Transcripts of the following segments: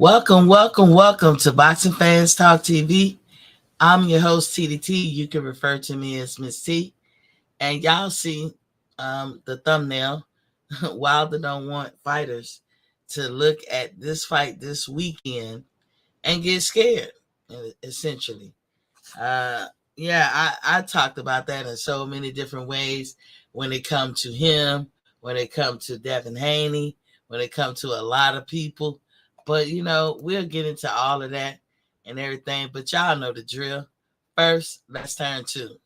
Welcome to Boxing Fans Talk TV. I'm your host, TDT. You can refer to me as Miss T. And y'all see the thumbnail. Wilder don't want fighters to look at this fight this weekend and get scared, essentially. Uh, I talked about that in so many different ways when it comes to him, when it comes to Devin Haney, when it comes to a lot of people. But, we'll get into all of that and everything. But y'all know the drill. First, let's turn to.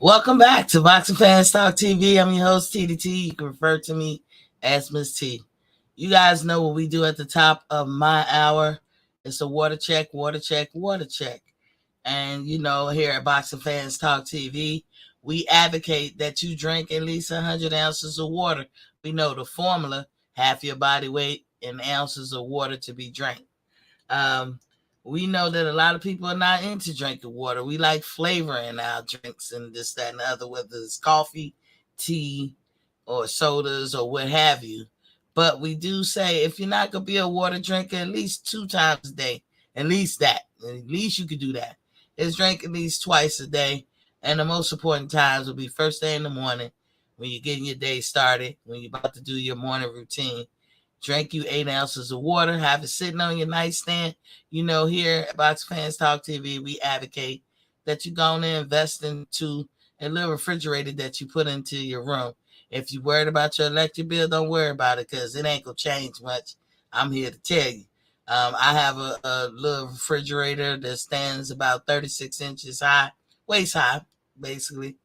Welcome back to Boxing Fans Talk TV. I'm your host, TDT. You can refer to me as Miss T. You guys know what we do at the top of my hour. It's a water check. And, here at Boxing Fans Talk TV, we advocate that you drink at least 100 ounces of water. We know the formula, half your body weight in ounces of water to be drank. We know that a lot of people are not into drinking water. We like flavor in our drinks and this, that, and the other, whether it's coffee, tea, or sodas, or what have you. But we do say if you're not going to be a water drinker at least 2 times a day, at least that. At least you could do that. Is drink at least twice a day. And the most important times will be first thing in the morning, when you're getting your day started, when you're about to do your morning routine. Drink you 8 ounces of water, have it sitting on your nightstand. Here at Box Fans Talk TV, we advocate that you go and invest into a little refrigerator that you put into your room. If you're worried about your electric bill, don't worry about it, because it ain't going to change much. I'm here to tell you. I have a little refrigerator that stands about 36 inches high, waist high, basically.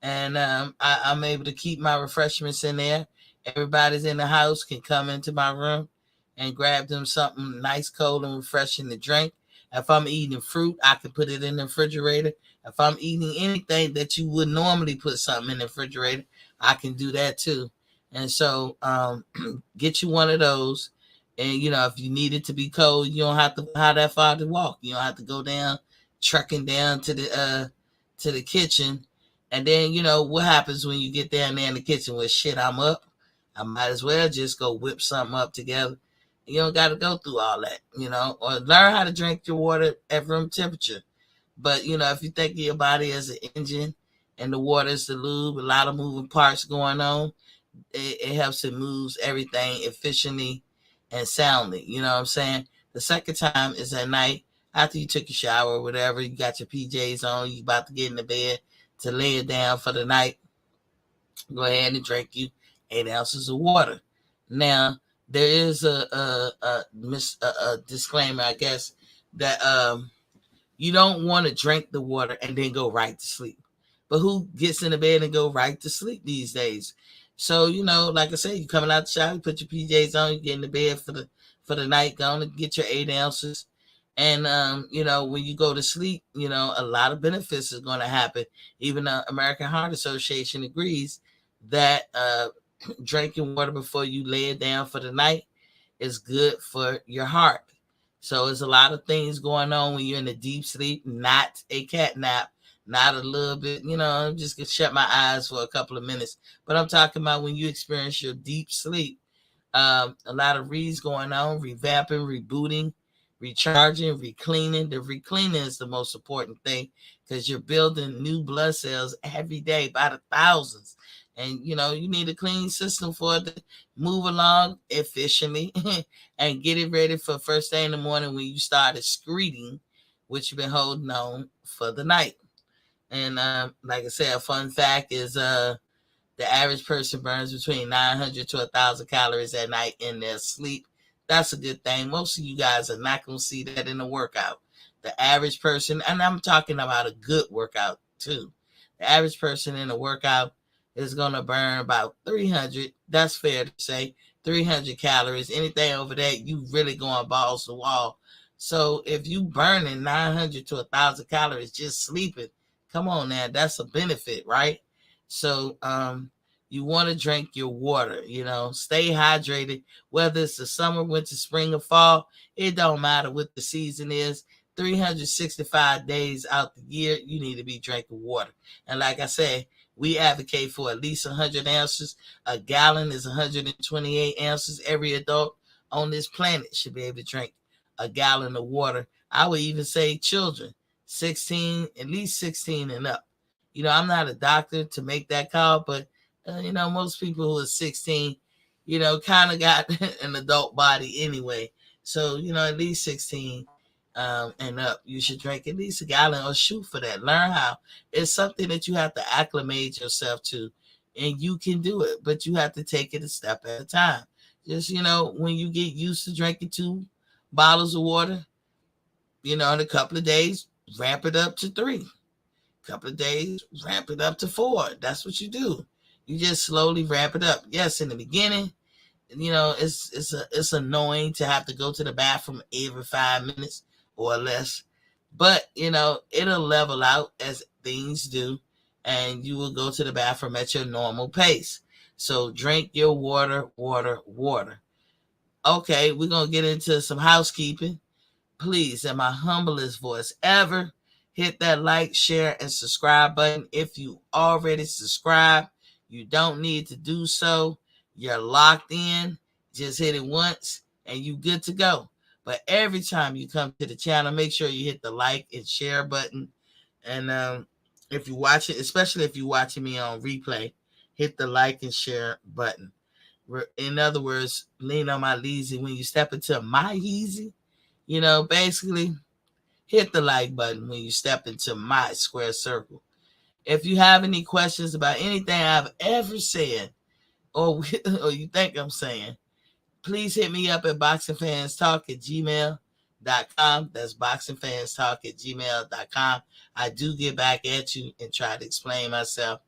And I'm able to keep my refreshments in there. Everybody's in the house can come into my room and grab them something nice, cold, and refreshing to drink. If I'm eating fruit, I can put it in the refrigerator. If I'm eating anything that you would normally put something in the refrigerator, I can do that too. And so get you one of those. And, if you need it to be cold, you don't have to have that far to walk. You don't have to go down, trucking down to the kitchen. And then, what happens when you get down there in the kitchen with shit, I'm up. I might as well just go whip something up together. You don't got to go through all that, or learn how to drink your water at room temperature. But, if you think of your body as an engine and the water is the lube, a lot of moving parts going on, it helps it moves everything efficiently and soundly. You know what I'm saying? The second time is at night. After you took your shower or whatever, you got your PJs on, you about to get in the bed to lay it down for the night, go ahead and drink you 8 ounces of water. Now, there is a disclaimer, I guess, that you don't want to drink the water and then go right to sleep. But who gets in the bed and go right to sleep these days? So, like I said, you coming out the shower, you put your PJs on, you get in the bed for the night, go on and get your 8 ounces. And when you go to sleep, a lot of benefits is going to happen. Even the American Heart Association agrees that drinking water before you lay it down for the night is good for your heart. So there's a lot of things going on when you're in a deep sleep, not a cat nap, not a little bit, I'm just gonna shut my eyes for a couple of minutes. But I'm talking about when you experience your deep sleep. A lot of reads going on, revamping, rebooting, recharging, recleaning. The recleaning is the most important thing because you're building new blood cells every day by the thousands. And you need a clean system for it to move along efficiently and get it ready for first thing in the morning when you start excreting, which you've been holding on for the night. And like I said, a fun fact is the average person burns between 900 to 1,000 calories at night in their sleep. That's a good thing. Most of you guys are not going to see that in a workout. The average person, and I'm talking about a good workout too. The average person in a workout is going to burn about 300. That's fair to say. 300 calories. Anything over that, you really going balls to wall. So if you burning 900 to 1,000 calories just sleeping, come on now, that's a benefit, right? So you want to drink your water, stay hydrated, whether it's the summer, winter, spring, or fall. It don't matter what the season is. 365 days out the year, you need to be drinking water. And like I said, we advocate for at least 100 ounces. A gallon is 128 ounces. Every adult on this planet should be able to drink a gallon of water. I would even say children, 16, at least 16 and up. I'm not a doctor to make that call, but most people who are 16, kind of got an adult body anyway. So, at least 16 and up, you should drink at least a gallon or shoot for that. Learn how. It's something that you have to acclimate yourself to, and you can do it, but you have to take it a step at a time. Just, when you get used to drinking 2 bottles of water, in a couple of days, ramp it up to 3. Couple of days, ramp it up to 4. That's what you do. You just slowly ramp it up. Yes, in the beginning, it's annoying to have to go to the bathroom every 5 minutes or less, but it'll level out as things do, and you will go to the bathroom at your normal pace. So drink your water, water, water. Okay, we're gonna get into some housekeeping. Please, in my humblest voice ever, hit that like, share, and subscribe button. If you already subscribed, you don't need to do so. You're locked in. Just hit it once and you good to go. But every time you come to the channel, make sure you hit the like and share button. And if you watch it, especially if you're watching me on replay, hit the like and share button. In other words, lean on my leezy when you step into my easy. Basically, hit the like button when you step into my square circle. If you have any questions about anything I've ever said or you think I'm saying, please hit me up at boxingfanstalk@gmail.com. That's boxingfanstalk@gmail.com. I do get back at you and try to explain myself.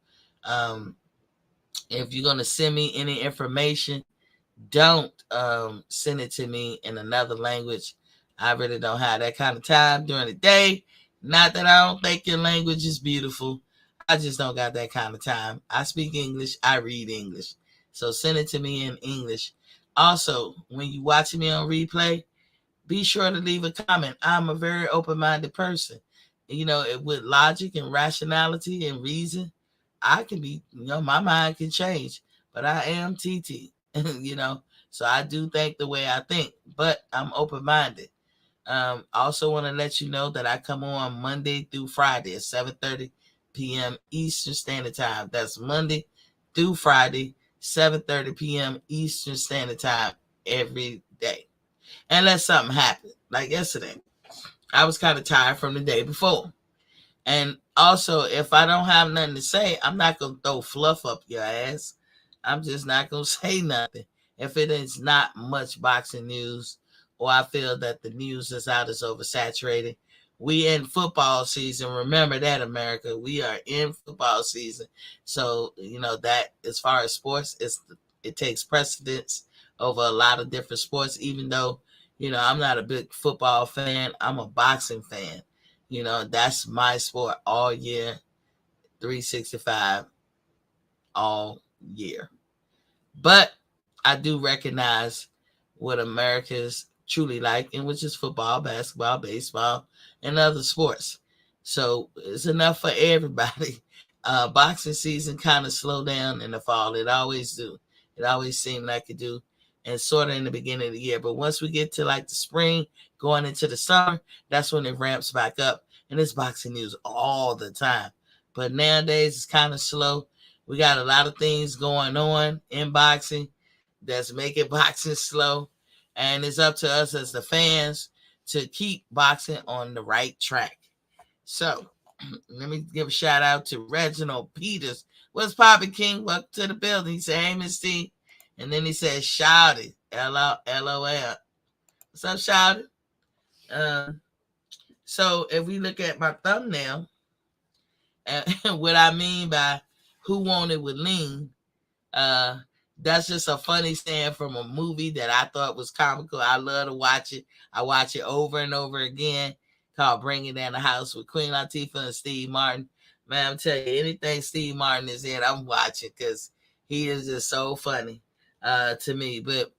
If you're going to send me any information, don't send it to me in another language. I really don't have that kind of time during the day. Not that I don't think your language is beautiful. I just don't got that kind of time. I speak English. I read English. So send it to me in English. Also, when you watching me on replay, be sure to leave a comment. I'm a very open-minded person. With logic and rationality and reason, I can be, my mind can change. But I am TT, so I do think the way I think, but I'm open-minded. Also want to let you know that I come on Monday through Friday at 7:30 p.m. Eastern Standard Time. That's Monday through Friday, 7:30 p.m. Eastern Standard Time every day. Unless something happened, like yesterday. I was kind of tired from the day before. And also, if I don't have nothing to say, I'm not going to throw fluff up your ass. I'm just not going to say nothing. If it is not much boxing news, or I feel that the news that's out is oversaturated, we in football season. Remember that, America. We are in football season. So, that as far as sports, it takes precedence over a lot of different sports, even though, I'm not a big football fan. I'm a boxing fan. That's my sport all year, 365 all year. But I do recognize what Americans truly like, and which is football, basketball, baseball, and other sports. So it's enough for everybody. Boxing season kind of slow down in the fall. It always do. It always seemed like it do, and sort of in the beginning of the year. But once we get to like the spring, going into the summer, that's when it ramps back up. And it's boxing news all the time. But nowadays it's kind of slow. We got a lot of things going on in boxing that's making boxing slow. And it's up to us as the fans to keep boxing on the right track. So let me give a shout out to Reginald Peters. What's poppin', King? Welcome to the building. He said, hey, Miss T. And then he said, shouty. LOL. What's up, shouty? So if we look at my thumbnail, and what I mean by who wanted with lean, that's just a funny stand from a movie that I thought was comical. I love to watch it. I watch it over and over again, called Bringing Down the House with Queen Latifah and Steve Martin. Man, I'm telling you, anything Steve Martin is in, I'm watching because he is just so funny to me. But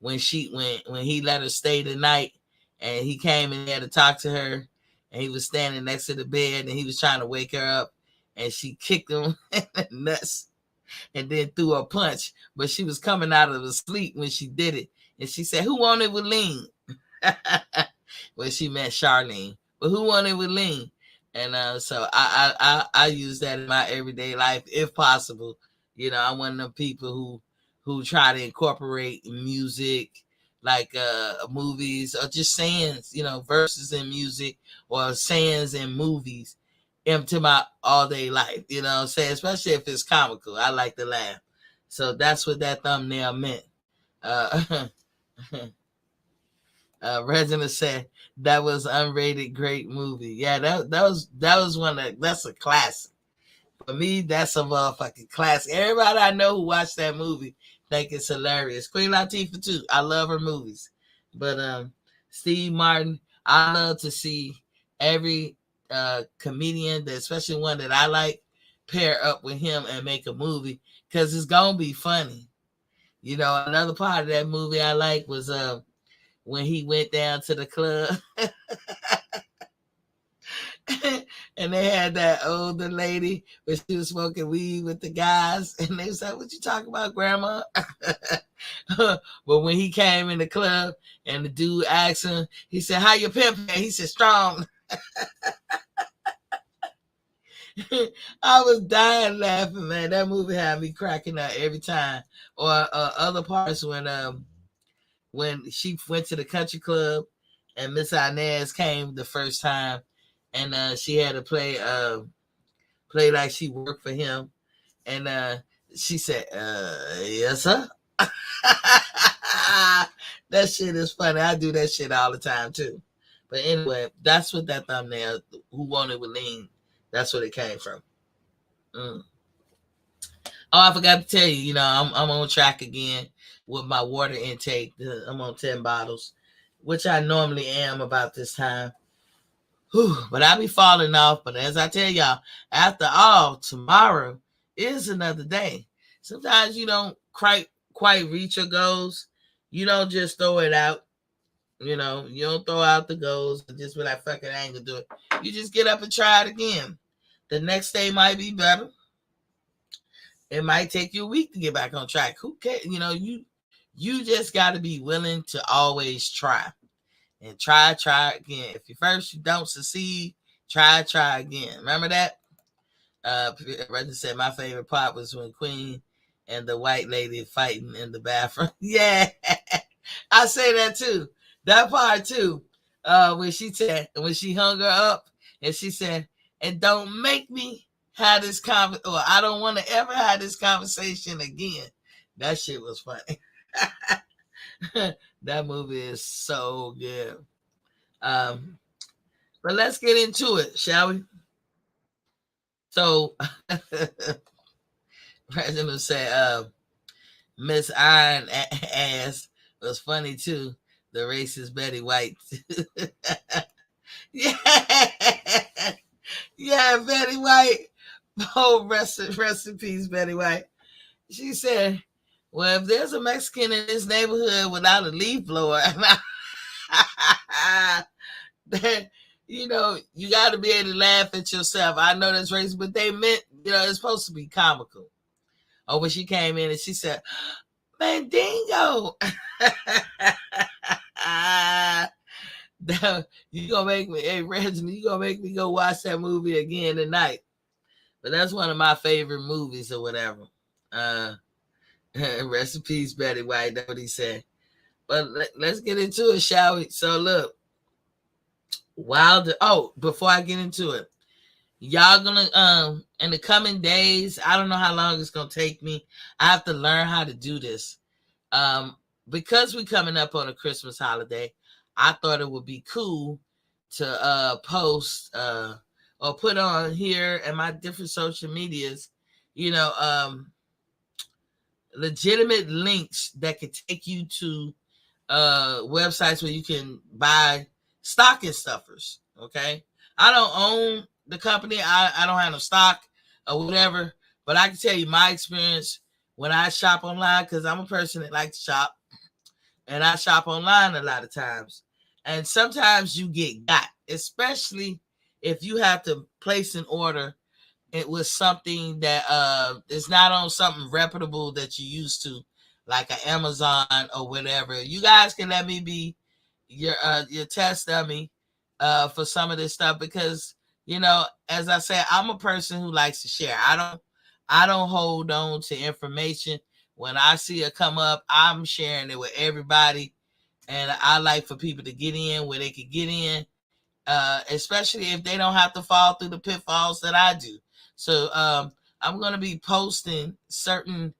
when he let her stay the night and he came in there to talk to her, and he was standing next to the bed and he was trying to wake her up, and she kicked him in the nuts and then threw a punch. But she was coming out of the sleep when she did it. And she said, who wanted with lean? Well, she meant Charlene. But who wanted with lean? And so I use that in my everyday life if possible. I'm one of them people who try to incorporate music, like movies, or just sayings, verses in music or sayings in movies into my all day life, especially if it's comical. I like to laugh. So that's what that thumbnail meant. Regina said that was unrated great movie. Yeah, that was that's a classic. For me, that's a motherfucking classic. Everybody I know who watched that movie think it's hilarious. Queen Latifah too. I love her movies. But Steve Martin, I love to see every comedian, especially one that I like, pair up with him and make a movie because it's gonna be funny. Another part of that movie I like was when he went down to the club and they had that older lady, but she was smoking weed with the guys, and they was like, what you talking about, grandma? But when he came in the club and the dude asked him, he said, how you pimping? He said, strong. I was dying laughing, man. That movie had me cracking up every time. Or other parts when she went to the country club and Miss Inez came the first time, and she had to play like she worked for him, and she said, yes, sir. That shit is funny. I do that shit all the time too. But anyway, that's what that thumbnail, who wanted with lean, that's what it came from. Oh, I forgot to tell you, I'm on track again with my water intake. I'm on 10 bottles, which I normally am about this time. Whew, but I be falling off. But as I tell y'all, after all, tomorrow is another day. Sometimes you don't quite reach your goals. You don't just throw it out. You don't throw out the goals and just be like, fuck it, I ain't gonna do it. You just get up and try it again. The next day might be better. It might take you a week to get back on track. Who cares? You just got to be willing to always try. And try again. If you don't succeed, try again. Remember that? Reggie said my favorite part was when Queen and the white lady fighting in the bathroom. Yeah, I say that too. That part too. when she hung her up, and she said, "And don't make me have this or I don't want to ever have this conversation again." That shit was funny. That movie is so good. Um, but let's get into it, shall we? So, President said, Miss Iron Ass was funny too. The racist Betty White. Yeah, yeah, Betty White. Oh, rest in peace, Betty White. She said, "Well, if there's a Mexican in this neighborhood without a leaf blower, then you got to be able to laugh at yourself. I know that's racist, but they meant, it's supposed to be comical." Oh, when she came in and she said, "Mandingo." You gonna make me, hey Reginald, you gonna make me go watch that movie again tonight. But that's one of my favorite movies or whatever. Rest in peace, Betty White. That's what he said. But let's get into it, shall we? So look, Wilder. Oh, before I get into it, y'all gonna in the coming days, I don't know how long it's gonna take me. I have to learn how to do this. Because we're coming up on a Christmas holiday, I thought it would be cool to post or put on here and my different social medias, legitimate links that could take you to websites where you can buy stocking stuffers. Okay, I don't own the company. I don't have no stock or whatever, but I can tell you my experience when I shop online, because I'm a person that likes to shop, and I shop online a lot of times. And sometimes you get got, especially if you have to place an order it was something that is not on something reputable that you used to, like an Amazon or whatever. You guys can let me be your test dummy for some of this stuff, because as I said, I'm a person who likes to share. I don't hold on to information. When I see it come up, I'm sharing it with everybody, and I like for people to get in where they can get in, especially if they don't have to fall through the pitfalls that I do. So I'm going to be posting certain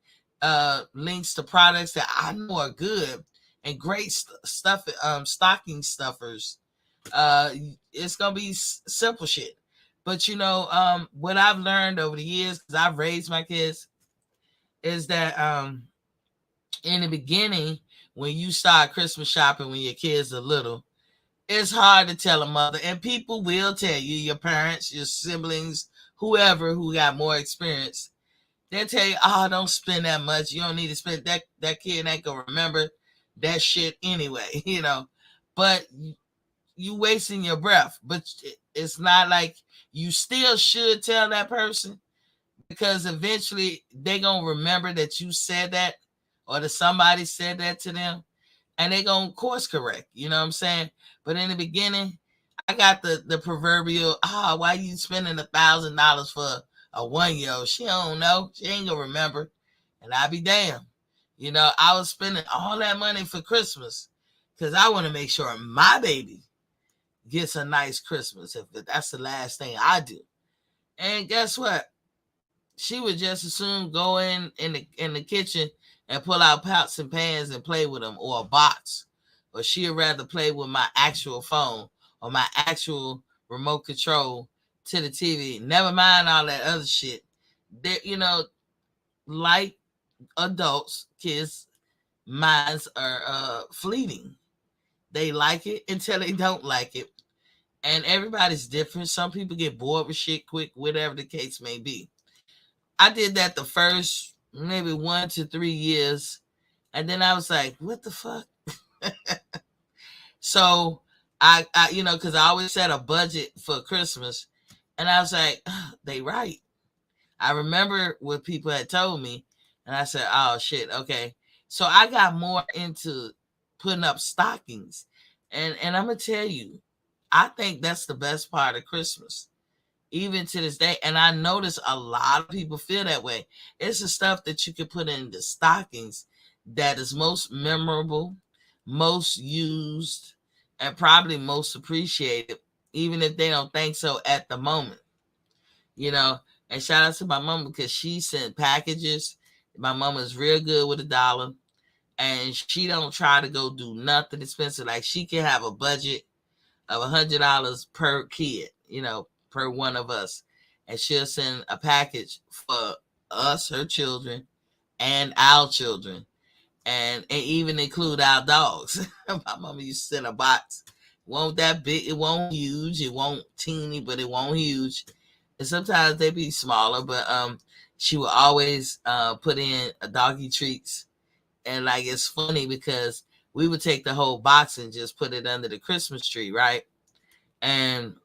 links to products that I know are good and great stuff, stocking stuffers. It's going to be simple shit. But, what I've learned over the years, because I've raised my kids, is that in the beginning, when you start Christmas shopping when your kids are little, it's hard to tell a mother, and people will tell you, your parents, your siblings, whoever who got more experience, they'll tell you, "Oh, don't spend that much. You don't need to spend that. That kid ain't gonna remember that shit anyway," But you wasting your breath. But it's not like you still should tell that person, because eventually they gonna remember that you said that, or that somebody said that to them, and they gonna course correct. You know what I'm saying? But in the beginning, I got the proverbial, why you spending $1,000 for a 1-year-old? She don't know. She ain't gonna remember. And I be damned. I was spending all that money for Christmas because I want to make sure my baby gets a nice Christmas. If that's the last thing I do. And guess what? She would just as soon go in the kitchen and pull out pots and pans and play with them, or a box. Or she'd rather play with my actual phone or my actual remote control to the TV. Never mind all that other shit. Like adults, kids' minds are fleeting. They like it until they don't like it. And everybody's different. Some people get bored with shit quick, whatever the case may be. I did that the first maybe 1 to 3 years. And then I was like, what the fuck? So I because I always set a budget for Christmas, and I was like, they right. I remember what people had told me, and I said, oh shit, okay. So I got more into putting up stockings, and I'm gonna tell you, I think that's the best part of Christmas, even to this day. And I notice a lot of people feel that way. It's the stuff that you can put in the stockings that is most memorable, most used, and probably most appreciated, even if they don't think so at the moment, you know. And shout out to my mom because she sent packages. My mom is real good with $1, and she don't try to go do nothing expensive. Like she can have a budget of $100 per kid, per one of us, and she'll send a package for us, her children, and our children, and even include our dogs. My mama used to send a box. Won't that big? It won't huge. It won't teeny, but it won't huge. And sometimes they be smaller, but she will always put in a doggy treats. And like it's funny because we would take the whole box and just put it under the Christmas tree, right? And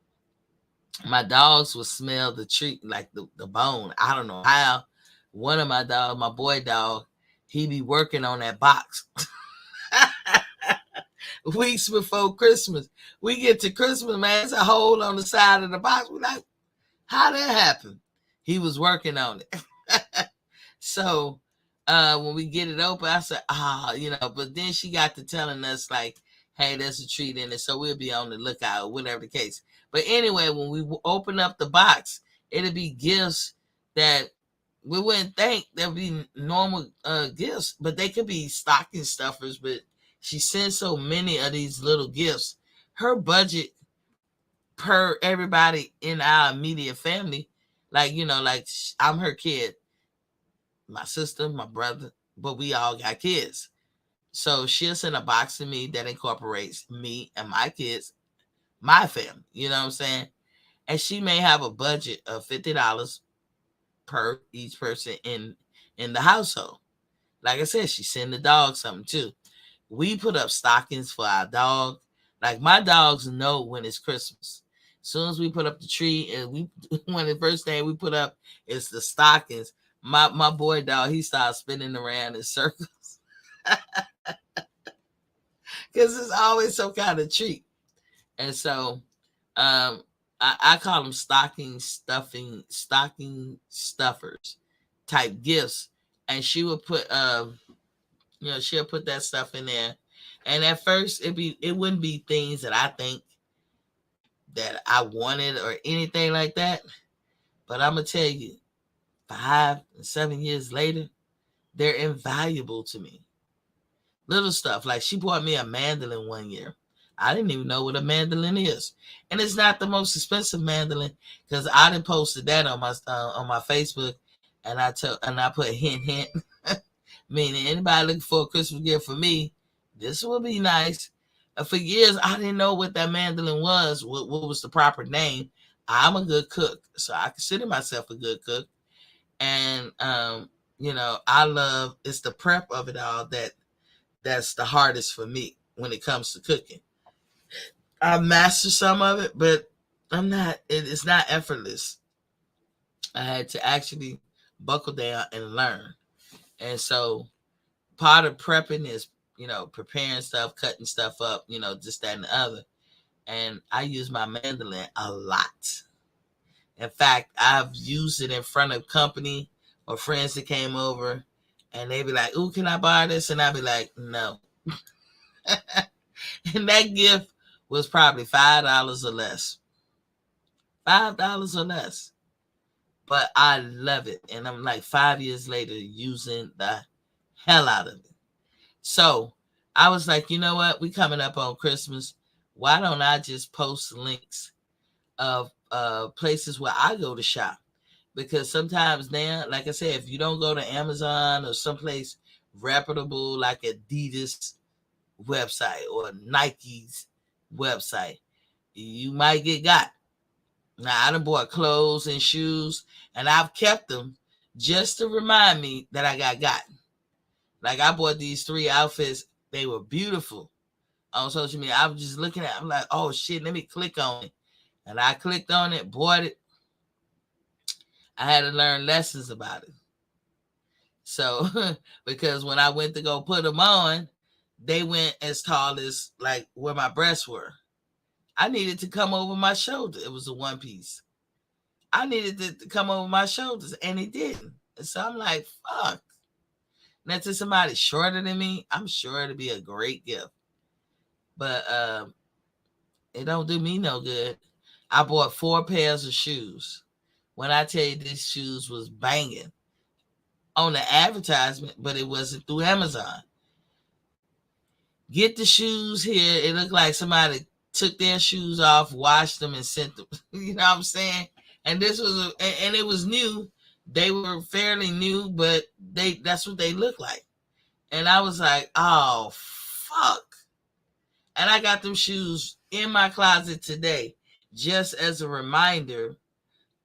my dogs would smell the treat, like the bone. I don't know how. One of my dogs, my boy dog, he be working on that box. Weeks before Christmas. We get to Christmas, man, it's a hole on the side of the box. We're like, how that happened? He was working on it. So when we get it open, I said, but then she got to telling us like, hey, there's a treat in it. So we'll be on the lookout, whatever the case. But anyway, when we open up the box, it'll be gifts that we wouldn't think there'd be normal gifts, but they could be stocking stuffers. But she sends so many of these little gifts. Her budget per everybody in our immediate family, like, I'm her kid, my sister, my brother, but we all got kids. So she'll send a box to me that incorporates me and my kids, my family, you know what I'm saying? And she may have a budget of $50 per each person in the household. Like I said, she send the dog something too. We put up stockings for our dog. Like my dogs know when it's Christmas. As soon as we put up the tree, and one of the first thing we put up is the stockings. My boy dog, he starts spinning around in circles because it's always some kind of treat. And so I call them stocking stuffers type gifts. And she would put she'll put that stuff in there. And at first it wouldn't be things that I think that I wanted or anything like that. But I'm gonna tell you, 5 and 7 years later, they're invaluable to me. Little stuff like she bought me a mandolin one year. I didn't even know what a mandolin is, and it's not the most expensive mandolin because I done posted that on my Facebook, and I put hint hint, meaning anybody looking for a Christmas gift for me, this will be nice. For years I didn't know what that mandolin was, what was the proper name. I'm a good cook, so I consider myself a good cook, and I love it's the prep of it all that's the hardest for me when it comes to cooking. I mastered some of it, but it's not effortless. I had to actually buckle down and learn. And so part of prepping is, preparing stuff, cutting stuff up, just that and the other. And I use my mandolin a lot. In fact, I've used it in front of company or friends that came over, and they be like, "Ooh, can I buy this?" And I be like, "No." And that gift was probably $5 or less. $5 or less. But I love it. And I'm like 5 years later using the hell out of it. So I was like, you know what? We coming up on Christmas. Why don't I just post links of places where I go to shop? Because sometimes now, like I said, if you don't go to Amazon or someplace reputable like Adidas website or Nike's website, you might get got. Now, I done bought clothes and shoes, and I've kept them just to remind me that I got. Like, I bought these 3 outfits. They were beautiful on social media. I was just looking at it. I'm like, oh, shit, let me click on it. And I clicked on it, bought it. I had to learn lessons about it. So, because when I went to go put them on, they went as tall as, like, where my breasts were. I needed to come over my shoulder. It was a one piece. I needed it to come over my shoulders, and it didn't. And so I'm like, fuck. Now to somebody shorter than me, I'm sure it'd be a great gift. But It don't do me no good. I bought 4 pairs of shoes. When I tell you these shoes was banging on the advertisement, but it wasn't through Amazon. Get the shoes here. It looked like somebody took their shoes off, washed them, and sent them. You know what I'm saying? And this was and it was new. They were fairly new, but that's what they look like. And I was like, oh fuck. And I got them shoes in my closet today, just as a reminder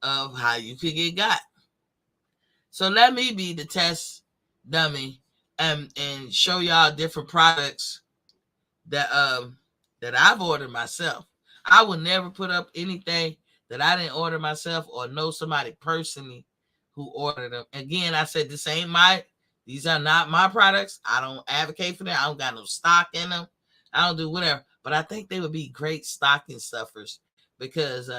of how you could get got. So let me be the test dummy and show y'all different products that that I've ordered myself. I would never put up anything that I didn't order myself or know somebody personally who ordered them. Again, I said these are not my products. I don't advocate for them. I don't got no stock in them. I don't do whatever. But I think they would be great stocking stuffers because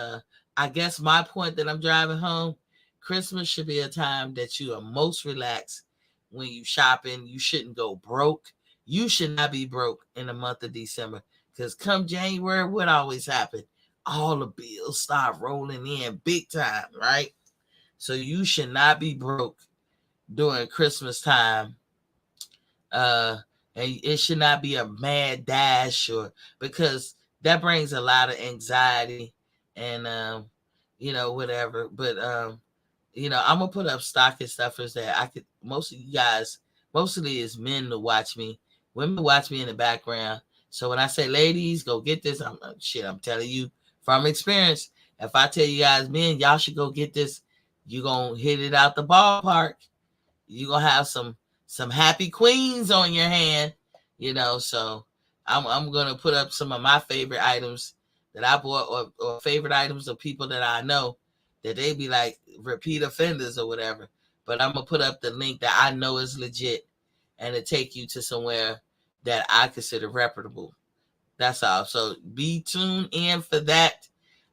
I guess my point that I'm driving home, Christmas should be a time that you are most relaxed when you shopping. You shouldn't go broke. You should not be broke in the month of December because come January, what always happen? All the bills start rolling in big time, right? So you should not be broke during Christmas time. And it should not be a mad dash or because that brings a lot of anxiety and whatever. But I'm gonna put up stocking stuffers that I could most of you guys, mostly is men to watch me. Women watch me in the background. So when I say ladies, go get this, I'm telling you from experience. If I tell you guys, men, y'all should go get this, you're gonna hit it out the ballpark. You're gonna have some happy queens on your hand, so I'm gonna put up some of my favorite items that I bought or favorite items of people that I know that they be like repeat offenders or whatever. But I'm gonna put up the link that I know is legit and to take you to somewhere that I consider reputable. That's all. So be tuned in for that.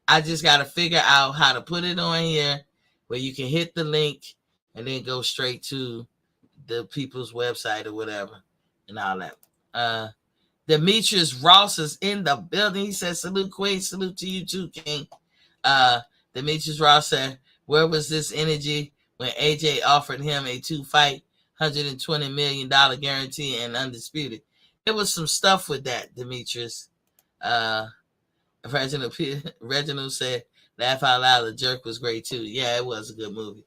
I just gotta figure out how to put it on here where you can hit the link and then go straight to the people's website or whatever and all that. Demetrius Ross is in the building. He says, salute, Queen. Salute to you too, King. Demetrius Ross said, where was this energy when AJ offered him a 2-fight, $120 million guarantee and undisputed? There was some stuff with that, Demetrius. Reginald said, laugh out loud, The Jerk was great too. Yeah, it was a good movie.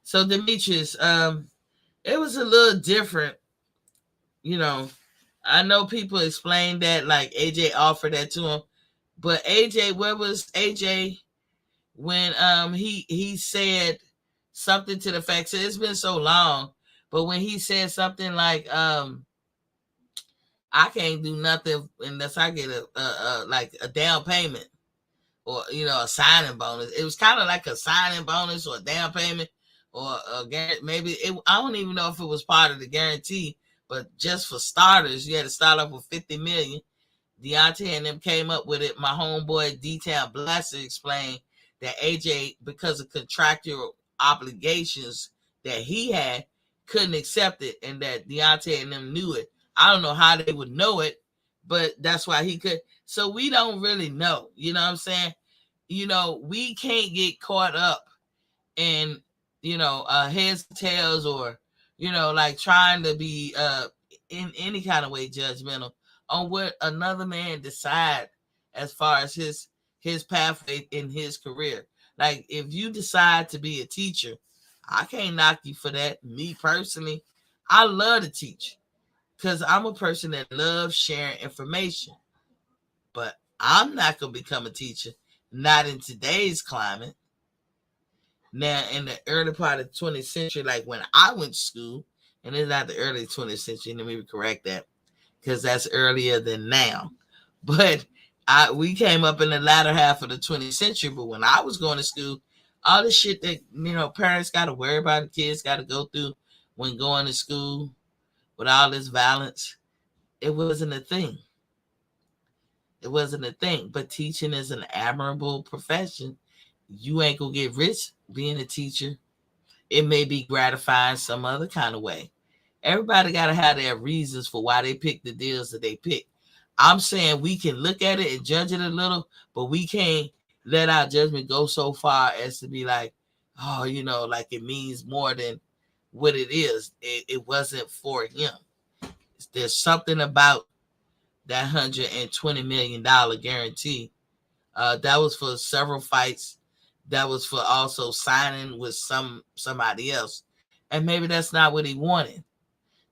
So Demetrius, it was a little different. I know people explained that like AJ offered that to him, but AJ, where was AJ when he said something to the fact that it's been so long, but when he said something like I can't do nothing unless I get a down payment or a signing bonus. It was kind of like a signing bonus or a down payment or maybe I don't even know if it was part of the guarantee, but just for starters, you had to start off with $50 million. Deontay and them came up with it. My homeboy D-Town Blaster explained that AJ, because of contractual obligations that he had, couldn't accept it, and that Deontay and them knew it. I don't know how they would know it, but that's why he could. So we don't really know. You know what I'm saying? We can't get caught up in, heads, tails, or, like trying to be in any kind of way judgmental on what another man decide as far as his pathway in his career. Like if you decide to be a teacher, I can't knock you for that. Me personally, I love to teach because I'm a person that loves sharing information. But I'm not going to become a teacher, not in today's climate. Now, in the early part of the 20th century, like when I went to school, and it's not the early 20th century, let me correct that, because that's earlier than now. But we came up in the latter half of the 20th century, but when I was going to school, all the shit that, parents got to worry about, the kids got to go through when going to school with all this violence, it wasn't a thing. It wasn't a thing. But teaching is an admirable profession. You ain't going to get rich being a teacher. It may be gratifying some other kind of way. Everybody got to have their reasons for why they pick the deals that they pick. I'm saying we can look at it and judge it a little, but we can't let our judgment go so far as to be like, oh, like it means more than what it is. It wasn't for him. There's something about that $120 million guarantee. That was for several fights. That was for also signing with somebody else. And maybe that's not what he wanted.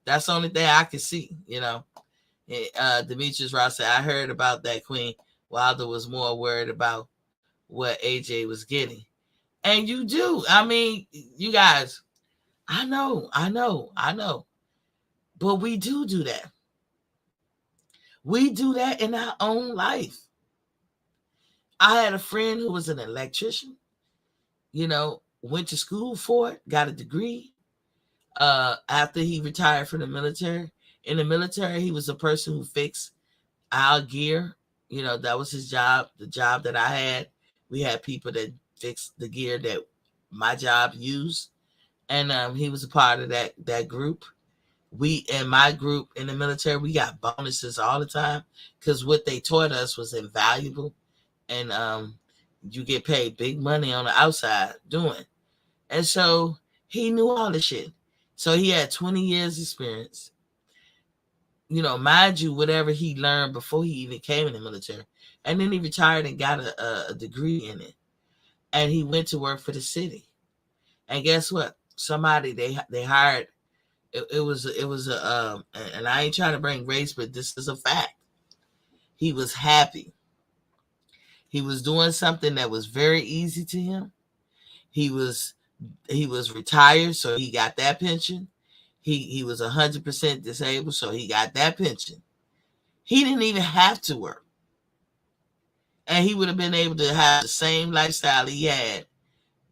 That's the only thing I can see, Demetrius Ross said, I heard about that, Queen. Wilder was more worried about what AJ was getting. And you do. I mean, you guys, I know. But we do that. We do that in our own life. I had a friend who was an electrician, went to school for it, got a degree. After he retired from the military. In the military, he was a person who fixed our gear. That was his job. The job that I had, we had people that fixed the gear that my job used. And he was a part of that group. We, in my group in the military, we got bonuses all the time because what they taught us was invaluable. And you get paid big money on the outside doing. And so he knew all the shit. So he had 20 years experience. Mind you, whatever he learned before he even came in the military. And then he retired and got a degree in it. And he went to work for the city. And guess what? Somebody they hired, it was and I ain't trying to bring race, but this is a fact. He was happy. He was doing something that was very easy to him. He was retired, so he got that pension. He was 100% disabled, so he got that pension. He didn't even have to work. And he would have been able to have the same lifestyle he had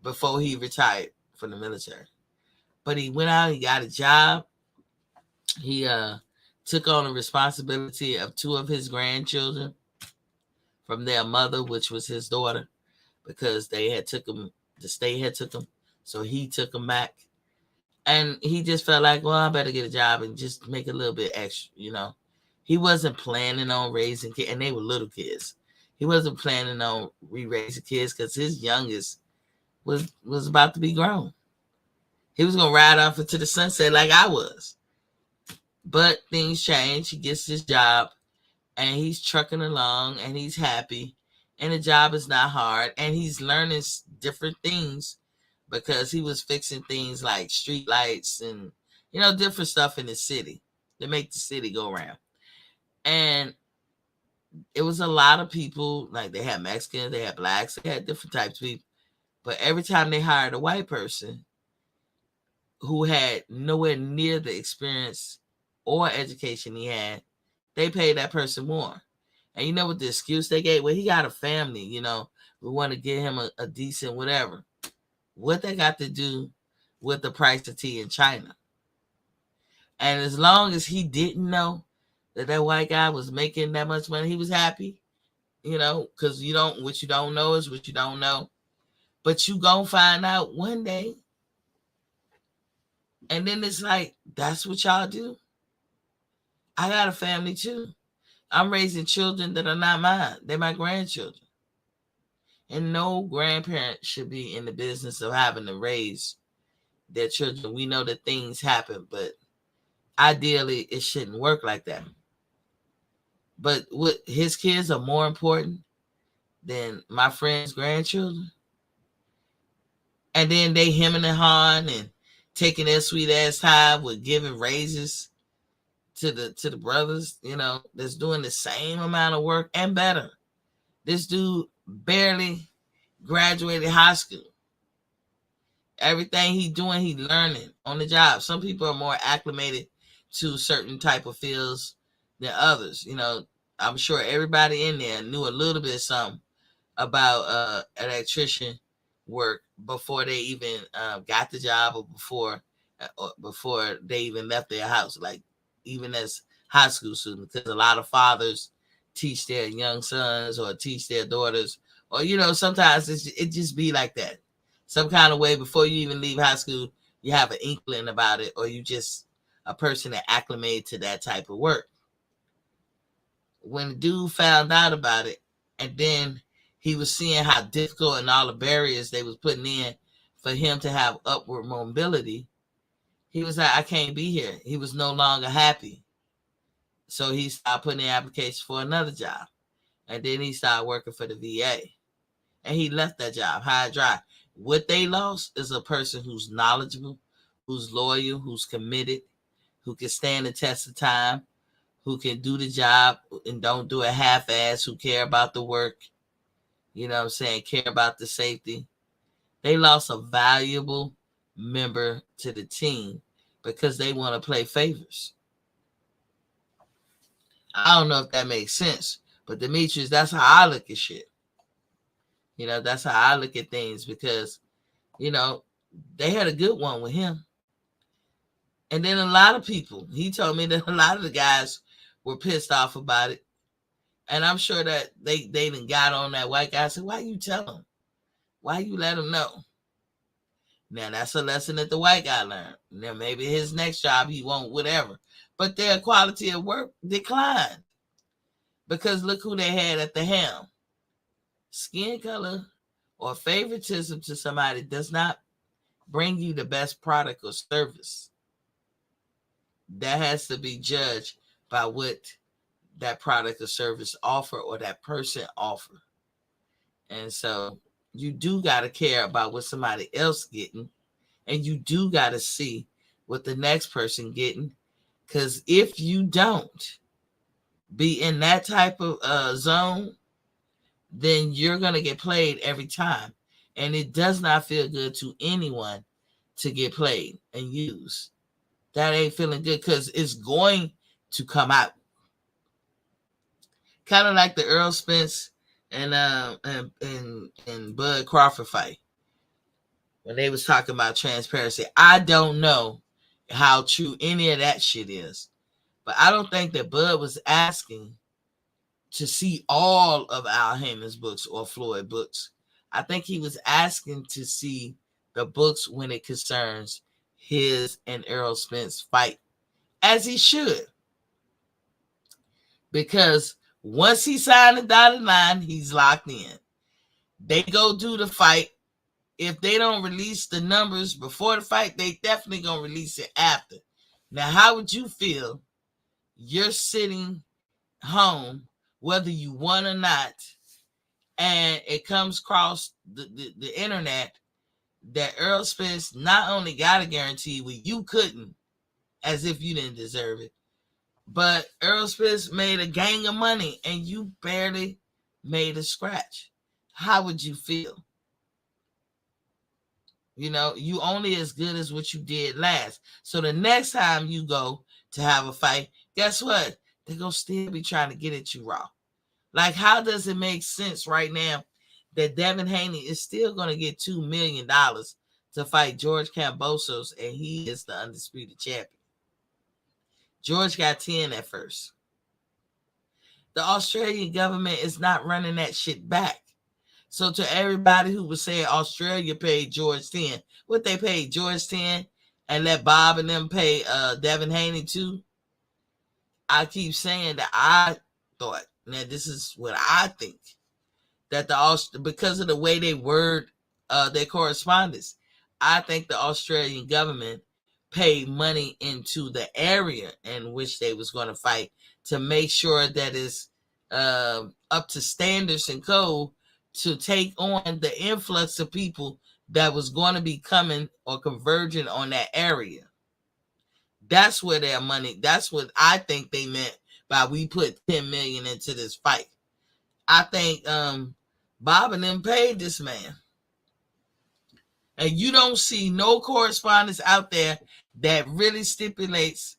before he retired from the military. But he went out, he got a job. He took on the responsibility of 2 of his grandchildren from their mother, which was his daughter, because they had took him, the state had took him. So he took them back. And he just felt like, well, I better get a job and just make a little bit extra, He wasn't planning on raising kids, and they were little kids. He wasn't planning on re-raising kids because his youngest was about to be grown. He was going to ride off into the sunset like I was. But things change. He gets this job, and he's trucking along, and he's happy. And the job is not hard, and he's learning different things because he was fixing things like street lights and, different stuff in the city to make the city go around. And it was a lot of people, like they had Mexicans, they had blacks, they had different types of people. But every time they hired a white person who had nowhere near the experience or education he had, they paid that person more. And you know what the excuse they gave? Well, he got a family, we want to get him a decent whatever. What they got to do with the price of tea in China? And as long as he didn't know that white guy was making that much money, he was happy, because what you don't know is what you don't know. But you gonna find out one day. And then it's like, that's what y'all do. I got a family too. I'm raising children that are not mine. They're my grandchildren. And no grandparent should be in the business of having to raise their children. We know that things happen, but ideally it shouldn't work like that. But what, his kids are more important than my friend's grandchildren? And then they hemming and hawing and taking their sweet ass time with giving raises to the brothers, that's doing the same amount of work and better. This dude barely graduated high school. Everything he's doing, he's learning on the job. Some people are more acclimated to certain type of fields than others. I'm sure everybody in there knew a little bit something about electrician work before they even got the job or before they even left their house, like even as high school students, because a lot of fathers teach their young sons or teach their daughters, or sometimes it just be like that. Some kind of way before you even leave high school, you have an inkling about it, or you just a person that acclimated to that type of work. When the dude found out about it, and then he was seeing how difficult and all the barriers they was putting in for him to have upward mobility, he was like, I can't be here. He was no longer happy. So he started putting in applications for another job. And then he started working for the VA. And he left that job high and dry. What they lost is a person who's knowledgeable, who's loyal, who's committed, who can stand the test of time, who can do the job and don't do it half-ass, who care about the work, you know what I'm saying, care about the safety. They lost a valuable member to the team because they want to play favors. I don't know if that makes sense, but Demetrius, that's how I look at shit. You know, that's how I look at things because, you know, they had a good one with him. And then a lot of people, he told me that a lot of the guys were pissed off about it. And I'm sure that they done got on that white guy and said, why you tell him? Why you let him know? Now, that's a lesson that the white guy learned. Now, maybe his next job, he won't, whatever. But their quality of work declined. Because look who they had at the helm. Skin color or favoritism to somebody does not bring you the best product or service. That has to be judged by what that product or service offer or that person offer. And so you do got to care about what somebody else getting, and you do got to see what the next person getting, because if you don't be in that type of zone, then you're going to get played every time. And it does not feel good to anyone to get played and used. That ain't feeling good because it's going to come out. Kind of like the Earl Spence and Bud Crawford fight. When they was talking about transparency. I don't know how true any of that shit is. But I don't think that Bud was asking to see all of Al Heyman's books or Floyd books. I think he was asking to see the books when it concerns his and Errol Spence fight, as he should. Because once he signed the dotted line, he's locked in. They go do the fight. If they don't release the numbers before the fight, they definitely gonna release it after. Now, how would you feel? You're sitting home, whether you won or not, and it comes across the internet that Earl Spence not only got a guarantee where you couldn't, as if you didn't deserve it, but Earl Spence made a gang of money and you barely made a scratch. How would you feel? You know, you only as good as what you did last. So the next time you go to have a fight, guess what? They're going to still be trying to get at you raw. Like, how does it make sense right now that Devin Haney is still going to get $2 million to fight George Kambosos and he is the undisputed champion? George got 10 at first. The Australian government is not running that shit back. So to everybody who was saying Australia paid George 10, what they paid George 10 and let Bob and them pay Devin Haney too? I keep saying that I thought, now this is what I think, that because of the way they word their correspondence, I think the Australian government paid money into the area in which they was going to fight to make sure that it's up to standards and code to take on the influx of people that was going to be coming or converging on that area. That's where their money, that's what I think they meant by we put $10 million into this fight. I think Bob and them paid this man. And you don't see no correspondence out there that really stipulates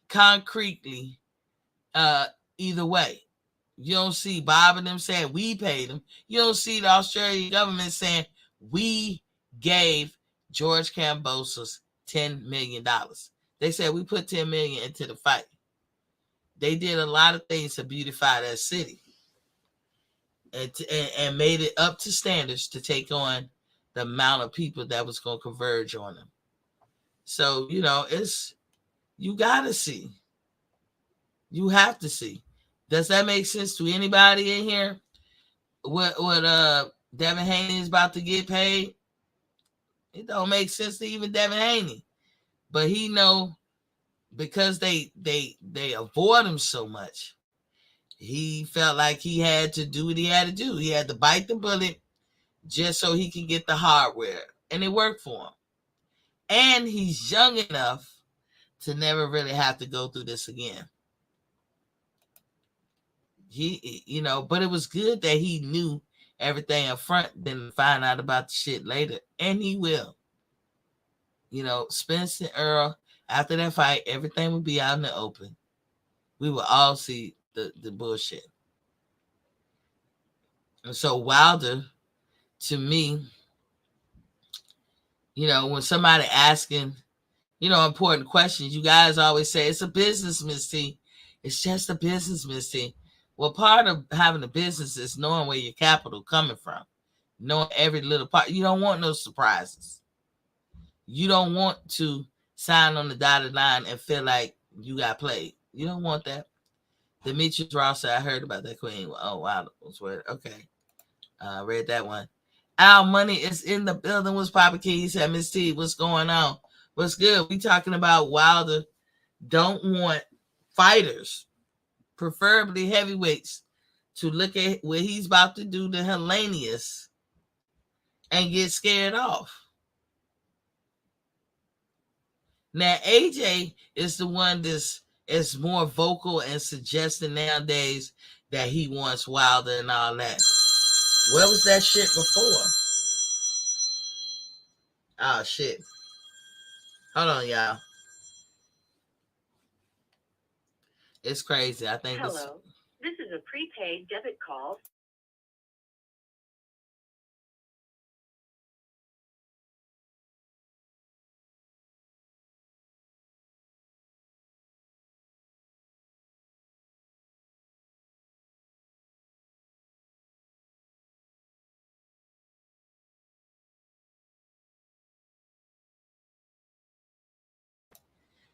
concretely either way. You don't see Bob and them saying we paid him. You don't see the Australian government saying we gave George Kambosos $10 million. They said we put $10 million into the fight. They did a lot of things to beautify that city and made it up to standards to take on the amount of people that was going to converge on them. So, you know, you got to see. You have to see. Does that make sense to anybody in here? What Devin Haney is about to get paid? It don't make sense to even Devin Haney. But he know because they avoid him so much. He felt like he had to do what he had to do. He had to bite the bullet just so he can get the hardware. And it worked for him. And he's young enough to never really have to go through this again. But it was good that he knew everything up front than find out about the shit later. And he will. Spence and Earl, after that fight, everything will be out in the open. We will all see the bullshit. And so Wilder, to me, when somebody asking, important questions, you guys always say, it's a business, Miss T. It's just a business, Miss T. Well, part of having a business is knowing where your capital coming from. Knowing every little part. You don't want no surprises. You don't want to sign on the dotted line and feel like you got played. You don't want that. Demetrius Ross said, I heard about that queen. Oh, wow. Okay. Read that one. Our money is in the building. What's Papa Key? He said, Miss T, what's going on? What's good? We talking about Wilder don't want fighters, preferably heavyweights, to look at what he's about to do to Helanius and get scared off. Now, AJ is the one that's is more vocal and suggesting nowadays that he wants Wilder and all that. Where was that shit before? Oh, shit. Hold on, y'all. It's crazy. I think Hello. This is a prepaid debit call.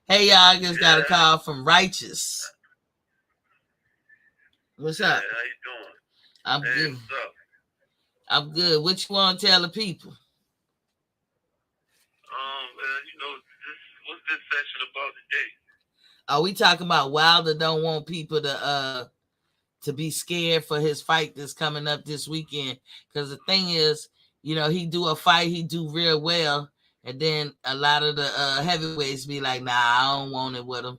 Hey, y'all, I just got a call from Righteous. What's up? How you doing? I'm good. What's up? I'm good. What you want to tell the people? What's this session about today? Are we talking about Wilder don't want people to be scared for his fight that's coming up this weekend? Because the thing is, he do a fight, he do real well, and then a lot of the heavyweights be like, nah, I don't want it with him.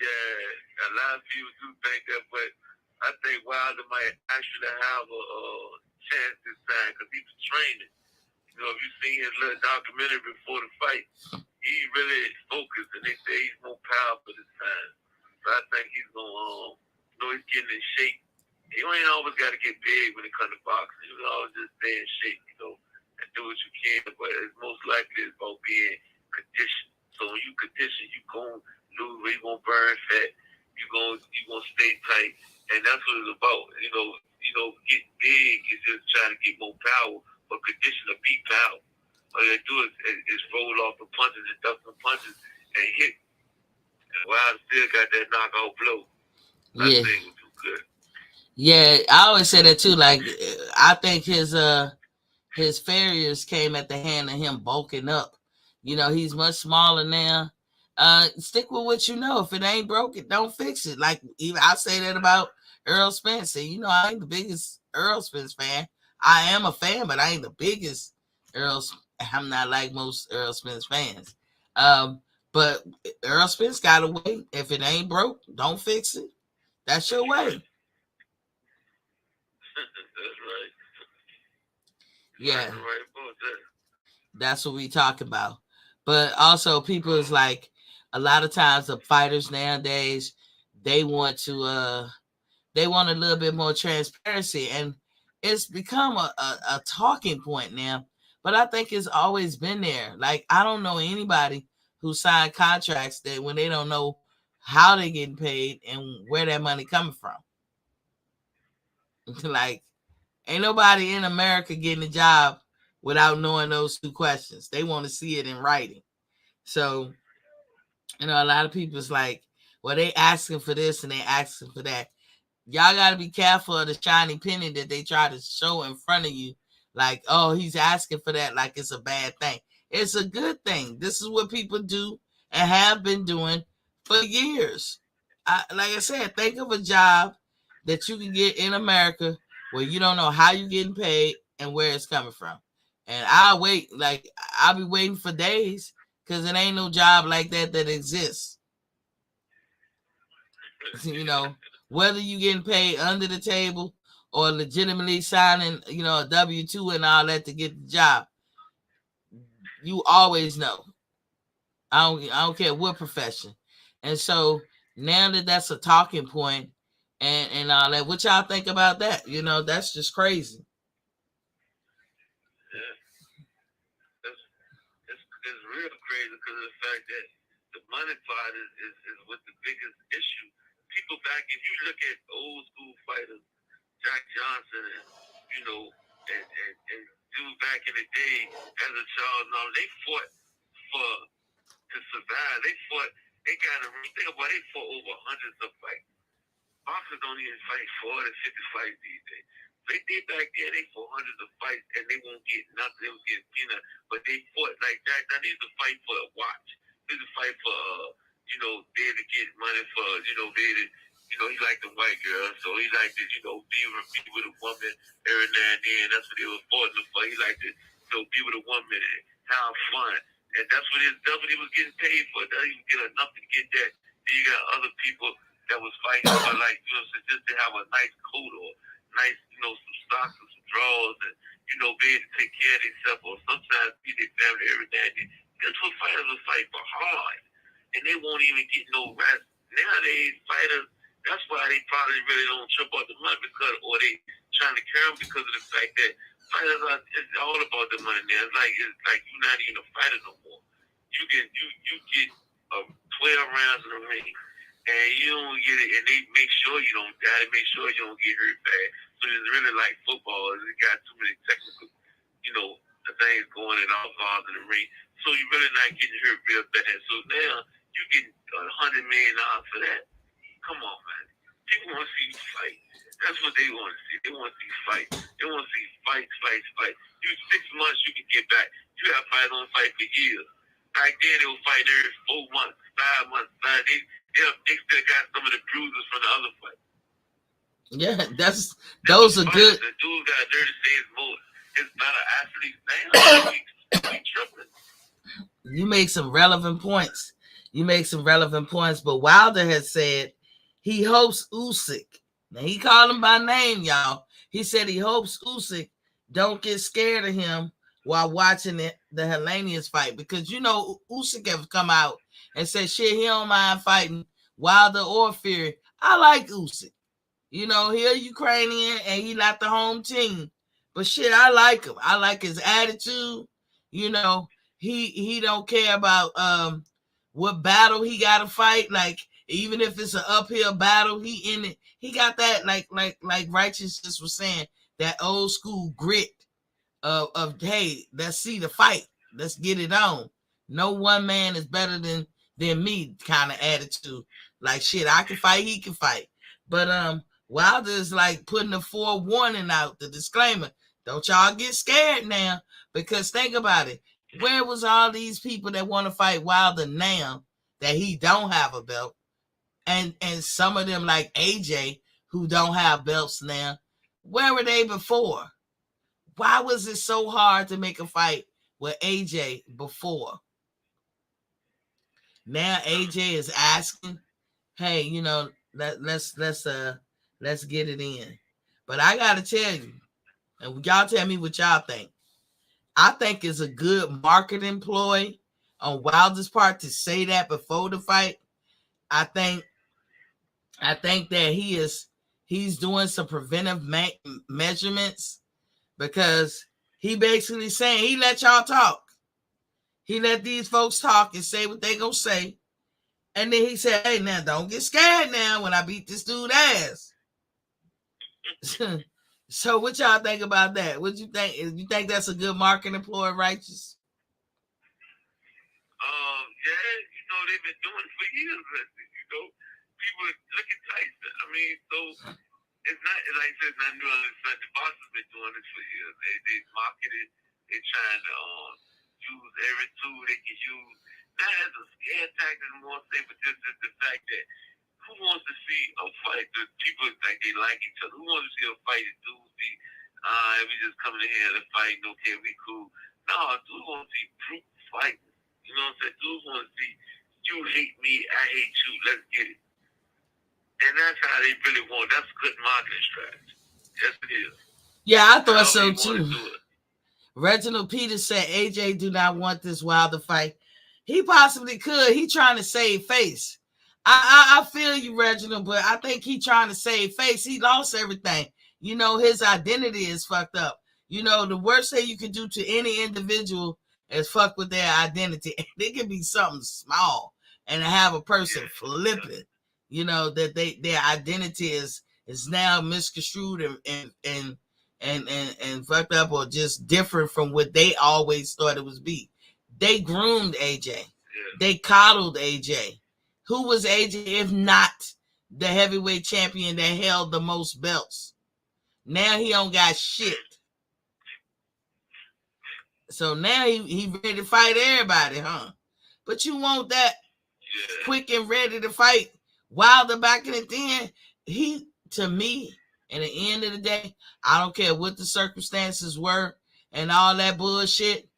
Yeah, a lot of people do think that, but I think Wilder might actually have a chance this time because he was training. If you seen his little documentary before the fight, he really focused, and they say he's more powerful this time. So I think he's gonna, he's getting in shape. You ain't always got to get big when it comes to boxing. You can always just stay in shape, and do what you can. But it's most likely it's about being conditioned. So when you condition, you gon' lose weight, you gon' burn fat, you gon' stay tight, and that's what it's about. Get big is just trying to get more power, but condition to beat power. All you do is roll off the punches and duck the punches and hit. And Wilder still got that knockout blow. I think it would do good. Yeah, I always say that too. Like, I think his failures came at the hand of him bulking up. He's much smaller now. Stick with what you know. If it ain't broken, don't fix it. Like, even I say that about Earl Spence. I ain't the biggest Earl Spence fan. I am a fan, but I ain't the biggest I'm not like most Earl Spence fans. But Earl Spence got a way. If it ain't broke, don't fix it. That's your way. That's right. Yeah. Right about that. That's what we talk about. But also people is like, a lot of times the fighters nowadays, they want a little bit more transparency, and it's become a talking point now. But I think it's always been there. Like, I don't know anybody who signed contracts that when they don't know how they're getting paid and where that money coming from. Like, ain't nobody in America getting a job without knowing those two questions. They want to see it in writing. So You know, a lot of people is like, well, they asking for this and they asking for that. Y'all got to be careful of the shiny penny that they try to show in front of you. Like, oh, he's asking for that like it's a bad thing. It's a good thing. This is what people do and have been doing for years. Like I said, think of a job that you can get in America where you don't know how you're getting paid and where it's coming from. And I'll wait, like, I'll be waiting for days because it ain't no job like that that exists. You know, whether you getting paid under the table or legitimately signing, you know, a W-2 and all that to get the job, you always know. I don't care what profession. And so now that that's a talking point and all that, what y'all think about that? You know, that's just crazy. Yeah, it's real crazy because of the fact that the money part is what the biggest issue. People back, if you look at old school fighters, Jack Johnson and you know, and dude back in the day as a child, now they fought for to survive. They got a think about they fought over hundreds of fights. Boxers don't even fight 40, 50 fights these days. They did back then, they fought hundreds of fights and they won't get nothing, they would get peanut, but they fought like that. Now they used to fight for a watch. They used to fight for you know, they had to get money for, you know, they had to, you know, he liked the white girl, so he liked to, you know, be with a woman every now and then. That's what they were fighting for. He liked to, you know, be with a woman and have fun. And that's what he was getting paid for. That he would get enough to get that. Then you got other people that was fighting for, like, you know, just to have a nice coat or nice, you know, some socks and some drawers and, you know, be able to take care of themselves or sometimes be their family every now and then. That's what fighters will fight for hard. And they won't even get no rest. Nowadays, fighters, that's why they probably really don't trip out the money because, or they trying to carry them because of the fact that fighters are, it's all about the money now. It's like you're not even a fighter no more. You get 12 rounds in the ring and you don't get it, and they make sure you don't die, they make sure you don't get hurt bad. So it's really like football. It got too many technical, you know, the things going in all involved in the ring. So you're really not getting hurt real bad. So now you getting $100 million for that. Come on, man. People want to see you fight. That's what they want to see. They want to see fight. They want to see fight. You 6 months you can get back. You got fighters on fight for years. Back then they would fight every 4 months, 5 months. They still got some of the bruises from the other fight. Yeah, those are good. The dude got dirty says more. It's better athletes now. We tripping. You make some relevant points. But Wilder has said he hopes Usyk. Now he called him by name, y'all. He said he hopes Usyk don't get scared of him while watching the Helanius fight, because you know Usyk have come out and said shit, he don't mind fighting Wilder or Fury. I like Usyk. You know, he a Ukrainian and he not the home team. But shit, I like him. I like his attitude. You know, he don't care about what battle he got to fight. Like, even if it's an uphill battle, he in it. He got that, like Righteous just was saying, that old school grit of hey, let's see the fight. Let's get it on. No one man is better than me kind of attitude. Like, shit, I can fight, he can fight. But Wilder is like putting a forewarning out, the disclaimer. Don't y'all get scared now, because think about it. Where was all these people that want to fight Wilder now that he don't have a belt? And some of them like AJ who don't have belts now. Where were they before? Why was it so hard to make a fight with AJ before? Now AJ is asking, hey, you know, let's get it in. But I gotta tell you, and y'all tell me what y'all think. I think it's a good marketing ploy on Wilder's part to say that before the fight. I think that he's doing some preventive measurements, because he basically saying he let y'all talk. He let these folks talk and say what they gonna say. And then he said, hey, now don't get scared now when I beat this dude ass. So what y'all think about that? What you think? You think that's a good marketing ploy, Righteous? Yeah, you they've been doing it for years. People look at Tyson. I mean, so it's not, like I said, it's not new. The boxers been doing this for years. They market it. They're trying to use every tool they can use. Not as a scare tactic more, say, but just the fact that who wants to see a fight that people think they like each other? Who wants to see a fight that dudes be, we just coming in here to fight, okay, we cool. No, dudes want to see brute fighting. You know what I'm saying? Dudes want to see you hate me, I hate you, let's get it. And that's how they really want. That's a good marketing strategy. Yes, it is. Yeah, I thought so too. Reginald Peters said AJ do not want this Wilder fight. He possibly could. He trying to save face. I feel you, Reginald, but I think he trying to save face. He lost everything. His identity is fucked up. The worst thing you can do to any individual is fuck with their identity. It can be something small and have a person flip it. That their identity is now misconstrued and fucked up or just different from what they always thought it was be. They groomed AJ. They coddled AJ. Who was AJ if not the heavyweight champion that held the most belts? Now he don't got shit. So now he ready to fight everybody, huh? But you want that quick and ready to fight Wilder back in the then? He, to me, at the end of the day, I don't care what the circumstances were and all that bullshit.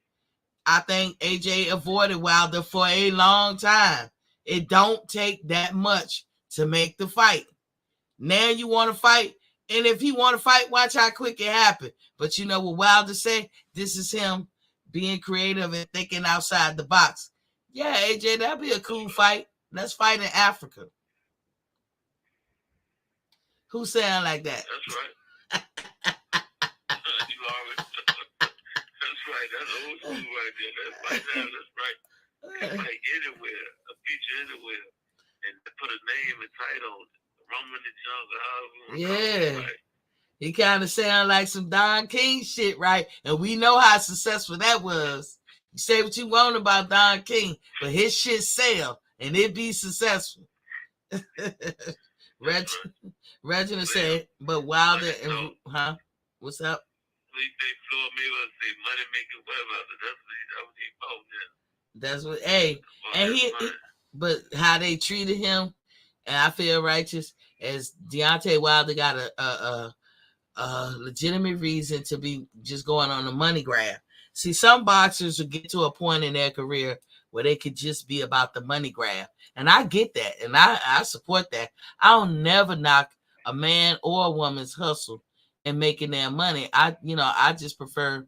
I think AJ avoided Wilder for a long time. It don't take that much to make the fight. Now you want to fight, and if he want to fight, watch how quick it happen. But you know what Wilder said? This is him being creative and thinking outside the box. Yeah, AJ, that'd be a cool fight. Let's fight in Africa. Who sound like that? That's right. That's right. That's old school right there. That's right now. That's right. It's like anywhere, a feature anywhere, and put a name and title on it. Roman the Jungle. Yeah. He kind of sound like some Don King shit, right? And we know how successful that was. You say what you want about Don King, but his shit sell and it be successful. Reginald said, but Wilder and what's up? He say Floyd Mayweather say money making whatever. That's what he bought now. That's what, hey, and he but how they treated him, and I feel righteous, as Deontay Wilder got a legitimate reason to be just going on the money grab. See, some boxers will get to a point in their career where they could just be about the money grab. And I get that. And I support that. I'll never knock a man or a woman's hustle and making their money. I just prefer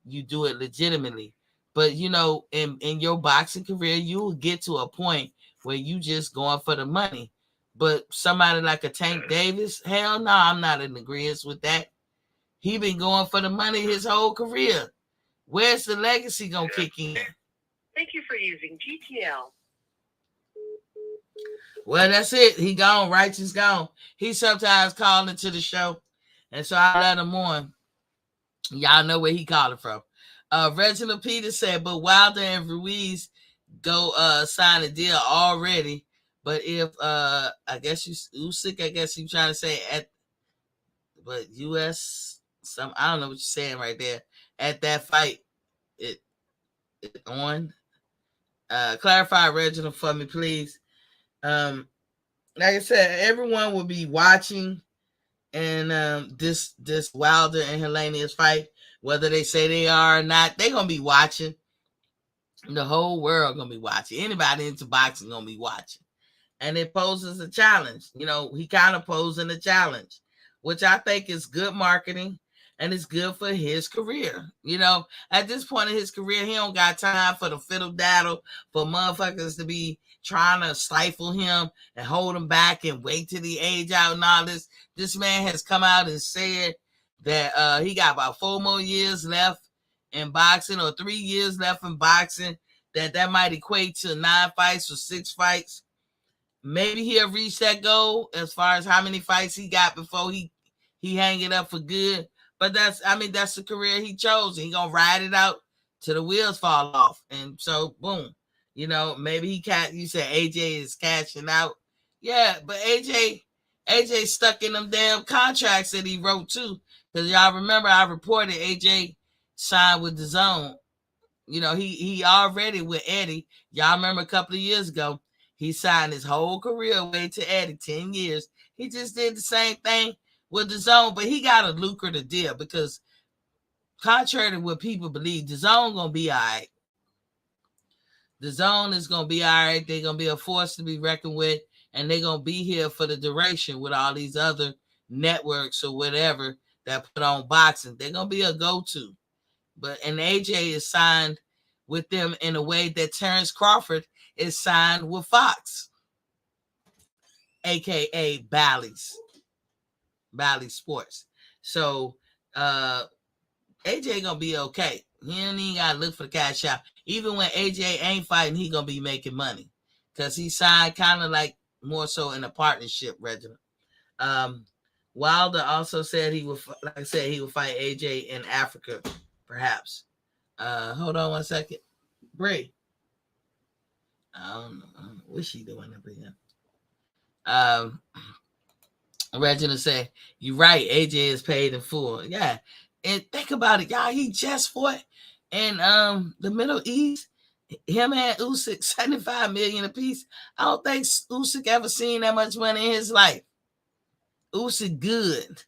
you do it legitimately. But, in your boxing career, you will get to a point where you just going for the money. But somebody like a Tank Davis, hell no, I'm not in agreement with that. He been going for the money his whole career. Where's the legacy gonna kick in? Thank you for using GTL. Well, that's it. He gone. Righteous gone. He sometimes called into the show, and so I let him on. Y'all know where he calling from. Reginald Peters said, but Wilder and Ruiz go sign a deal already. But if I guess Usyk, I guess you trying to say but US, I don't know what you're saying right there. At that fight, it on. Clarify, Reginald, for me, please. Like I said, everyone will be watching, and this Wilder and Helanius fight, whether they say they are or not, they're gonna be watching. The whole world gonna be watching. Anybody into boxing gonna be watching, and it poses a challenge. He kind of posing a challenge, which I think is good marketing. And it's good for his career. At this point in his career, he don't got time for the fiddle daddle, for motherfuckers to be trying to stifle him and hold him back and wait till he age out and all this. This man has come out and said that he got about 4 more years left in boxing, or 3 years left in boxing, that might equate to 9 fights or 6 fights. Maybe he'll reach that goal as far as how many fights he got before he hang it up for good. But that's the career he chose. He gonna ride it out till the wheels fall off. And so, boom, You know, maybe you said AJ is cashing out. Yeah, but AJ stuck in them damn contracts that he wrote too. Because y'all remember I reported AJ signed with the Zone. You know, he already with Eddie. Y'all remember a couple of years ago, he signed his whole career away to Eddie, 10 years. He just did the same thing with the Zone, but he got a lucrative deal because contrary to what people believe, the Zone gonna be all right. The Zone is gonna be all right. They're gonna be a force to be reckoned with, and they're gonna be here for the duration with all these other networks or whatever that put on boxing. They're gonna be a go-to. And AJ is signed with them in a way that Terrence Crawford is signed with Fox, aka Bally's Sports. So AJ gonna be okay. He ain't even gotta look for the cash out. Even when AJ ain't fighting, he gonna be making money because he signed kind of like more so in a partnership regimen. Wilder also said he would, like I said, he would fight AJ in Africa, perhaps. Hold on one second. Bray. I don't know. What's she doing up here? Reginald said, "You're right. AJ is paid in full." Yeah, and think about it, y'all. He just fought in the Middle East. Him and Usyk, 75 million apiece. I don't think Usyk ever seen that much money in his life. Usyk good.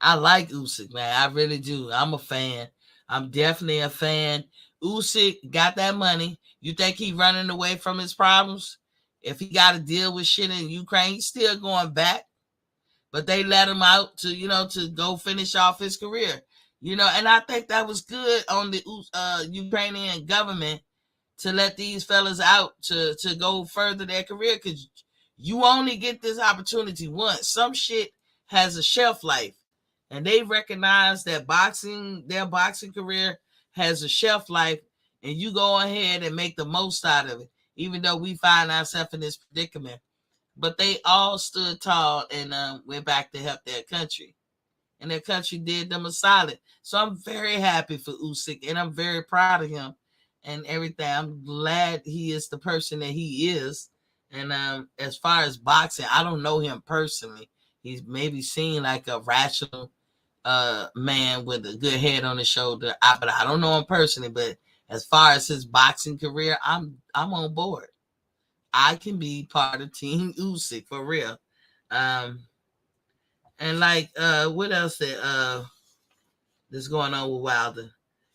I like Usyk, man. I really do. I'm a fan. I'm definitely a fan. Usyk got that money. You think he running away from his problems? If he got to deal with shit in Ukraine, he's still going back. But they let him out to go finish off his career. And I think that was good on the Ukrainian government to let these fellas out to go further their career, because you only get this opportunity once. Some shit has a shelf life. And they recognize that their boxing career has a shelf life, and you go ahead and make the most out of it, even though we find ourselves in this predicament. But they all stood tall and went back to help their country. And their country did them a solid. So I'm very happy for Usyk, and I'm very proud of him and everything. I'm glad he is the person that he is. And as far as boxing, I don't know him personally. He's maybe seen like a rational man with a good head on his shoulder. But I don't know him personally. But as far as his boxing career, I'm on board. I can be part of Team Usyk for real. And like what else that's going on with Wilder?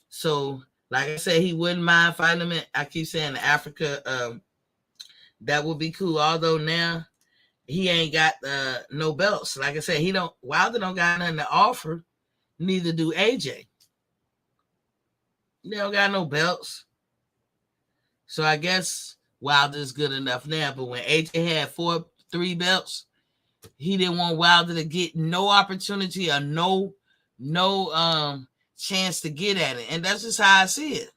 So like I said, he wouldn't mind fighting him. I keep saying Africa. That would be cool. Although now he ain't got no belts. Like I said, Wilder don't got nothing to offer. Neither do AJ. They don't got no belts. So I guess Wilder's good enough now. But when AJ had 3 belts, he didn't want Wilder to get no opportunity or no chance to get at it. And that's just how I see it.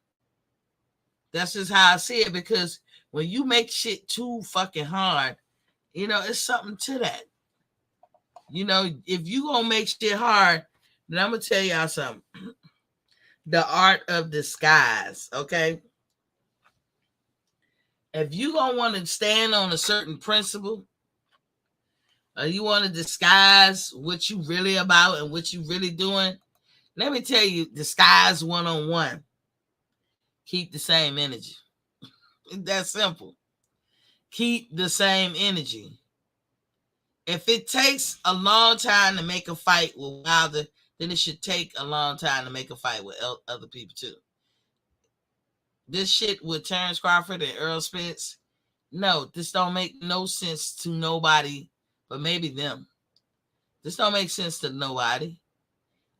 That's just how I see it, because when you make shit too fucking hard, it's something to that. If you gonna make shit hard, then I'm gonna tell y'all something. The art of disguise, okay? If you gonna want to stand on a certain principle, or you want to disguise what you really about and what you really doing, let me tell you, disguise one-on-one. Keep the same energy. It's that simple. Keep the same energy. If it takes a long time to make a fight with Wilder, then it should take a long time to make a fight with other people too. This shit with Terrence Crawford and Errol Spence, no, this don't make no sense to nobody but maybe them. This don't make sense to nobody.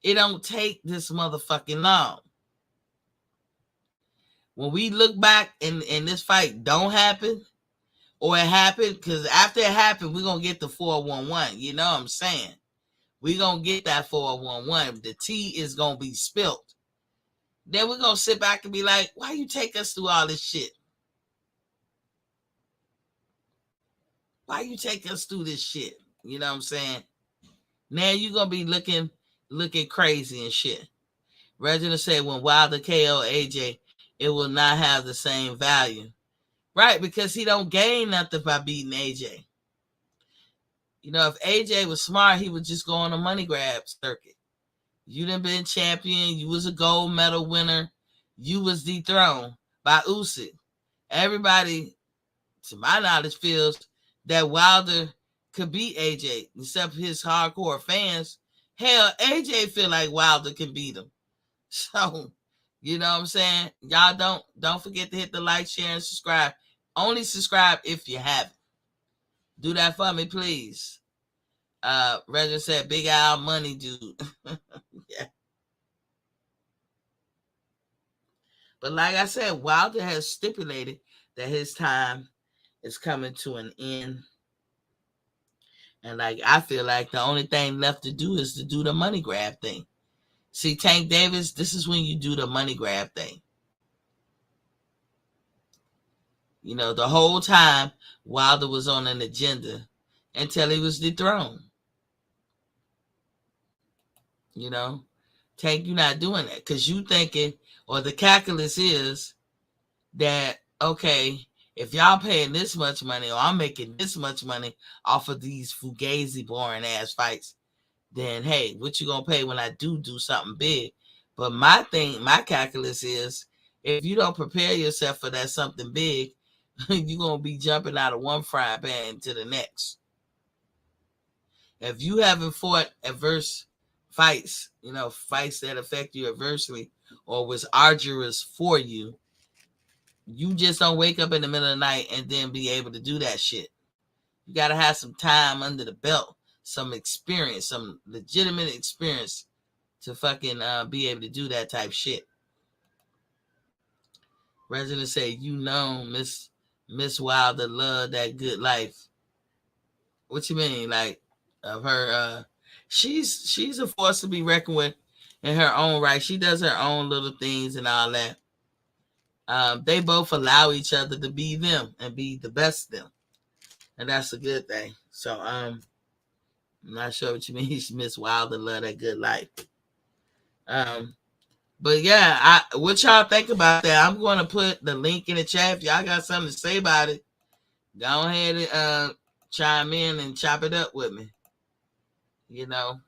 It don't take this motherfucking long. When we look back and this fight don't happen, or it happened, because after it happened, we're going to get the 411. You know what I'm saying? We're going to get that 411. The tea is going to be spilt. Then we're going to sit back and be like, why you take us through all this shit? Why you take us through this shit? You know what I'm saying? Now you're going to be looking crazy and shit. Reginald said when Wilder KO AJ, it will not have the same value. Right, because he don't gain nothing by beating AJ. You know, if AJ was smart, he would just go on a money grab circuit. You done been champion. You was a gold medal winner. You was dethroned by Usyk. Everybody, to my knowledge, feels that Wilder could beat AJ, except his hardcore fans. Hell, AJ feel like Wilder can beat him. So, you know what I'm saying? Y'all don't forget to hit the like, share, and subscribe. Only subscribe if you haven't. Do that for me, please. Reggie said, Big Al money, dude. Yeah. But like I said, Wilder has stipulated that his time is coming to an end. And like I feel like the only thing left to do is to do the money grab thing. See, Tank Davis, this is when you do the money grab thing. You know, the whole time Wilder was on an agenda until he was dethroned. You know, Tank, you're not doing that because you thinking, or the calculus is that, okay, if y'all paying this much money or I'm making this much money off of these fugazi boring ass fights, then hey, what you gonna pay when I do something big? But my calculus is, if you don't prepare yourself for that something big, you're gonna be jumping out of one frying pan to the next. If you haven't fought adverse fights, you know, fights that affect you adversely or was arduous for you, you just don't wake up in the middle of the night and then be able to do that shit. You got to have some time under the belt, some experience, some legitimate experience to fucking be able to do that type shit. Resident say, you know, Miss Wilder love that good life. What you mean? Like, of her, she's a force to be reckoned with in her own right. She does her own little things and all that. They both allow each other to be them and be the best of them. And that's a good thing. So I'm not sure what you mean. Miss Wilder love that good life. But yeah, what y'all think about that? I'm going to put the link in the chat. If y'all got something to say about it, go ahead and chime in and chop it up with me. You know,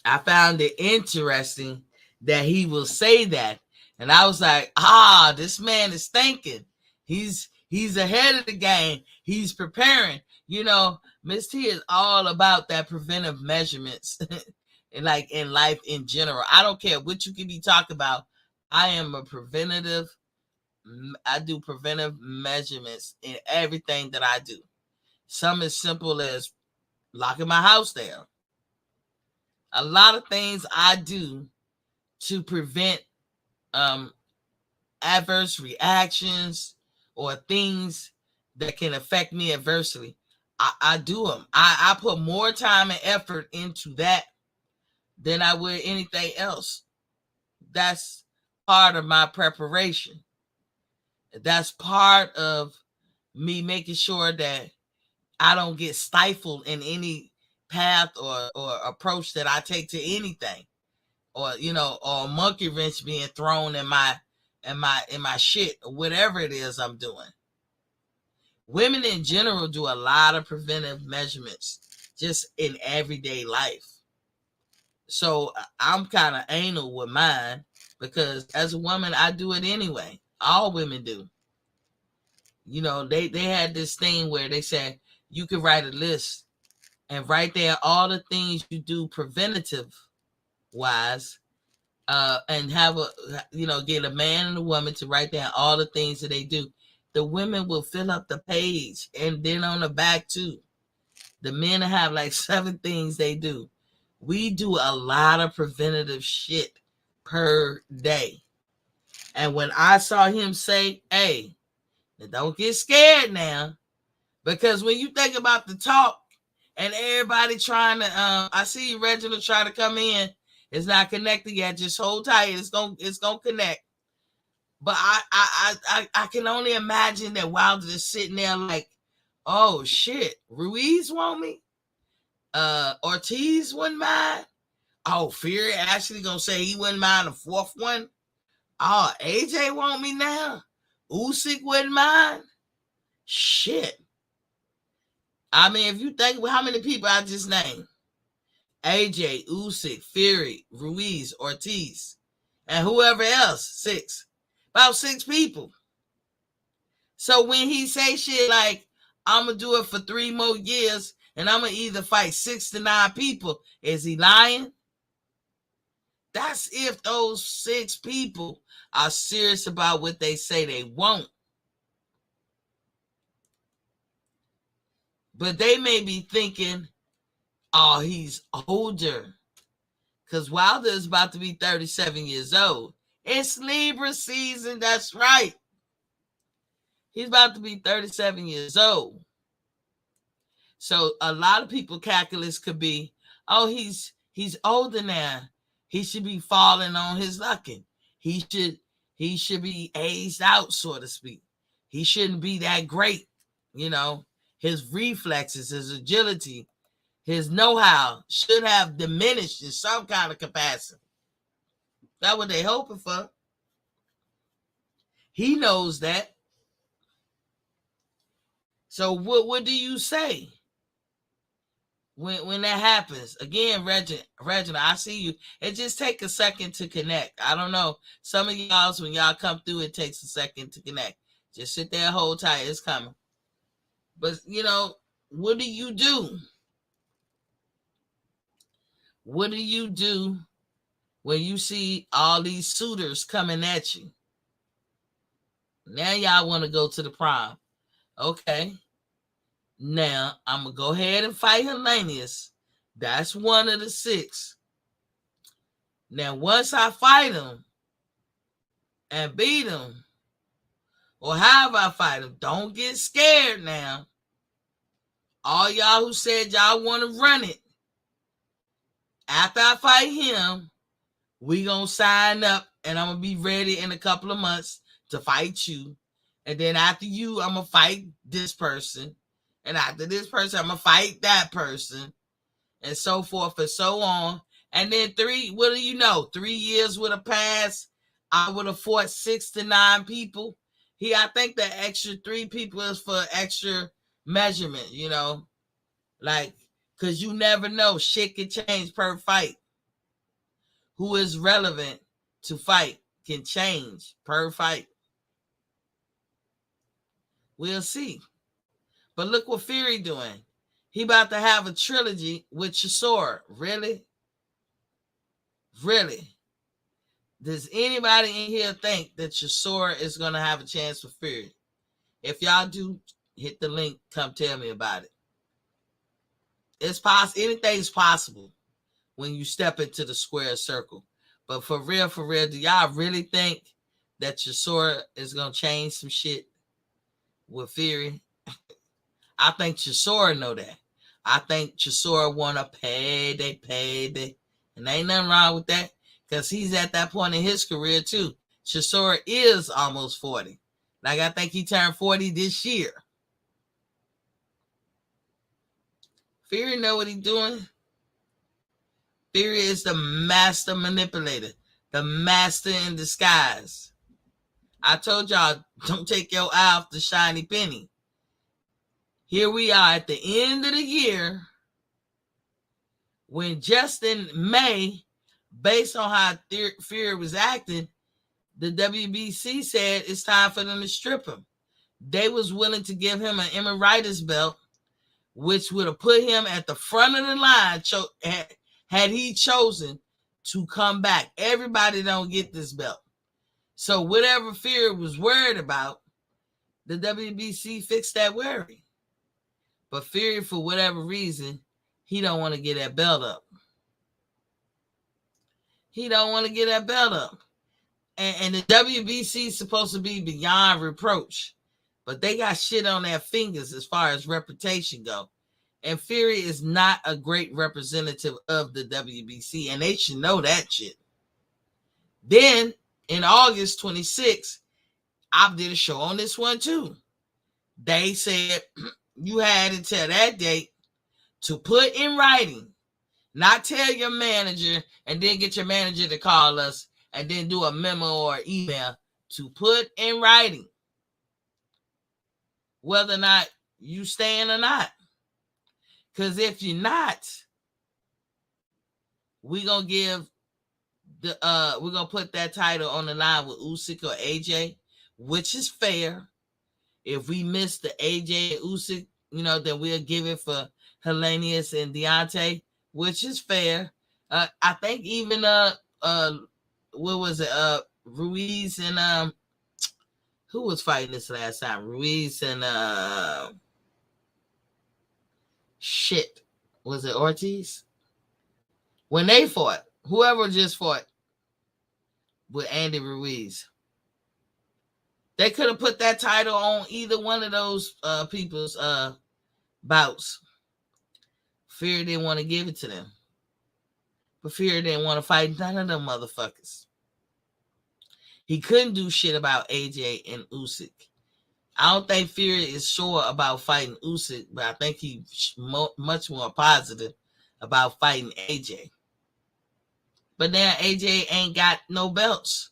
I found it interesting that he will say that. And I was like, this man is thinking. He's ahead of the game. He's preparing. You know, Miss T is all about that preventive measurements. And like in life in general. I don't care what you can be talking about. I do preventive measurements in everything that I do. Some as simple as locking my house down. A lot of things I do to prevent adverse reactions or things that can affect me adversely. I do them. I put more time and effort into that than I would anything else. That's part of my preparation. That's part of me making sure that I don't get stifled in any path or approach that I take to anything, or you know, or a monkey wrench being thrown in my shit, or whatever it is I'm doing. Women in general do a lot of preventive measurements just in everyday life. So I'm kind of anal with mine because as a woman, I do it anyway. All women do. You know, they had this thing where they said you could write a list and write there all the things you do preventative wise, and have get a man and a woman to write down all the things that they do. The women will fill up the page, and then on the back too. The men have like 7 things they do. We do a lot of preventative shit per day. And when I saw him say, hey, don't get scared now, because when you think about the talk and everybody trying to, I see Reginald try to come in. It's not connected yet. Just hold tight. It's gonna connect. But I can only imagine that Wilder is sitting there like, oh shit, Ruiz want me? Ortiz wouldn't mind. Oh, Fury actually gonna say he wouldn't mind a 4th one. Oh, AJ want me now? Usyk wouldn't mind? Shit. I mean, if you think how many people I just named, AJ, Usyk, Fury, Ruiz, Ortiz, and whoever else, 6. About 6 people. So when he say shit like, I'm going to do it for 3 more years and I'm going to either fight 6 to 9 people, is he lying? That's if those 6 people are serious about what they say they want. But they may be thinking, oh, he's older. Because Wilder is about to be 37 years old. It's Libra season. That's right. He's about to be 37 years old. So a lot of people calculus could be, oh, he's older now. He should be falling on his lucking. He should be aged out, so to speak. He shouldn't be that great. You know, his reflexes, his agility, his know-how should have diminished in some kind of capacity. That's what they hoping for. He knows that. So what do you say when that happens? Again, Reginald, I see you. It just take a second to connect. I don't know. Some of y'all, when y'all come through, it takes a second to connect. Just sit there, hold tight. It's coming. But, you know, what do you do? What do you do when you see all these suitors coming at you? Now y'all want to go to the prom. Okay. Now, I'm going to go ahead and fight Helanius. That's one of the 6. Now, once I fight him and beat him, or however I fight him, don't get scared now. All y'all who said y'all want to run it, after I fight him, we going to sign up and I'm going to be ready in a couple of months to fight you. And then after you, I'm going to fight this person. And after this person, I'm going to fight that person. And so forth and so on. And then 3, what do you know? 3 years would have passed. I would have fought 6 to 9 people. I think the extra 3 people is for extra measurement, you know. Like, because you never know. Shit can change per fight. Who is relevant to fight can change per fight. We'll see. But look what Fury doing. He about to have a trilogy with Chisora. Really? Really? Does anybody in here think that Chisora is going to have a chance for Fury? If y'all do, hit the link. Come tell me about it. It's possible. Anything's possible when you step into the square circle. But for real, do y'all really think that Chisora is going to change some shit with Fury? I think Chisora know that. I think Chisora want to payday. And ain't nothing wrong with that because he's at that point in his career too. Chisora is almost 40. Like I think he turned 40 this year. Fury know what he's doing. Fury is the master manipulator, the master in disguise. I told y'all, don't take your eye off the shiny penny. Here we are at the end of the year when just in May, based on how Fury was acting, the WBC said it's time for them to strip him. They was willing to give him an emeritus belt, which would have put him at the front of the line had he chosen to come back. Everybody don't get this belt. So whatever Fury was worried about, the WBC fixed that worry. But Fury, for whatever reason, he don't want to get that belt up. He don't want to get that belt up. And the WBC is supposed to be beyond reproach. But they got shit on their fingers as far as reputation go. And Fury is not a great representative of the WBC. And they should know that shit. Then, in August 26th, I did a show on this one too. They said you had until that date to put in writing, not tell your manager and then get your manager to call us and then do a memo or email to put in writing whether or not you staying or not. Because if you're not, we're gonna put that title on the line with Usyk or AJ, which is fair. If we miss the AJ and Usyk, then we'll give it for Helanius and Deontay, which is fair. I think even what was it? Ruiz and who was fighting this last time? Ruiz and was it Ortiz? When they fought, whoever just fought with Andy Ruiz, they could have put that title on either one of those people's bouts. Fury didn't want to give it to them. But Fury didn't want to fight none of them motherfuckers. He couldn't do shit about AJ and Usyk. I don't think Fury is sure about fighting Usyk, but I think he's much more positive about fighting AJ. But now AJ ain't got no belts.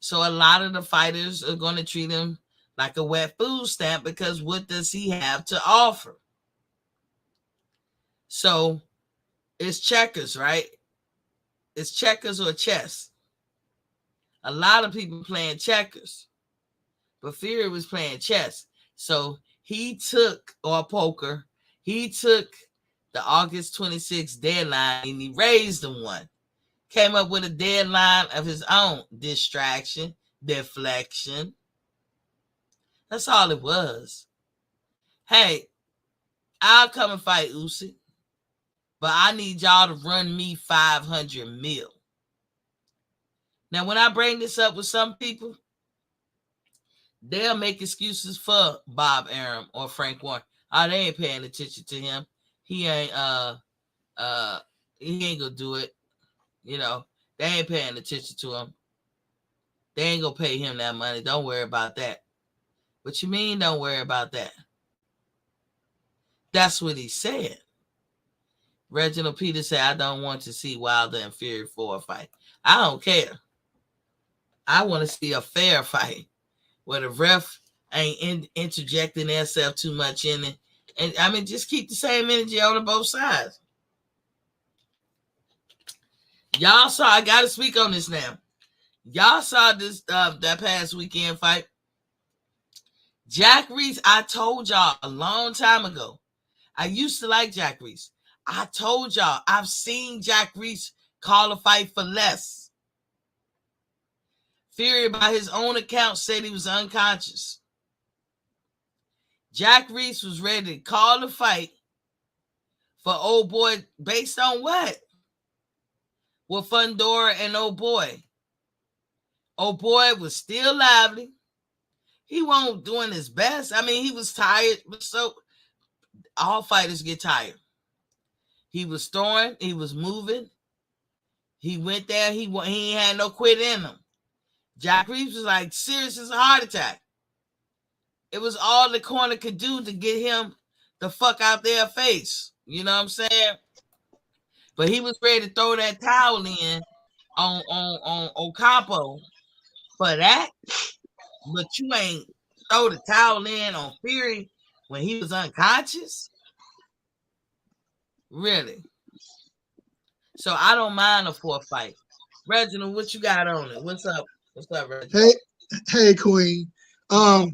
So a lot of the fighters are going to treat him like a wet food stamp because what does he have to offer? So it's checkers, right? It's checkers or chess. A lot of people playing checkers, but Fury was playing chess. So he took, or poker, he took the August 26th deadline and he raised them one. Came up with a deadline of his own. Distraction, deflection. That's all it was. Hey, I'll come and fight Usyk, but I need y'all to run me 500 mil. Now, when I bring this up with some people, they'll make excuses for Bob Arum or Frank Warren. Oh, they ain't paying attention to him. He ain't gonna do it. They ain't paying attention to him. They ain't gonna pay him that money. Don't worry about that. What you mean, don't worry about that? That's what he said. Reginald Peters said, I don't want to see Wilder and Fury for a fight. I don't care. I want to see a fair fight where the ref ain't interjecting themselves too much in it. And just keep the same energy on both sides. Y'all saw, I got to speak on this now. Y'all saw this that past weekend fight. Jack Reese, I told y'all a long time ago. I used to like Jack Reese. I told y'all I've seen Jack Reese call a fight for less. Fury, by his own account, said he was unconscious. Jack Reese was ready to call the fight for old boy based on what? With Fundora and old boy. Old boy was still lively. He wasn't doing his best. He was tired, but so all fighters get tired. He was throwing, he was moving. He went there, he ain't had no quit in him. Jack Reese was like serious as a heart attack. It was all the corner could do to get him the fuck out their face. You know what I'm saying? But he was ready to throw that towel in on Ocampo for that. But you ain't throw the towel in on Fury when he was unconscious? Really? So I don't mind a fourth fight. Reginald, what you got on it? What's up? What's up, Reginald? Hey, Queen. Far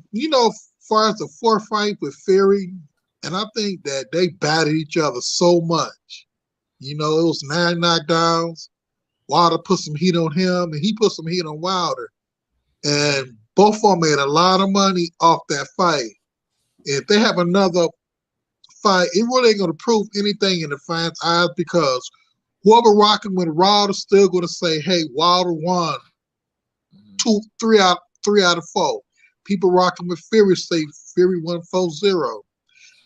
as the fourth fight with Fury, and I think that they battered each other so much. It was 9 knockdowns. Wilder put some heat on him, and he put some heat on Wilder. And both of them made a lot of money off that fight. If they have another fight, it really ain't going to prove anything in the fans' eyes because whoever rocking with Wilder's still going to say, hey, Wilder won 3 out of 4. People rocking with Fury say Fury won 4-0.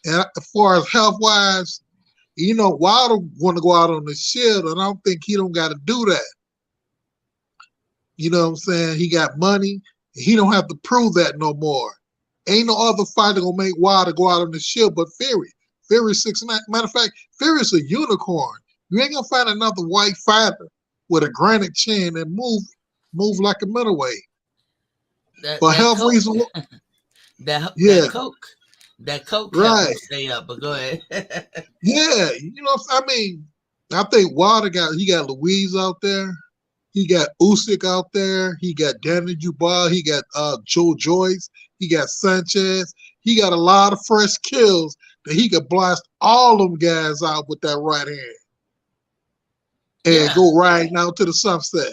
And as far as health-wise, Wilder want to go out on the shield, and I don't think he don't got to do that. You know what I'm saying? He got money. He don't have to prove that no more. Ain't no other fighter gonna make Wilder go out on the shield but Fury. Fury's 6'9". Matter of fact, Fury's a unicorn. You ain't gonna find another white fighter with a granite chin and move move like a middleweight. That For that health coke, reasons, that yeah, that coke helped him right. stay up. But go ahead. Yeah, I mean, I think Wilder he got Louise out there. He got Usyk out there. He got Danny Dubois. He got Joe Joyce. He got Sanchez. He got a lot of fresh kills that he could blast all them guys out with that right hand and Yeah. go right now to the sunset.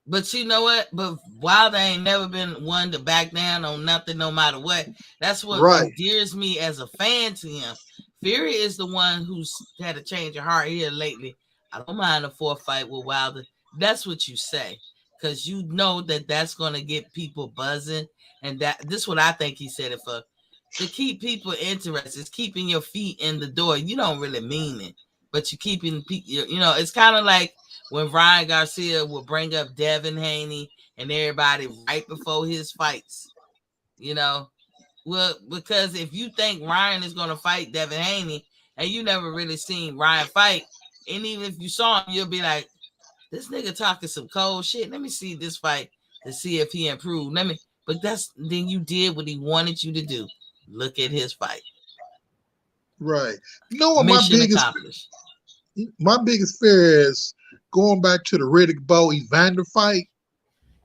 But you know what? But Wilder ain't never been one to back down on nothing, no matter what. That's what Right. endears me as a fan to him. Fury is the one who's had a change of heart here lately. I don't mind a 4th fight with Wilder. That's what you say, because you know that that's going to get people buzzing, and this is what I think he said it for, to keep people interested. It's keeping your feet in the door. You don't really mean it, but you keeping people. It's kind of like when Ryan Garcia will bring up Devin Haney and everybody right before his fights. Well, because if you think Ryan is going to fight Devin Haney and you never really seen Ryan fight, and even if you saw him, you'll be like, this nigga talking some cold shit. Let me see this fight to see if he improved. But then you did what he wanted you to do. Look at his fight. Right. You know what Mission accomplished. My biggest fear is going back to the Riddick Bowe Evander fight.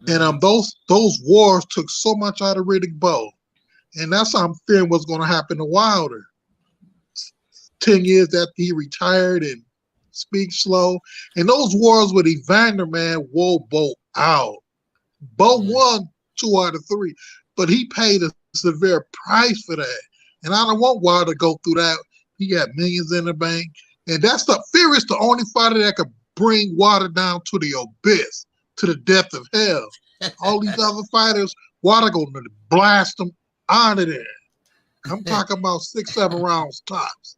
Mm-hmm. And those wars took so much out of Riddick Bowe. And that's how I'm fearing what's going to happen to Wilder. 10 years after he retired and speak slow. And those wars with Evander, man, wore Bowe out. Bowe won 2 out of 3, but he paid a severe price for that. And I don't want Wilder to go through that. He got millions in the bank. And Fury's the only fighter that could bring Wilder down to the abyss, to the depth of hell. All these other fighters, Wilder going to blast them out of there. I'm talking about 6-7 rounds tops.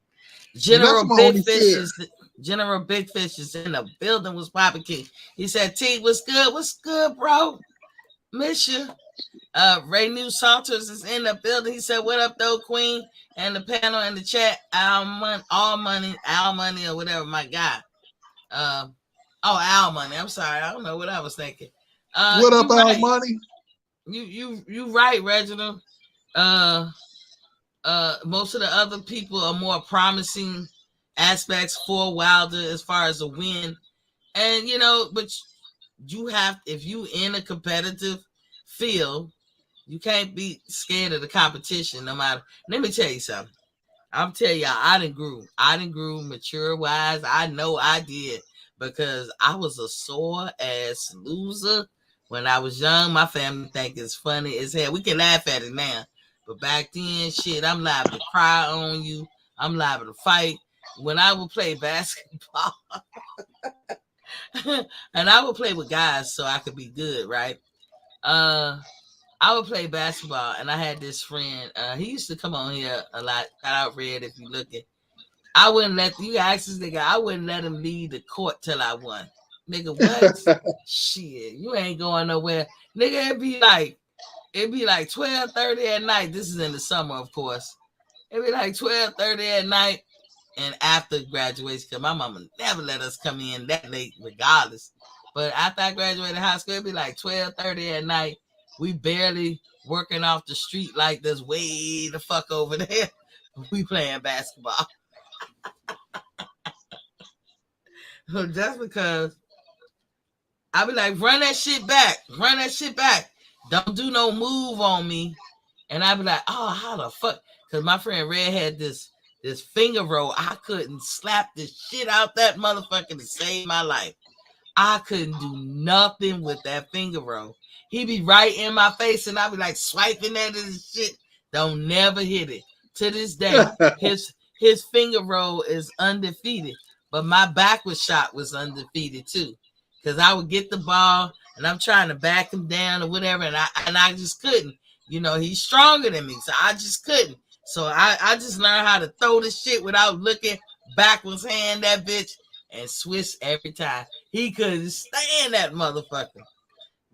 General Big Fish is in the building. Was popping king. He said, T, what's good? What's good, bro? Miss you. Ray New Salters is in the building. He said, what up, though, Queen? And the panel in the chat, Al Money, or whatever, my guy. Al Money. I'm sorry. I don't know what I was thinking. What up, Al Money? You right, Reginald. Most of the other people are more promising aspects for Wilder as far as a win. And, but you have, if you in a competitive field, you can't be scared of the competition no matter. Let me tell you something. I'm telling y'all, I done grew mature wise. I know I did, because I was a sore ass loser when I was young. My family think it's funny as hell. We can laugh at it now. But back then, shit, I'm liable to cry on you. I'm liable to fight. When I would play basketball, and I would play with guys so I could be good, right? I would play basketball, and I had this friend. He used to come on here a lot. Got out Red if you looking. I wouldn't let you ask this nigga. I wouldn't let him leave the court till I won. Nigga, what? Shit, you ain't going nowhere. Nigga, it'd be like 12:30 at night. This is in the summer, of course. It'd be like 12:30 at night, and after graduation, because my mama never let us come in that late, regardless. But after I graduated high school, it'd be like 12:30 at night. We barely working off the street like this way the fuck over there. We playing basketball. Just because I be like, run that shit back. Don't do no move on me. And I be like, oh, how the fuck? Because my friend Red had this finger roll. I couldn't slap the shit out that motherfucker to save my life. I couldn't do nothing with that finger roll. He be right in my face, and I be like swiping at his shit. Don't never hit it. To this day, his finger roll is undefeated, but my backward shot was undefeated too. Because I would get the ball, and I'm trying to back him down or whatever, and I just couldn't. He's stronger than me, so I just couldn't. So I just learned how to throw the shit without looking backwards, hand that bitch, and switch every time. He couldn't stand that motherfucker.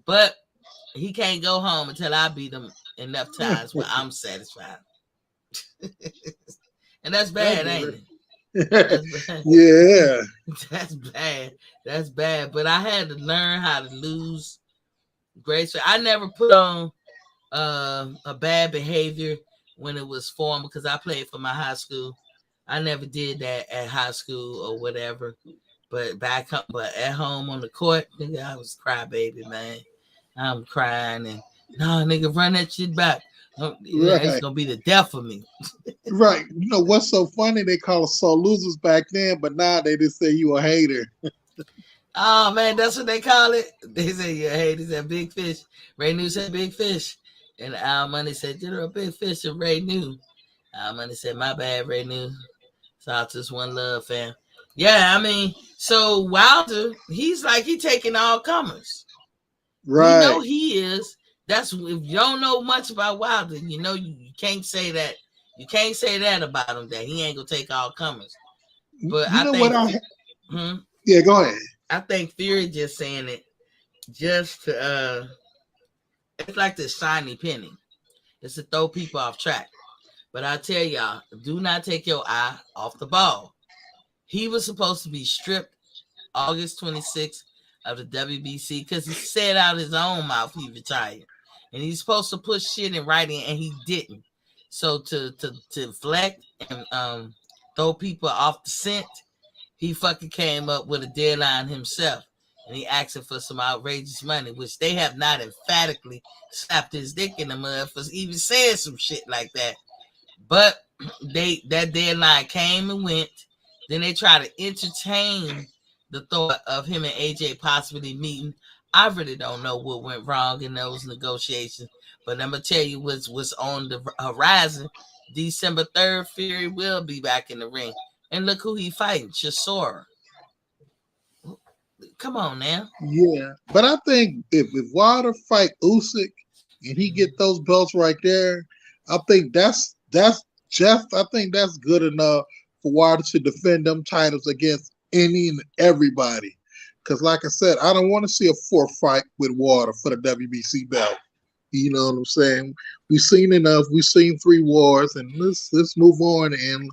But he can't go home until I beat him enough times where I'm satisfied. And that's bad, ain't it? That's bad. Yeah. That's bad. But I had to learn how to lose graceful. I never put on a bad behavior when it was formal because I played for my high school. I never did that at high school or whatever. But but at home on the court, nigga, I was crybaby, man. I'm crying and no, nigga, run that shit back. It's Right, gonna be the death of me. right. You know what's so funny? They call us sore losers back then, but now they just say you a hater. Oh man, that's what they call it. They say you hate is that big fish. Ray New said big fish. And Al Money said, you're a big fish and Ray New. Al Money said, my bad, Ray New. So I just one love, fam. Yeah, I mean, so Wilder, he's like he taking all comers. We know Right. he is. That's if you don't know much about Wilder, you know you can't say that. You can't say that about him that he ain't gonna take all comers. But You know what yeah, go ahead. I think Fury just saying it just to it's like the shiny penny. It's to throw people off track. But I tell y'all, do not take your eye off the ball. He was supposed to be stripped August 26th of the WBC because he said out his own mouth he retired. And he's supposed to put shit in writing and he didn't. So to deflect and throw people off the scent, he fucking came up with a deadline himself. And he asking for some outrageous money, which they have not emphatically slapped his dick in the mud for even saying some shit like that. But that deadline came and went. Then they try to entertain the thought of him and AJ possibly meeting. I really don't know what went wrong in those negotiations, but I'm gonna tell you what's on the horizon. December 3rd, Fury will be back in the ring, and look who he fighting, Chisora. Come on now. Yeah, but I think if Wilder fight Usyk and he get those belts right there, I think that's just I think that's good enough for Wilder to defend them titles against any and everybody. Because, like I said, I don't want to see a fourth fight with Wilder for the WBC belt. You know what I'm saying? We've seen enough. We've seen 3 wars, and let's move on. And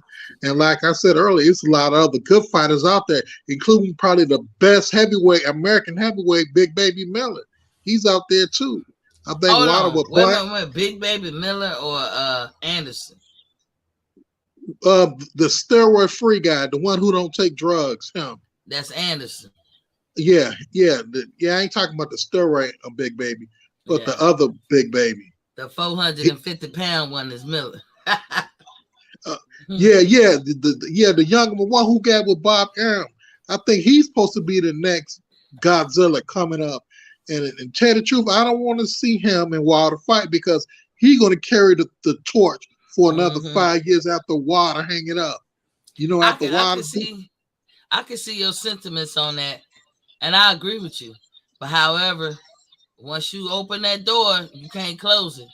like I said earlier, it's a lot of other good fighters out there, including probably the best heavyweight, American heavyweight, Big Baby Miller. He's out there too. I think Hold Wilder on. will Wait, Big Baby Miller or Anderson? the steroid-free guy, the one who don't take drugs, him. That's Anderson. Yeah. I ain't talking about the steroid Big Baby, but the other Big Baby. The 450-pound one is Miller. The younger one who got with Bob Arum. I think he's supposed to be the next Godzilla coming up. And tell the truth, I don't want to see him and Wilder fight because he's going to carry the torch for another 5 years after Wilder hang it up. You know, after Wilder. I can see your sentiments on that, and I agree with you. But however, once you open that door, you can't close it.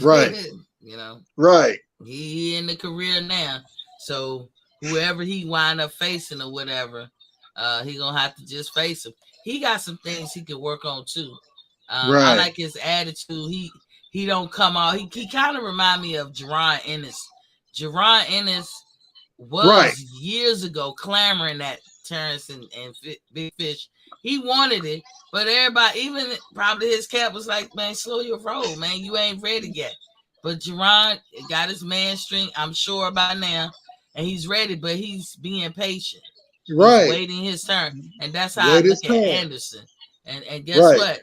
Right. You know. Right. He in the career now, so whoever he wind up facing or whatever, he gonna have to just face him. He got some things he can work on too. I like his attitude. He don't come out. He kind of remind me of Jaron Ennis. Jaron Ennis was years ago clamoring at Terrence and Big Fish. He wanted it, but everybody, even probably his cap, was like, man, slow your roll, man. You ain't ready yet. But Jaron got his man string, I'm sure, by now, and he's ready, but he's being patient. Right. He's waiting his turn. And that's how I look at Anderson. And guess what?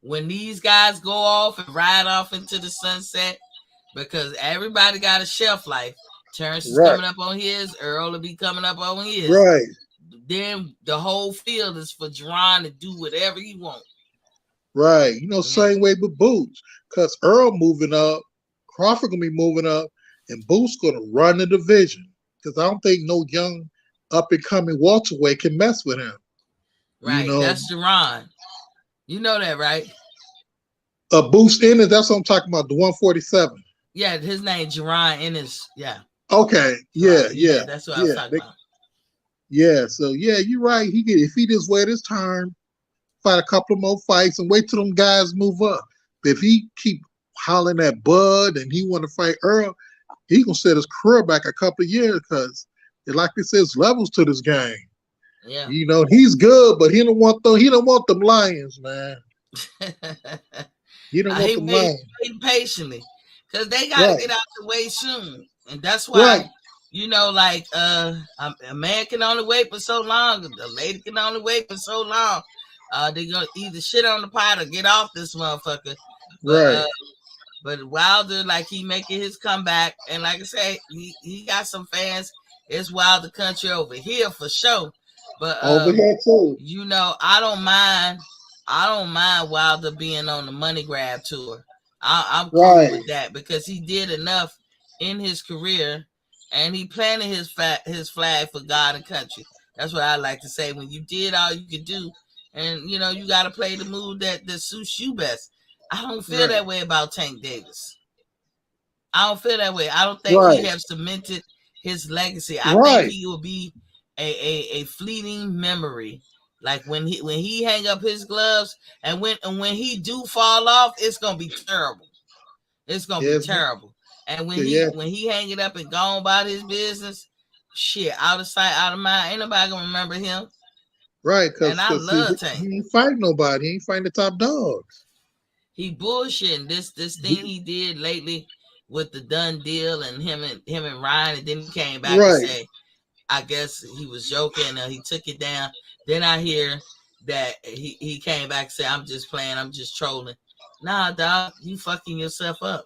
When these guys go off and ride off into the sunset, because everybody got a shelf life. Terrence is coming up on his, Earl will be coming up on his. Right. Then the whole field is for Jaron to do whatever he wants. Right. You know, same way with Boots. Because Earl moving up, Crawford gonna be moving up, and Boots gonna run the division. Because I don't think no young up and coming welterweight can mess with him. Right. You know? That's Jaron. You know that, right? Boots Ennis, that's what I'm talking about, the 147. Yeah, his name Jaron Ennis. Yeah. Okay. Yeah. That's what I was talking about. Yeah, so you're right. If he just wait his turn, fight a couple of more fights and wait till them guys move up. But if he keep hollering at Bud and he want to fight Earl, he gonna set his career back a couple of years because, like they said, there's levels to this game. Yeah, you know he's good, but he don't want them lions, man. He don't want He the money. waiting patiently because they got to Right. get out the way soon, and that's Right. why like a man can only wait for so long, a lady can only wait for so long. They're gonna either shit on the pot or get off this motherfucker. But Right. but Wilder, like, he making his comeback, and like I say, he got some fans. It's Wilder country over here for sure. But Over here too. I don't mind. I don't mind Wilder being on the money grab tour. I'm cool Right. with that because he did enough in his career, and he planted his flag for God and country. That's what I like to say. When you did all you could do, and you got to play the move that suits you best. I don't feel Right. that way about Tank Davis. I don't feel that way. I don't think Right. he has cemented his legacy. I think Right. he will be a fleeting memory. Like when he hang up his gloves, and when he do fall off, it's gonna be terrible. It's gonna be Yes. terrible. And when Yeah. he hang it up and go about his business, shit, out of sight, out of mind, ain't nobody gonna remember him. Right. And I Because love Tank. he ain't fighting nobody. He ain't fighting the top dogs. He bullshitting. This thing he did lately with the done deal and him and Ryan, and then he came back Right. and say, I guess he was joking, he took it down. Then I hear that he came back and said, I'm just playing, I'm just trolling. Nah, dog, you fucking yourself up.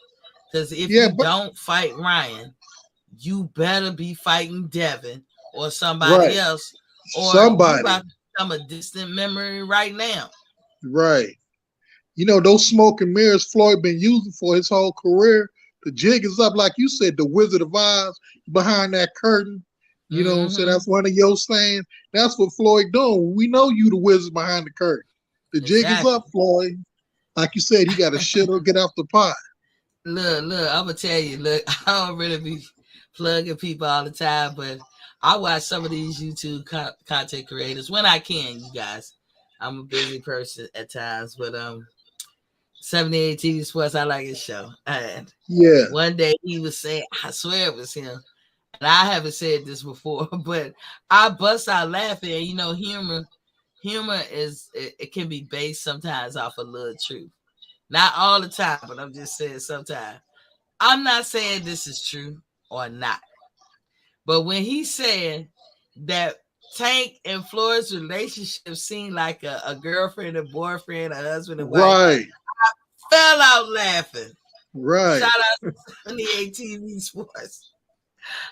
Because if you don't fight Ryan, you better be fighting Devin or somebody else, or somebody you about to become a distant memory right now. Right. Those smoke and mirrors Floyd been using for his whole career. The jig is up, like you said, the Wizard of Oz behind that curtain. You know what I'm saying? That's one of your saying. That's what Floyd doing. We know you the wizard behind the curtain. The jig is up, Floyd. Like you said, he got to shit or get off the pot. Look, I'm gonna tell you. Look, I don't really be plugging people all the time, but I watch some of these YouTube content creators when I can. You guys, I'm a busy person at times, but 78 TV Sports, I like his show. And one day he was saying, I swear it was him, and I haven't said this before, but I bust out laughing. And humor is it can be based sometimes off a little truth. Not all the time, but I'm just saying sometimes. I'm not saying this is true or not. But when he said that Tank and Floyd's relationship seemed like a girlfriend and boyfriend, a husband and wife, right, I fell out laughing. Right. Shout out to 78 TV Sports.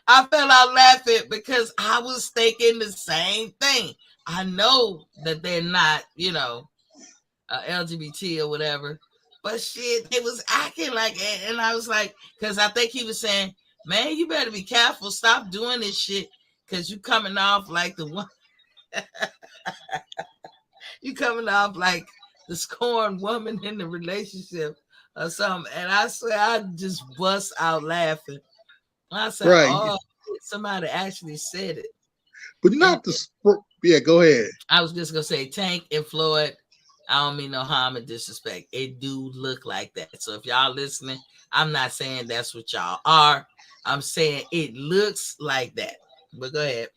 I fell out laughing because I was thinking the same thing. I know that they're not, LGBT or whatever, but shit, they was acting like it. And I was like, because I think he was saying, man, you better be careful. Stop doing this shit because you coming off like the one. You coming off like the scorned woman in the relationship or something. And I swear I just bust out laughing. I said, oh, somebody actually said it. But not yeah, go ahead. I was just going to say Tank and Floyd, I don't mean no harm and disrespect. It do look like that. So if y'all listening, I'm not saying that's what y'all are. I'm saying it looks like that. But go ahead.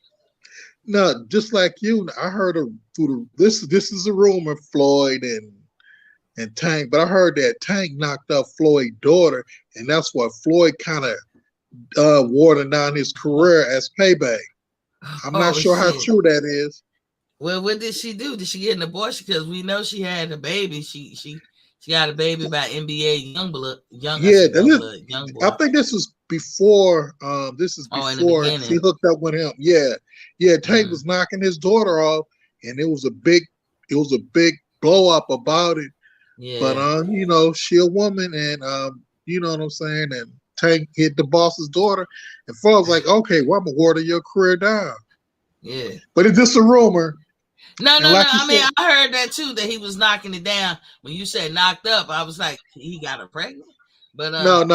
No, just like you, I heard this is a rumor, Floyd and Tank, but I heard that Tank knocked up Floyd's daughter, and that's what Floyd kind of watered down his career as payback. I'm not sure how true that is. Well, what did she do? Did she get an abortion? Because we know she had a baby. She got a baby by NBA Youngblood. I think this is before. This is before she hooked up with him. Yeah. Tank was knocking his daughter off, and it was a big blow up about it. Yeah. But she a woman, and you know what I'm saying. And Tank hit the boss's daughter, and Floyd's like, okay, well, I'm gonna water your career down. Yeah. But it's just a rumor. No. I mean, I heard that too, that he was knocking it down. When you said knocked up, I was like, he got her pregnant. But no,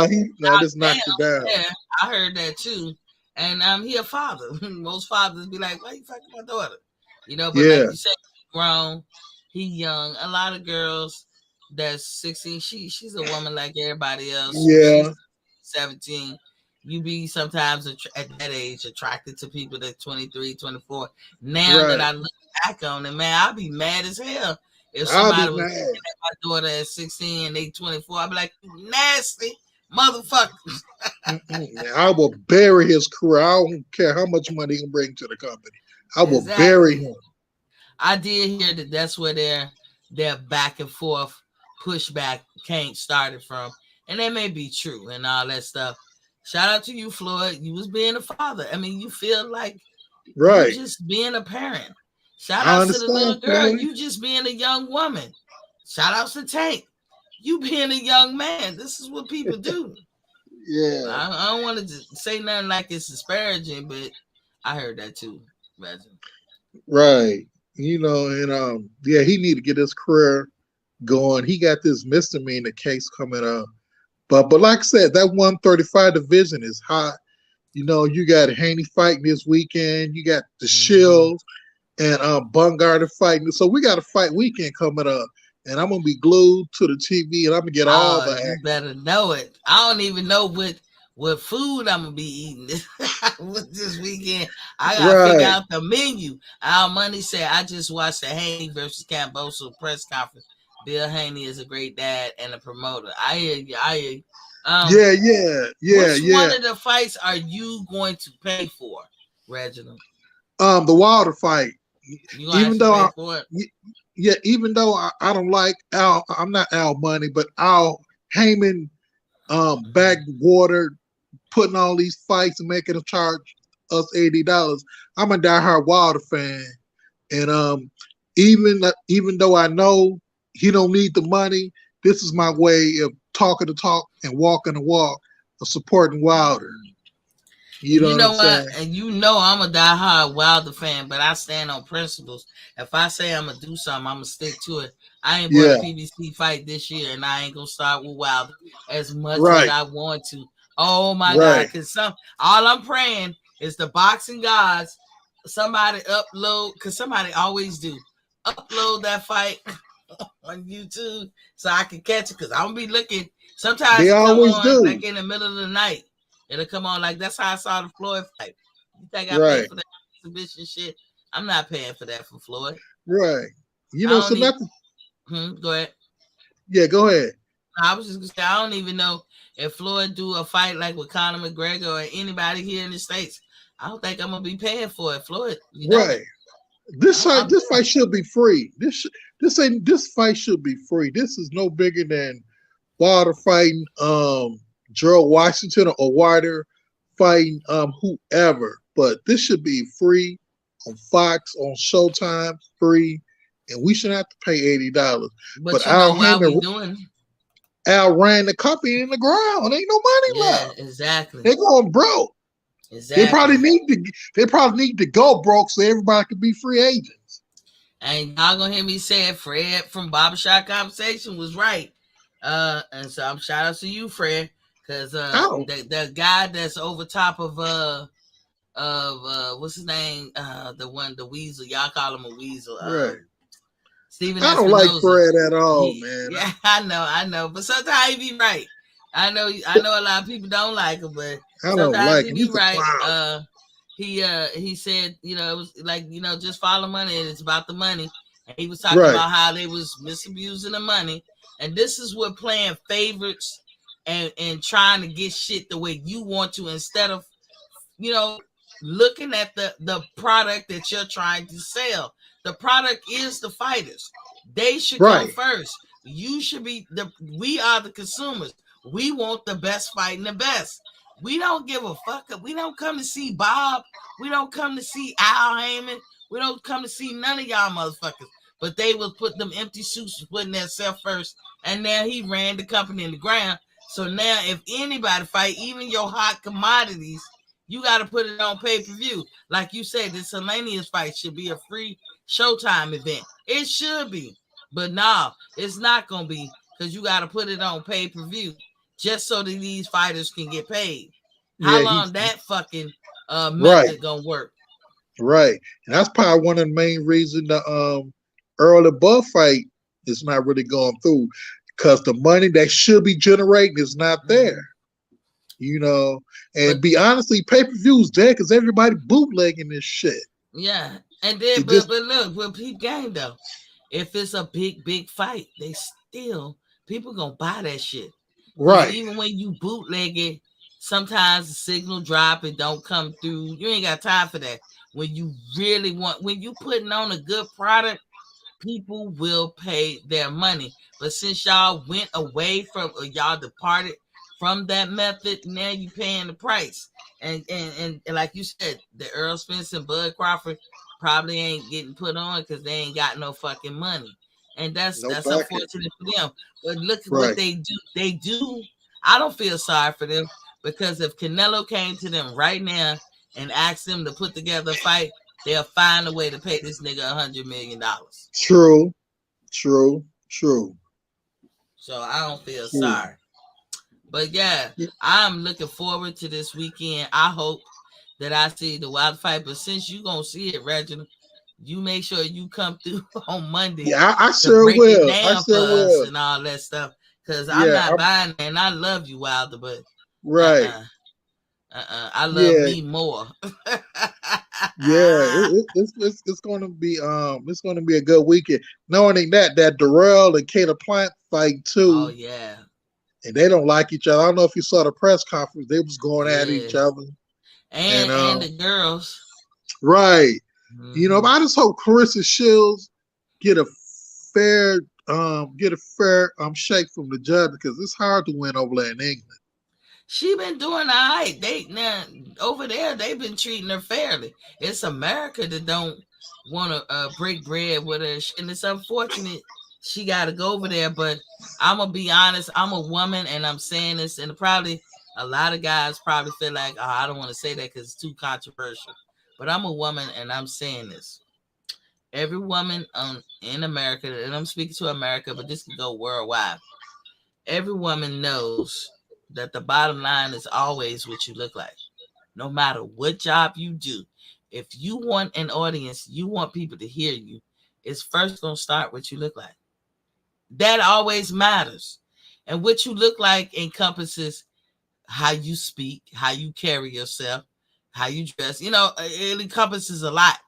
just knocked it down. Yeah, I heard that too. And he a father. Most fathers be like, why you fucking my daughter? But like you said, he's grown, he young. A lot of girls that's 16, she's a woman like everybody else. Yeah. She's 17. You be sometimes at that age attracted to people that 23, 24. Now that I look back on it, man, I'll be mad as hell If I'll somebody be was mad. looking at my daughter at 16 and they 24, I'd be like, you nasty motherfucker. I will bury his career. I don't care how much money he can bring to the company. I will bury Exactly. him. I did hear that that's where their back and forth pushback came started from, and that may be true and all that stuff. Shout out to you, Floyd. You was being a father. I mean, you feel like you Right. just being a parent. Shout I outs to the understand, little girl. Floyd. You just being a young woman. Shout outs to Tank. You being a young man. This is what people do. Yeah. I don't want to say nothing like it's disparaging, but I heard that too, Reggie. Right. And yeah, he need to get his career going. He got this misdemeanor case coming up. But like I said, that 135 division is hot. You got Haney fighting this weekend. You got the Shields and Bungardner fighting. So we got a fight weekend coming up. And I'm gonna be glued to the TV and I'm gonna get all the action. You better know it. I don't even know what food I'm gonna be eating this weekend. I gotta figure out the menu. Our Money said I just watched the Haney versus Camboso press conference. Bill Haney is a great dad and a promoter. I hear you. Which one of the fights are you going to pay for, Reginald? The Wilder fight. Even though even though I don't like Al, I'm not Al Money, but Al Heyman backwater putting all these fights and making a charge us $80. I'm a diehard Wilder fan, and even though I know he don't need the money, this is my way of talking the talk and walking the walk of supporting Wilder. You know what I'm saying? And I'm a diehard Wilder fan, but I stand on principles. If I say I'm gonna do something, I'm gonna stick to it. I ain't bought a PBC fight this year, and I ain't gonna start with Wilder as much as I want to. Oh my God! Because all I'm praying is the boxing gods, somebody upload, because somebody always do upload that fight on YouTube so I can catch it. Because I'm gonna be looking. Sometimes they always do. like in the middle of the night. It'll come on like that's how I saw the Floyd fight. You think I paid for that exhibition shit? I'm not paying for that for Floyd. Right. Go ahead. Yeah, go ahead. I was just gonna say I don't even know if Floyd do a fight like with Conor McGregor or anybody here in the States. I don't think I'm gonna be paying for it, Floyd. Right. This fight should be free. This fight should be free. This is no bigger than Wilder fighting Gerald Washington or Wilder fighting whoever, but this should be free on Fox, on Showtime, free, and we shouldn't have to pay $80. But Al Heyman, Al ran the company in the ground. Ain't no money left. Exactly. They're going broke. Exactly. They probably need to go broke so everybody can be free agents. And y'all gonna hear me say it. Fred from Barbershop Conversation was right. And so I'm shout out to you, Fred. Because the guy that's over top of what's his name? The Weasel. Y'all call him a Weasel. Right. Steven I don't like Fred at all, man. Yeah, I know. But sometimes he be right. I know a lot of people don't like him, but I don't like him. He be right. He said, it was like, just follow money and it's about the money. And he was talking about how they was misusing the money. And this is what playing favorites and trying to get shit the way you want to instead of, looking at the product that you're trying to sell. The product is the fighters. They should come first. You should be we are the consumers. We want the best fighting the best. We don't give a fuck. We don't come to see Bob. We don't come to see Al Heyman. We don't come to see none of y'all motherfuckers. But they will put them empty suits putting themselves first. And now he ran the company in the ground. So now if anybody fight, even your hot commodities, you got to put it on pay-per-view. Like you said, this Helanius fight should be a free Showtime event. It should be. But no, it's not going to be because you got to put it on pay-per-view just so that these fighters can get paid. How long that fucking method going to work? Right. And that's probably one of the main reasons the Earl Above fight is not really going through because the money that should be generating is not there. And be honestly, pay-per-view is dead because everybody bootlegging this shit. Yeah. And then, but look, with Pete Game though, if it's a big fight, people gonna buy that shit. Right. Even when you bootleg it, sometimes the signal drop, it don't come through. You ain't got time for that. When you when you putting on a good product, people will pay their money. But since y'all went away from, or y'all departed from that method, now you paying the price. And like you said, the Earl Spence and Bud Crawford probably ain't getting put on because they ain't got no fucking money. And that's unfortunate for them. But look at what they do. They do. I don't feel sorry for them, because if Canelo came to them right now and asked them to put together a fight, they'll find a way to pay this nigga $100 million. True. So I don't feel sorry. But yeah, I'm looking forward to this weekend. I hope that I see the Wilder fight. But since you gonna see it, Reginald, you make sure you come through on Monday. Yeah, I sure will. I sure will. And all that stuff. Because I'm not buying it. And I love you, Wilder, but right. I love me more. It's gonna be a good weekend. Knowing that Darrell and Kata Plant fight too. Oh yeah. And they don't like each other. I don't know if you saw the press conference. They was going at each other. And the girls. Right. Mm-hmm. You know, but I just hope Clarissa Shields get a fair shake from the judge, because it's hard to win over there in England. She been doing all right. Over there, they've been treating her fairly. It's America that don't want to break bread with her, and it's unfortunate she got to go over there. But I'm gonna be honest. I'm a woman, and I'm saying this, and probably a lot of guys probably feel like, oh, I don't want to say that because it's too controversial. But I'm a woman, and I'm saying this. Every woman in America, and I'm speaking to America, but this can go worldwide. Every woman knows that the bottom line is always what you look like. No matter what job you do, if you want an audience, you want people to hear you, it's first going to start what you look like. That always matters. And what you look like encompasses how you speak, how you carry yourself, how you dress. You know, it encompasses a lot.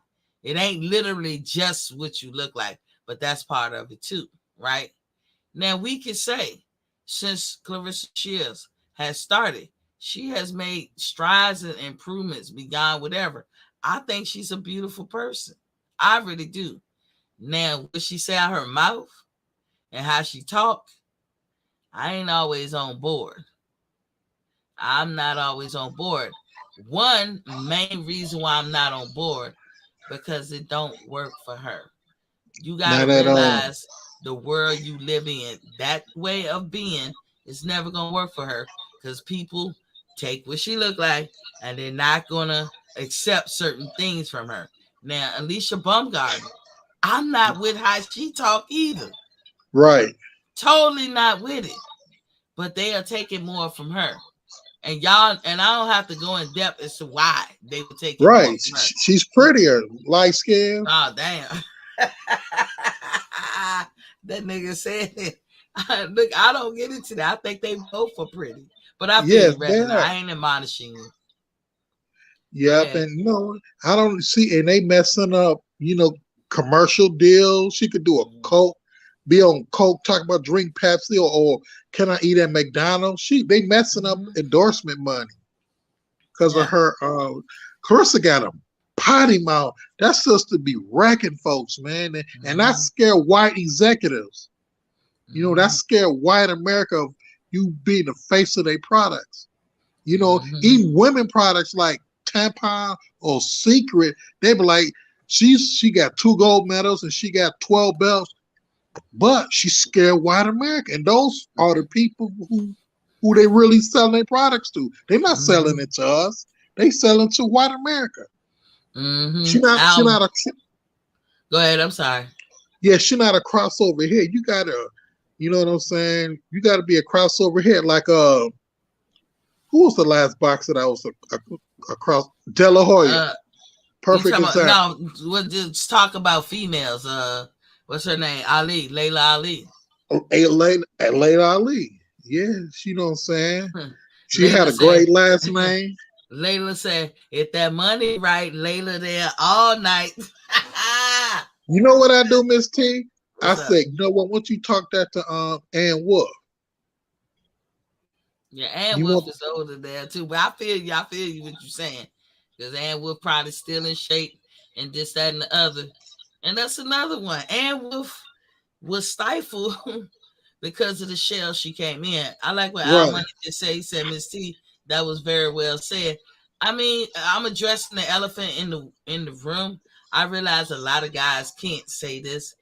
It ain't literally just what you look like, but that's part of it too, right? Now, we can say, since Clarissa Shields has started, she has made strides and improvements beyond whatever. I think she's a beautiful person. I really do. Now, what she say out her mouth and how she talk, I ain't always on board. I'm not always on board. One main reason why I'm not on board, because it don't work for her. You got to realize the world you live in, that way of being is never going to work for her, because people take what she look like and they're not going to accept certain things from her. Now, Alicia Baumgarten, I'm not with how she talk either. Right. Totally not with it. But they are taking more from her. And y'all, and I don't have to go in depth as to why they would take it. Right. She's prettier, light skin. Oh, damn. That nigga said it. Look, I don't get into that. I think they both are pretty. But I feel I ain't admonishing you. Yep, yeah. And no, I don't see, and they messing up, commercial deals. She could do a Coke, be on Coke, talk about drink Pepsi, or can I eat at McDonald's? They messing up endorsement money because of her. Clarissa got a potty mouth. That sister be wrecking folks, man, and that scare white executives. That scare white America of you being the face of their products. Even women products like Tampon or Secret, they be like, she got 2 gold medals and she got 12 belts, but she scared white America, and those are the people who they really selling their products to. They're not selling it to us; they selling to white America. She not a. Go ahead. I'm sorry. Yeah, she not a crossover hit. You gotta, you know what I'm saying? You gotta be a crossover hit. Like who was the last boxer that was a cross? De La Hoya. Perfect example. No, we'll just talk about females. What's her name? Layla Ali. Oh, Layla Ali. Yeah, you know what I'm saying? She had a great last name. Layla said, if that money right, Layla there all night. You know what I do, Miss T? I What's up? said, you know what? Once you talk that to Ann Wolf, Yeah, Ann you Wolf want is older there too, but I feel you. I feel you what you're saying, because Ann Wolf probably still in shape and this, that, and the other. And that's another one. Ann Wolf was stifled because of the shell she came in. I like what Al right, Money just said. He said, Miss T, that was very well said. I mean, I'm addressing the elephant in the room. I realize a lot of guys can't say this.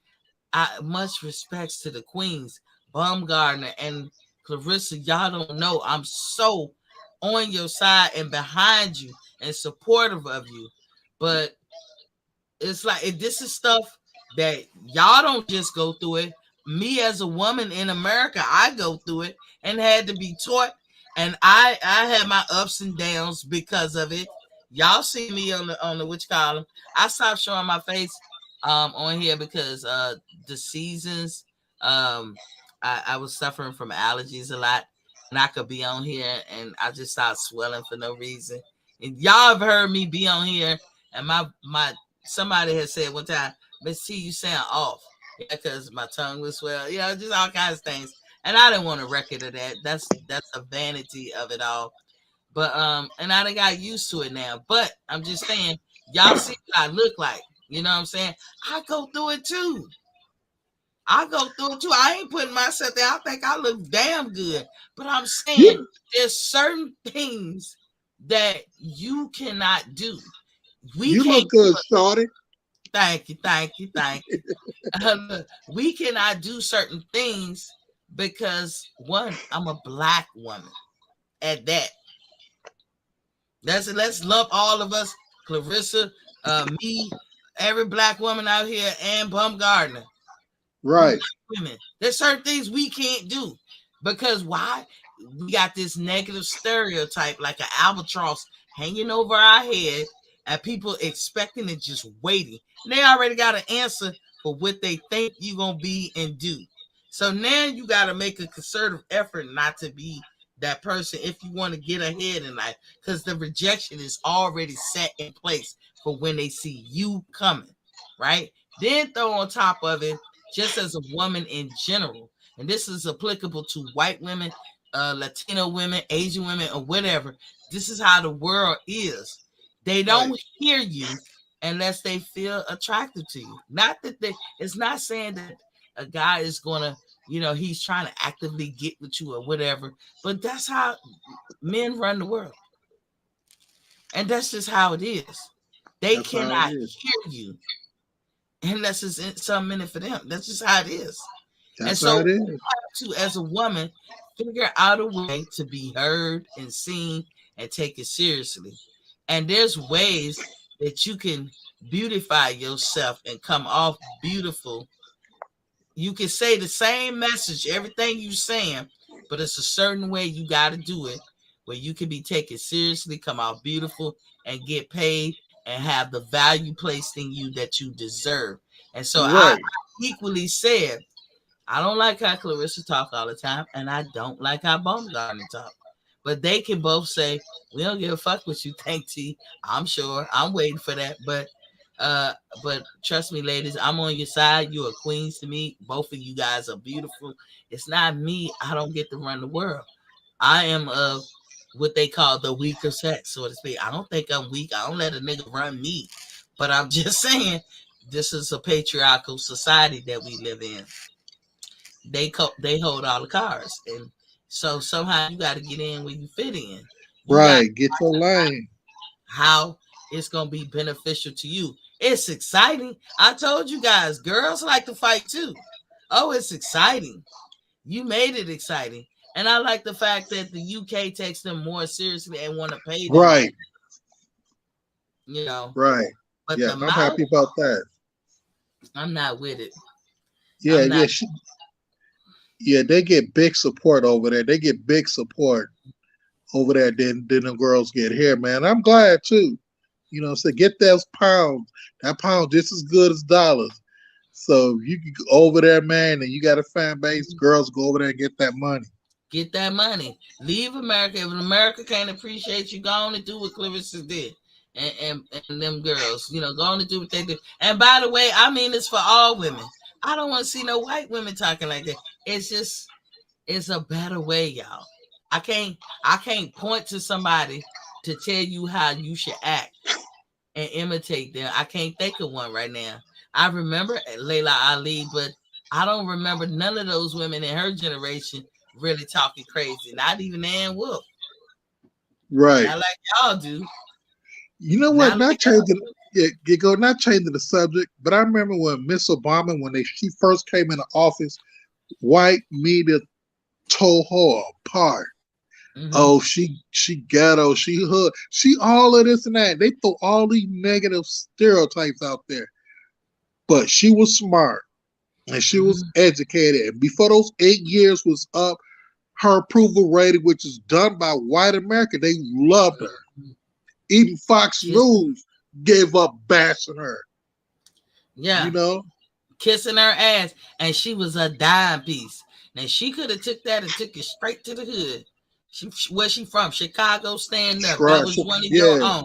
I much respects to the queens, Baumgartner and Clarissa. Y'all don't know I'm so on your side and behind you and supportive of you. But it's like if this is stuff that y'all don't just go through it. Me as a woman in America, I go through it and had to be taught, and I had my ups and downs because of it. Y'all see me on the which column. I stopped showing my face on here because the seasons I was suffering from allergies a lot, and I could be on here and I just started swelling for no reason. And y'all have heard me be on here, and my somebody has said one time, Miss T, you sound off. Yeah, because my tongue was swell, just all kinds of things. And I didn't want a record of that. That's a vanity of it all. But and I done got used to it now. But I'm just saying, y'all see what I look like. You know what I'm saying? I go through it too. I ain't putting myself there. I think I look damn good. But I'm saying you there's certain things that you cannot do. We you can't look good, Shorty. thank you, thank you, thank you. We cannot do certain things because one, I'm a black woman. At that, let's lump all of us, Clarissa, me, every black woman out here, and Baumgartner. We Right, black women. There's certain things we can't do because why? We got this negative stereotype like an albatross hanging over our head, and people expecting it, just waiting. And they already got an answer for what they think you're gonna be and do. So now you got to make a concerted effort not to be that person if you want to get ahead in life, because the rejection is already set in place for when they see you coming, right? Then throw on top of it, just as a woman in general, and this is applicable to white women, Latino women, Asian women, or whatever. This is how the world is. They right, don't hear you unless they feel attracted to you. Not that it's not saying that a guy is gonna, he's trying to actively get with you or whatever, but that's how men run the world. And that's just how it is. They that's how it cannot is. hear you unless it's some minute for them. That's just how it is. And That's how so it you is. have to, as a woman, figure out a way to be heard and seen and take it seriously. And there's ways that you can beautify yourself and come off beautiful. You can say the same message, everything you're saying, but it's a certain way you got to do it where you can be taken seriously, come out beautiful, and get paid and have the value placed in you that you deserve. And so I Right, equally said, I don't like how Clarissa talk all the time, and I don't like how Baumgartner talk. But they can both say, we don't give a fuck what you think, T. I'm sure. I'm waiting for that. Uh, but trust me, ladies, I'm on your side. You are queens to me. Both of you guys are beautiful. It's not me. I don't get to run the world. I am of what they call the weaker sex, so to speak. I don't think I'm weak. I don't let a nigga run me. But I'm just saying, this is a patriarchal society that we live in. They hold all the cards, and so somehow you got to get in where you fit in. You got right. Get your lane. how it's gonna be beneficial to you. It's exciting. I told you guys, girls like to fight too. Oh, it's exciting. You made it exciting, and I like the fact that the UK takes them more seriously and want to pay them more. Right, You know, right. but the Yes, I'm amount, happy about that. I'm not with it. Yeah, I'm yeah, not. yeah. They get big support over there. They get big support over there. Then the girls get here, man. I'm glad too. So get those pounds. That pound just as good as dollars. So you can go over there, man, and you got a fan base. Girls go over there and get that money. Get that money. Leave America. If America can't appreciate you, go on and do what Clarissa did. And them girls, go on and do what they do. And by the way, I mean this for all women. I don't want to see no white women talking like that. It's a better way, y'all. I can't point to somebody to tell you how you should act and imitate them. I can't think of one right now. I remember Layla Ali, but I don't remember none of those women in her generation really talking crazy. Not even Ann Wolf. Right. Not like y'all do. You know what? Not changing. Not changing the subject, but I remember when Miss Obama, she first came into office, white media tore her apart. Mm-hmm. Oh, she ghetto, she hood, she all of this and that. They throw all these negative stereotypes out there. But she was smart and she was educated. And before those 8 years was up, her approval rating, which is done by white America, they loved her. Even Fox News gave up bashing her. Yeah. You know? Kissing her ass. And she was a dime piece. Now she could have took that and took it straight to the hood. Where's she from? Chicago, stand up. That was one of your own.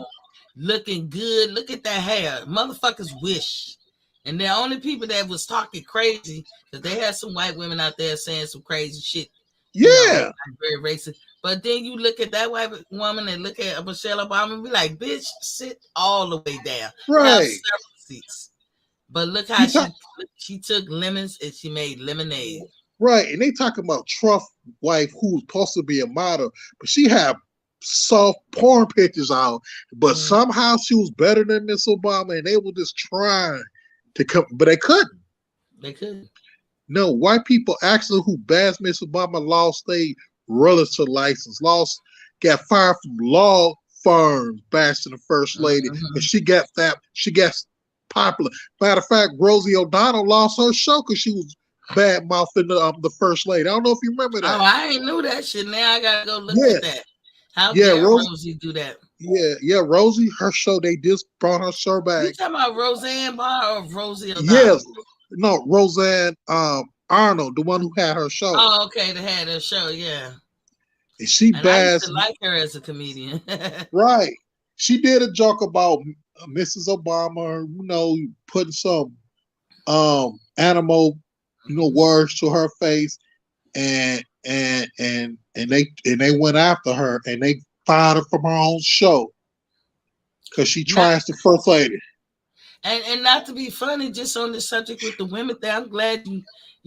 Looking good. Look at that hair. Motherfuckers wish. And the only people that was talking crazy, because they had some white women out there saying some crazy shit. Yeah. Very racist. But then you look at that white woman and look at Michelle Obama and be like, bitch, sit all the way down. Right. Have several seats. But look how she took lemons and she made lemonade. Right, and they talking about Trump wife who's supposed to be a model, but she had soft porn pictures out. But somehow she was better than Miss Obama, and they were just trying to come, but they couldn't. They couldn't. No, white people actually who bashed Miss Obama lost their realtor license, got fired from law firms bashing the first lady, and she got popular. Matter of fact, Rosie O'Donnell lost her show because she was bad mouthing the first lady. I don't know if you remember that. Oh, I ain't knew that shit. Now I gotta go look at that. How dare Rosie do that? Yeah, Rosie, her show, they just brought her show back. You talking about Roseanne Barr or Rosie O'Donnell? Yes. No, Roseanne Arnold, the one who had her show. Oh, okay, they had her show, yeah. And she I bashed. used to like her as a comedian. Right. She did a joke about Mrs. Obama, putting some animal words to her face, and they went after her and they fired her from her own show because she trashed the first lady. And not to be funny, just on the subject with the women thing, I'm glad you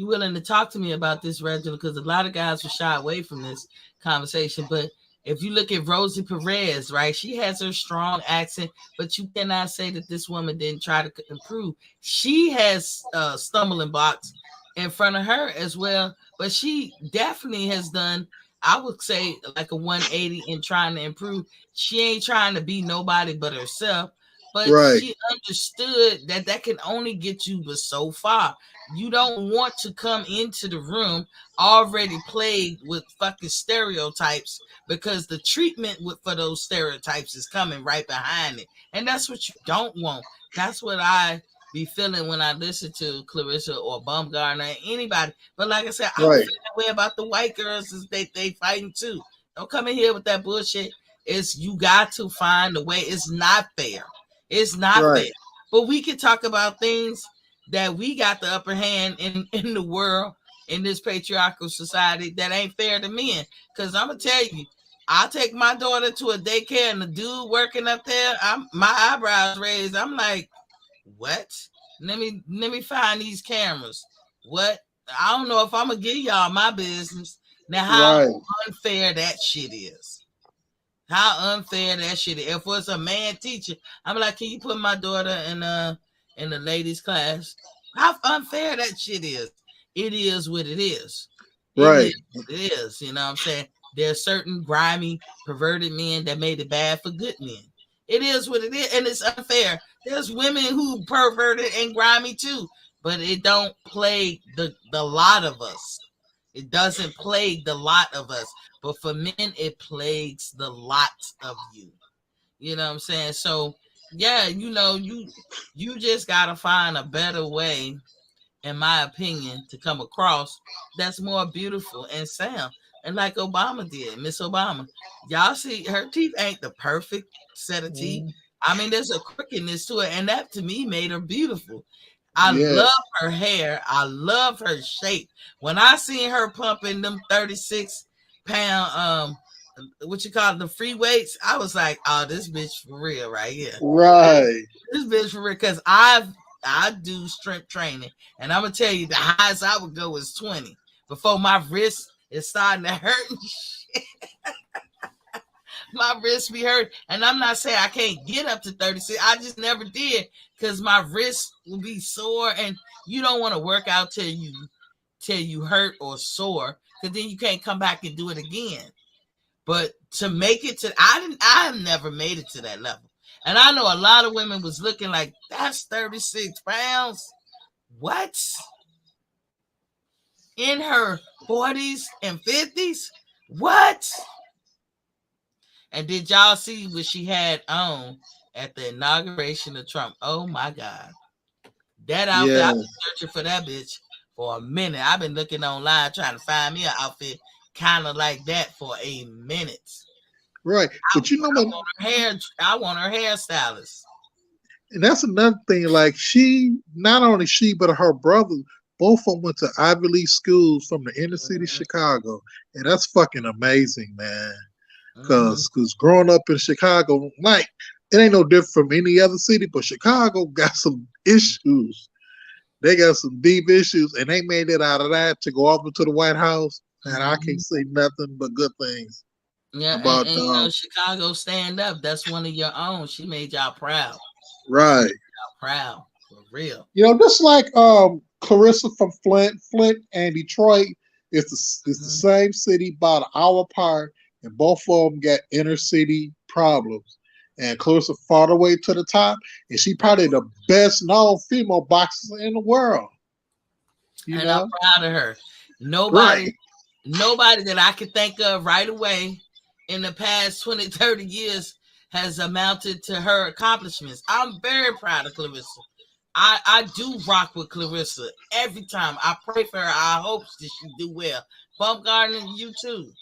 willing to talk to me about this, Reginald, because a lot of guys were shy away from this conversation. But if you look at Rosie Perez, right, she has her strong accent, but you cannot say that this woman didn't try to improve. She has stumbling blocks in front of her as well, but she definitely has done, I would say, like a 180 in trying to improve. She ain't trying to be nobody but herself, but she understood that can only get you but so far. You don't want to come into the room already plagued with fucking stereotypes, because the treatment for those stereotypes is coming right behind it, and that's what you don't want. That's what I be feeling when I listen to Clarissa or Baumgartner or anybody. But like I said, I feel that way about the white girls, is they fighting too. Don't come in here with that bullshit. You got to find a way. It's not fair. It's not fair. But we can talk about things that we got the upper hand in the world, in this patriarchal society, that ain't fair to men. Because I'm gonna tell you, I take my daughter to a daycare and the dude working up there, my eyebrows raised. I'm like, what? Let me find these cameras. What? I don't know if I'm gonna give y'all my business. Now, how unfair that shit is. How unfair that shit is. If it was a man teacher, I'm like, can you put my daughter in the ladies' class? How unfair that shit is. It is what it is. It is. You know what I'm saying? There's certain grimy, perverted men that made it bad for good men. It is what it is, and it's unfair. There's women who perverted and grimy too, but it don't plague the lot of us. It doesn't plague the lot of us, but for men, it plagues the lot of you. You know what I'm saying? So, yeah, you just gotta find a better way, in my opinion, to come across that's more beautiful and sound. And like Obama did, Miss Obama, y'all see her teeth ain't the perfect set of teeth. I mean, there's a crookedness to it, and that to me made her beautiful. I Yeah. love her hair. I love her shape. When I seen her pumping them 36-pound what you call it, the free weights, I was like, oh, this bitch for real right here. Right. This bitch for real, because I do strength training, and I'm gonna tell you the highest I would go is 20 before my wrist is starting to hurt. My wrist be hurt, and I'm not saying I can't get up to 36. I just never did because my wrist will be sore, and you don't want to work out till you hurt or sore, because then you can't come back and do it again. But to make it to, I never made it to that level. And I know a lot of women was looking like, that's 36 pounds. What? In her 40s and 50s? What? And did y'all see what she had on at the inauguration of Trump? Oh my God. That outfit, Yeah. I've been searching for that bitch for a minute. I've been looking online trying to find me an outfit kind of like that for a minute. Right. But you know what? I want her hairstylist. And that's another thing. Like not only she, but her brother, both of them went to Ivy League schools from the inner city of Chicago. And that's fucking amazing, man. Cause growing up in Chicago, like it ain't no different from any other city, but Chicago got some issues. They got some deep issues, and they made it out of that to go up into the White House. And I can't say nothing but good things. Yeah, about and you know, Chicago stand up. That's one of your own. She made y'all proud. Right. Y'all proud for real. You know, just like Clarissa from Flint and Detroit, it's the same city, about an hour apart, and both of them got inner city problems. And Clarissa fought her way to the top, and she probably the best known female boxer in the world. And I'm proud of her. Nobody that I could think of right away in the past 20, 30 years has amounted to her accomplishments. I'm very proud of Clarissa. I do rock with Clarissa every time. I pray for her. I hope that she do well. Baumgartner, you too.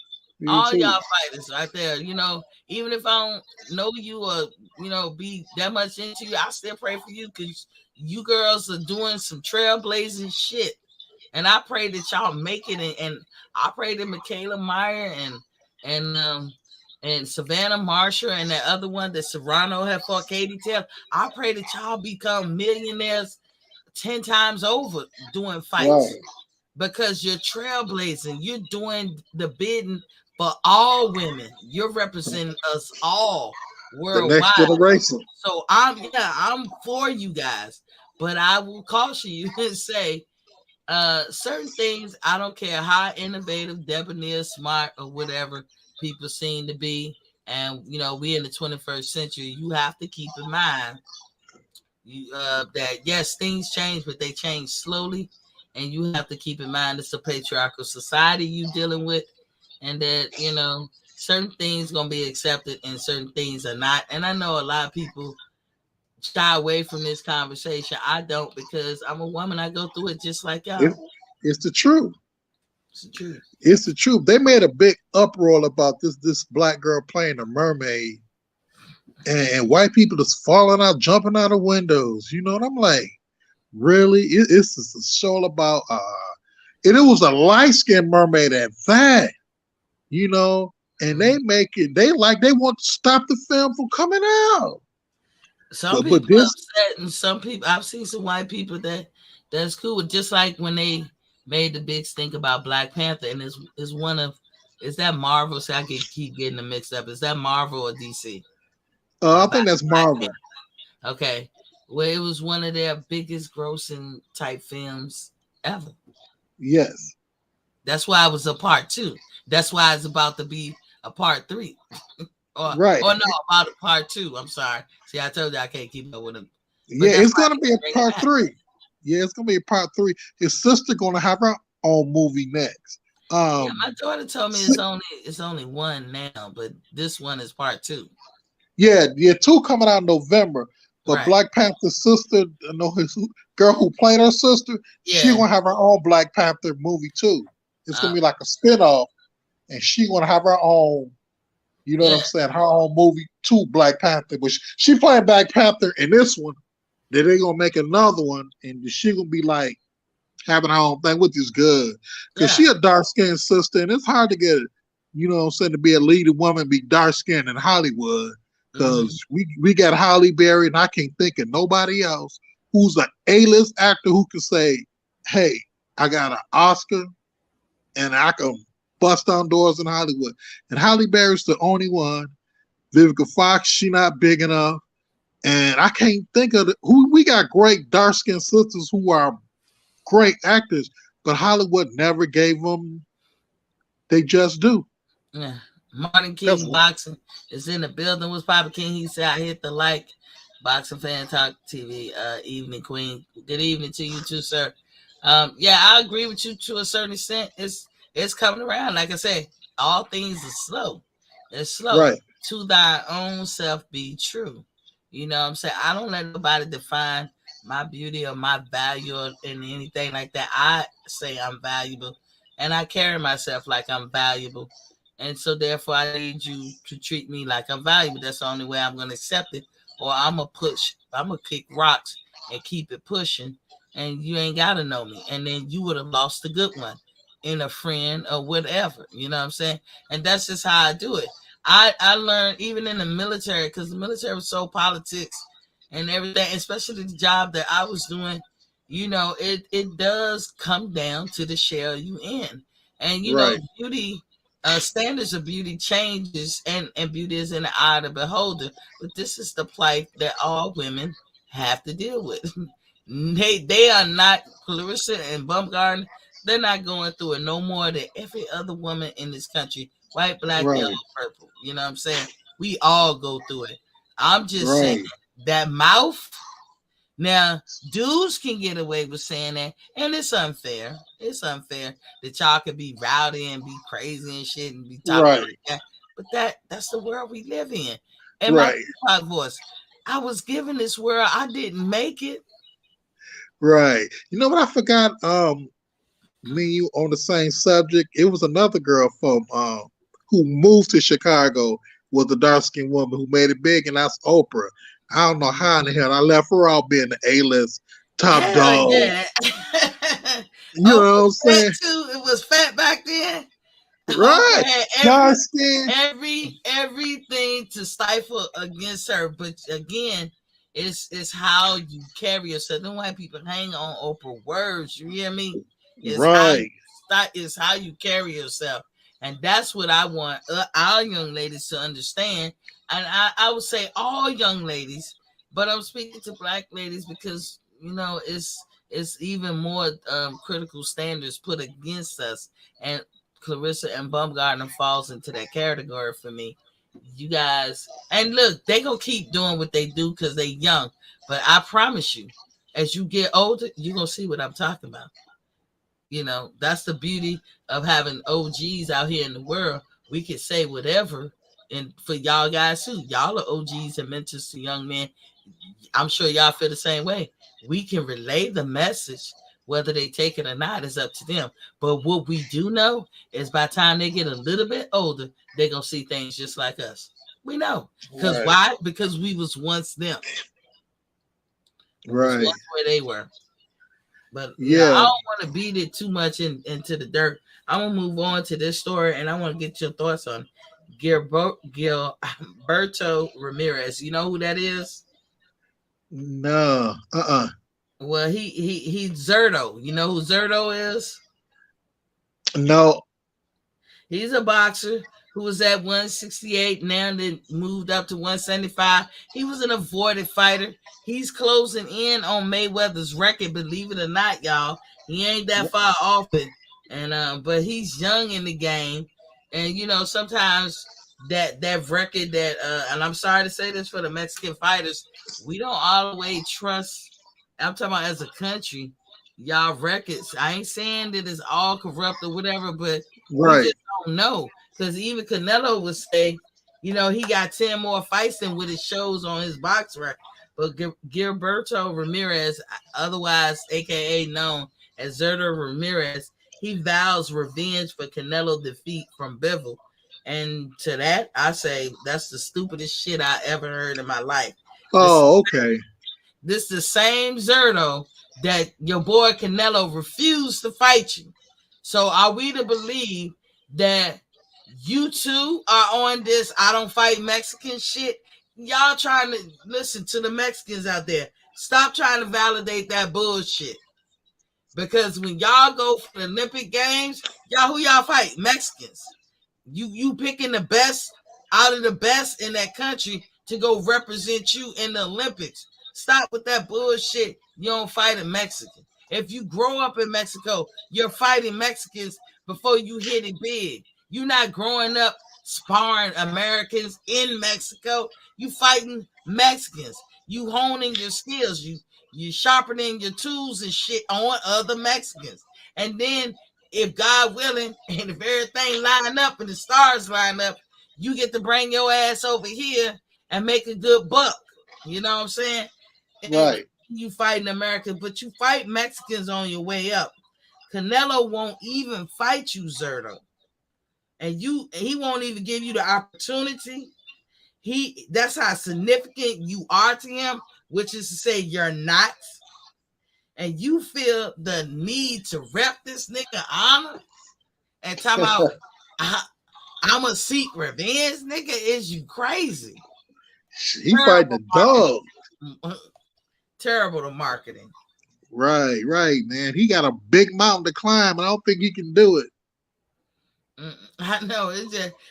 All y'all fighters right there. You know, even if I don't know you or, you know, be that much into you, I still pray for you because you girls are doing some trailblazing shit. And I pray that y'all make it. And I pray that Michaela Meyer and Savannah Marshall and that other one that Serrano had fought Katie Taylor. I pray that y'all become millionaires 10 times over doing fights because you're trailblazing. You're doing the bidding for all women. You're representing us all worldwide. The next generation. So I'm for you guys, but I will caution you and say certain things, I don't care how innovative, debonair, smart, or whatever people seem to be. And, you know, we're in the 21st century. You have to keep in mind that, yes, things change, but they change slowly. And you have to keep in mind it's a patriarchal society you're dealing with. And that, you know, certain things going to be accepted and certain things are not. And I know a lot of people shy away from this conversation. I don't, because I'm a woman. I go through it just like y'all. It's the truth. It's the truth. It's the truth. They made a big uproar about this black girl playing a mermaid, and white people just falling out, jumping out of windows. You know, and I'm like, really? It's just a show about and it was a light-skinned mermaid at that. You know, and they want to stop the film from coming out. Some people are upset, and some people, I've seen some white people that's cool. Just like when they made the big stink about Black Panther, and is that Marvel? So I keep getting them mixed up. Is that Marvel or DC? I think that's Marvel. Okay. Well, it was one of their biggest grossing type films ever. Yes. That's why it was a part 2. That's why it's about to be a part 3. Or no, about a part 2. I'm sorry. See, I told you I can't keep up with him. Yeah, it's gonna be a part 3. Yeah, it's gonna be a part 3. His sister gonna have her own movie next. My daughter told me it's only one now, but this one is part 2. Yeah, 2 coming out in November. But Black Panther's sister, his girl who played her sister, she gonna have her own Black Panther movie too. It's gonna be like a spinoff, and she gonna have her own. You know what I'm saying? Her own movie to Black Panther, but she playing Black Panther in this one, Then they gonna make another one, and she gonna be like having her own thing, which is good, because Yeah. she a dark skinned sister, and it's hard to get, you know what I'm saying, to be a leading woman, be dark skinned in Hollywood, Hmm. because we got Holly Berry, and I can't think of nobody else who's an A-list actor who can say, "Hey, I got an Oscar, and I can bust down doors in Hollywood." And Holly Berry's the only one. Vivica Fox, she not big enough. And I can't think of who we got great dark skinned sisters who are great actors, but Hollywood never gave them. They just do. Yeah. Martin That's King Boxing is in the building. Was Papa King? He said, I hit the like. Boxing Fan Talk TV, evening queen. Good evening to you too, sir. Yeah, I agree with you to a certain extent. It's coming around. Like I said, all things are slow. It's slow. right, To thy own self be true. You know what I'm saying? I don't let nobody define my beauty or my value or anything like that. I say I'm valuable and I carry myself like I'm valuable. And so therefore I need you to treat me like I'm valuable. That's the only way I'm gonna accept it. Or I'm gonna kick rocks and keep it pushing, and you ain't gotta know me. And then you would have lost a good one in a friend or whatever. You know what I'm saying? And that's just how I do it. I learned even in the military, because the military was so politics and everything, especially the job that I was doing. You know, it does come down to the shell you in, and you know, right, beauty. Standards of beauty changes, and beauty is in the eye of the beholder. But this is the plight that all women have to deal with. They are not Clarissa and Bumgarner. They're not going through it no more than every other woman in this country, white, black, yellow, right, purple. You know what I'm saying? We all go through it. I'm just saying right, that mouth. Now, dudes can get away with saying that, and it's unfair. It's unfair that y'all could be rowdy and be crazy and shit and be talking right, like that. But that's the world we live in. And my right, Tupac voice, I was given this world, I didn't make it. right. You know what I forgot? Me and you on the same subject. It was another girl from who moved to Chicago, was a dark skinned woman who made it big, and that's Oprah. I don't know how in the hell I left her out being the A-list top Hell dog. yeah. You know Oprah what I'm was fat saying? too. It was fat back then. Right. Oprah had Dark skin. everything to stifle against her. But again, it's how you carry yourself. Them white people hang on Oprah words. You hear me? It's how you Right. it's how you carry yourself, and that's what I want our young ladies to understand. And I would say all young ladies, but I'm speaking to black ladies because you know it's even more critical standards put against us, and Clarissa and Baumgartner falls into that category for me. You guys, and look, they gonna keep doing what they do because they young. But I promise you, as you get older, you're gonna see what I'm talking about. You know, that's the beauty of having OGs out here in the world. We can say whatever, and for y'all guys too, y'all are OGs and mentors to young men. I'm sure y'all feel the same way. We can relay the message. Whether they take it or not is up to them. But what we do know is by the time they get a little bit older, they're gonna see things just like us. We know. Because Right. why? Because we was once them. We was Right. once where they were. But you know, I Yeah. don't want to beat it too much into the dirt. I'm gonna move on to this story, and I want to get your thoughts on Gilberto Ramirez. You know who that is? No. Well, he's Zerto. You know who Zerto is? No. He's a boxer who was at 168, now then moved up to 175. He was an avoided fighter. He's closing in on Mayweather's record, believe it or not, y'all. He ain't that far off it. And but he's young in the game. And you know, sometimes that record that and I'm sorry to say this for the Mexican fighters, we don't always trust. I'm talking about as a country, y'all records. I ain't saying that it's all corrupt or whatever, but we Right. just don't know. Because even Canelo would say, you know, he got 10 more fights than what it shows on his box record. But Gilberto Ramirez, otherwise AKA known as Zerto Ramirez, he vows revenge for Canelo defeat from Bivol. And to that, I say that's the stupidest shit I ever heard in my life. This Oh, okay. This the same Zerto that your boy Canelo refused to fight you. So are we to believe that you two are on this I don't fight Mexican shit? Y'all trying to listen to the Mexicans out there. Stop trying to validate that bullshit. Because when y'all go for the Olympic Games, y'all who y'all fight? Mexicans. You picking the best out of the best in that country to go represent you in the Olympics. Stop with that bullshit. You don't fight a Mexican. If you grow up in Mexico, you're fighting Mexicans before you hit it big. You're not growing up sparring Americans in Mexico. You fighting Mexicans. You honing your skills. You sharpening your tools and shit on other Mexicans. And then if God willing, and if everything line up and the stars line up, you get to bring your ass over here and make a good buck. You know what I'm saying? And Right. you fighting Americans, but you fight Mexicans on your way up. Canelo won't even fight you, Zerto. And he won't even give you the opportunity. That's how significant you are to him, which is to say you're not. And you feel the need to rep this nigga honor and talk about I'm a seek revenge, nigga. Is you crazy? He fighting a dog. Terrible to marketing. Right, man. He got a big mountain to climb, and I don't think he can do it. I know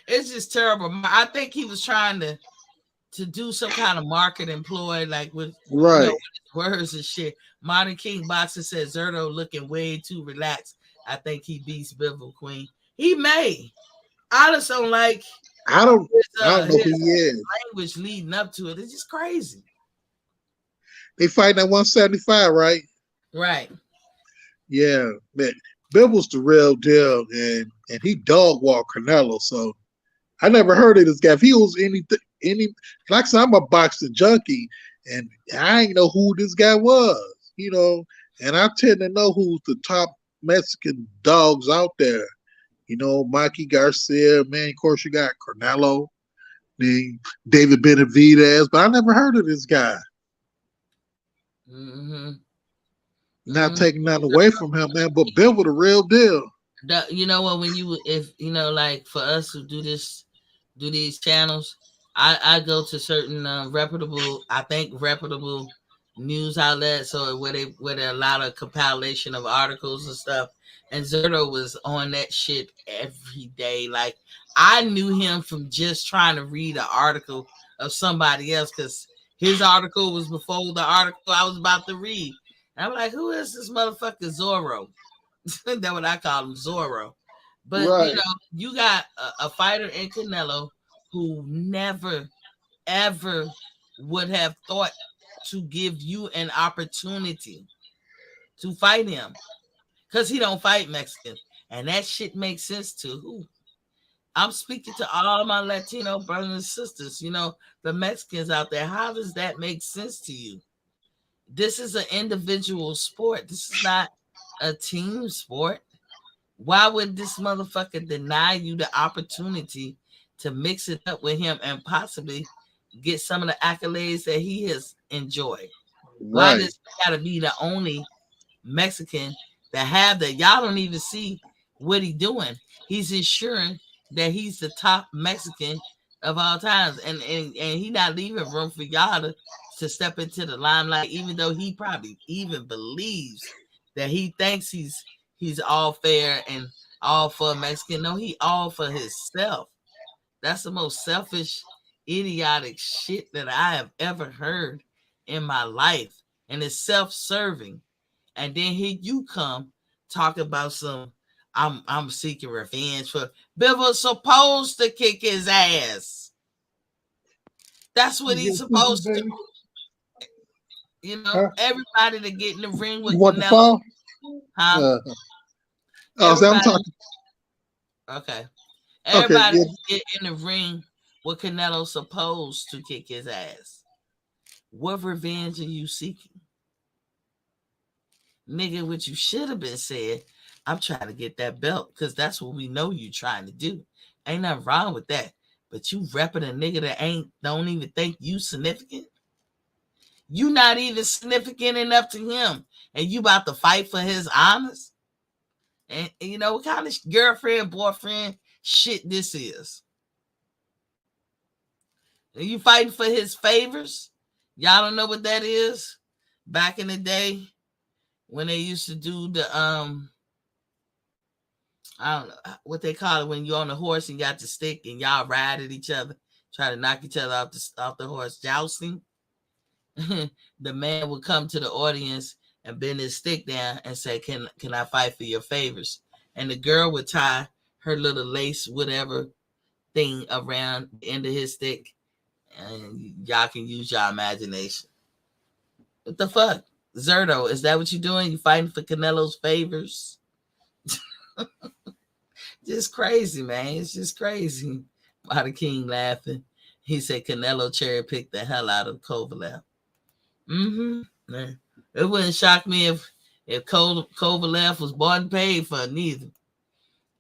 it's just terrible. I think he was trying to do some kind of marketing ploy, like with right. With words and shit. Modern King Boxer says Zerto looking way too relaxed. I think he beats Bivol Queen. He may. I just don't like. I don't know who he is. Language leading up to it. It's just crazy. They fighting at 175, right? Right. Yeah, man. Bivol's the real deal, and he dog walked Canelo. So I never heard of this guy. If he was any like I said, I'm a boxing junkie, and I ain't know who this guy was, and I tend to know who's the top Mexican dogs out there. Mikey Garcia, man, of course you got Canelo, then David Benavidez, but I never heard of this guy. Mm-hmm. Not taking nothing away from him, man, but Bivol the real deal. You know what? Like for us who do these channels, I go to certain reputable news outlets, or where there are a lot of compilation of articles and stuff. And Zerto was on that shit every day. Like I knew him from just trying to read an article of somebody else, because his article was before the article I was about to read. And I'm like, who is this motherfucker Zorro? That's what I call him, Zorro. But right. You got a fighter in Canelo who never, ever would have thought to give you an opportunity to fight him, because he don't fight Mexicans. And that shit makes sense to who? I'm speaking to all my Latino brothers and sisters, the Mexicans out there. How does that make sense to you? This is an individual sport. This is not a team sport. Why would this motherfucker deny you the opportunity to mix it up with him and possibly get some of the accolades that he has enjoyed? Right. Why does he gotta be the only Mexican that have that? Y'all don't even see what he's doing. He's ensuring that he's the top Mexican of all times, and he not leaving room for y'all to step into the limelight, even though he probably even believes that he thinks he's all fair and all for Mexican. No, he all for himself. That's the most selfish, idiotic shit that I have ever heard in my life. And it's self-serving. And then here you come talking about some I'm seeking revenge for Bivol supposed to kick his ass. That's what he's supposed to do. Everybody to get in the ring with Canelo. Huh? I'm talking. Okay. Everybody get in the ring with Canelo supposed to kick his ass. What revenge are you seeking? Nigga, what you should have been said, I'm trying to get that belt, because that's what we know you trying to do. Ain't nothing wrong with that. But you repping a nigga that don't even think you significant? You not even significant enough to him, and you about to fight for his honors? And you know what kind of girlfriend, boyfriend shit this is? Are you fighting for his favors? Y'all don't know what that is? Back in the day when they used to do the I don't know what they call it when you're on the horse and you got the stick and y'all ride at each other, try to knock each other off the horse, jousting. The man would come to the audience and bend his stick down and say, can I fight for your favors? And the girl would tie her little lace whatever thing around the end of his stick, and y'all can use your imagination. What the fuck? Zerto, is that what you're doing? You fighting for Canelo's favors? Just crazy, man. It's just crazy. Marty King laughing. He said Canelo cherry picked the hell out of Kovalev. It wouldn't shock me if Kovalev was bought and paid for neither.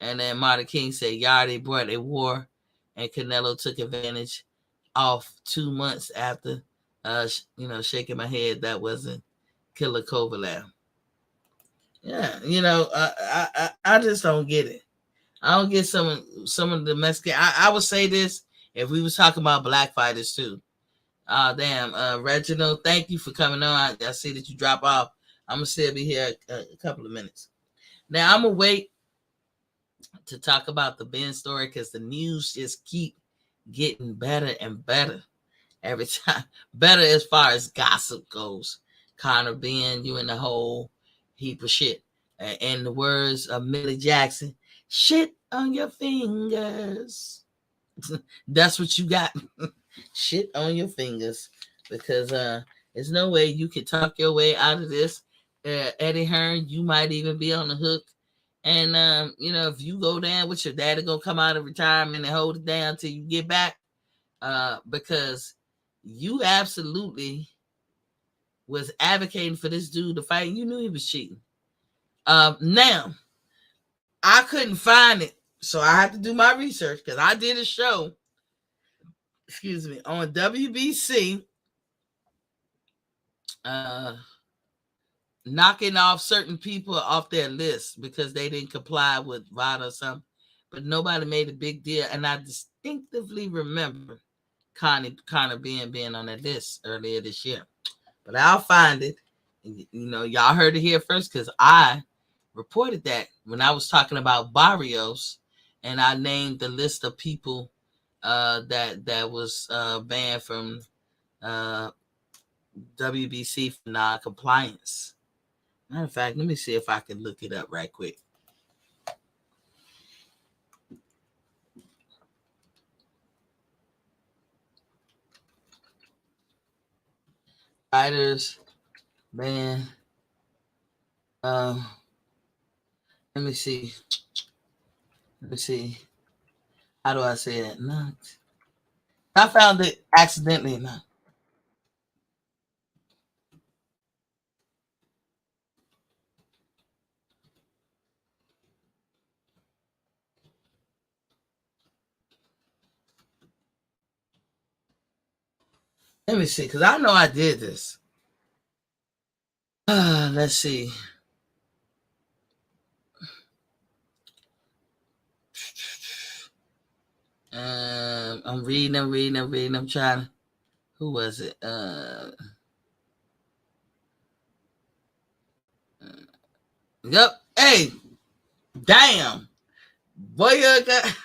And then Marty King said Yardy brought a war, and Canelo took advantage off 2 months after. Shaking my head. That wasn't Killer Kovalev. Yeah, I just don't get it. I don't get some of the Mexican. I would say this if we was talking about black fighters too. Damn, Reginald, thank you for coming on. I see that you drop off. I'm gonna still be here a couple of minutes. Now I'm gonna wait to talk about the Ben story because the news just keep getting better and better every time. Better as far as gossip goes. Conor Ben, you in the whole heap of shit. In the words of Millie Jackson, shit on your fingers. That's what you got. Shit on your fingers. Because there's no way you can talk your way out of this. Eddie Hearn, you might even be on the hook. And, if you go down with your daddy, gonna come out of retirement and hold it down till you get back. Because you absolutely was advocating for this dude to fight. You knew he was cheating. Now, I couldn't find it, so I had to do my research because I did a show, on WBC, knocking off certain people off their list because they didn't comply with VADA or something, but nobody made a big deal. And I distinctively remember Conor being on that list earlier this year. But I'll find it. Y'all heard it here first because I reported that when I was talking about Barrios, and I named the list of people that was banned from WBC for non-compliance. Matter of fact, let me see if I can look it up right quick. Fighters ban. Let me see. How do I say that? Not. I found it accidentally. Not. Let me see, because I know I did this. Let's see. I'm reading. I'm trying to. Who was it? Yep. Hey, damn. Boy, you got.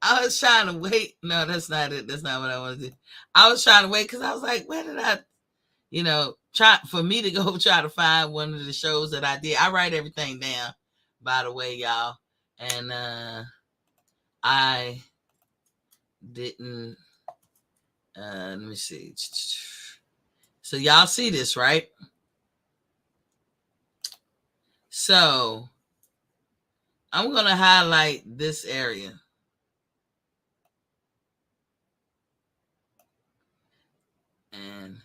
I was trying to wait. No, that's not it. That's not what I want to do. I was trying to wait because I was like, where did I, try for me to go try to find one of the shows that I did. I write everything down, by the way, y'all. And I didn't. Let me see. So y'all see this, right? So I'm going to highlight this area. And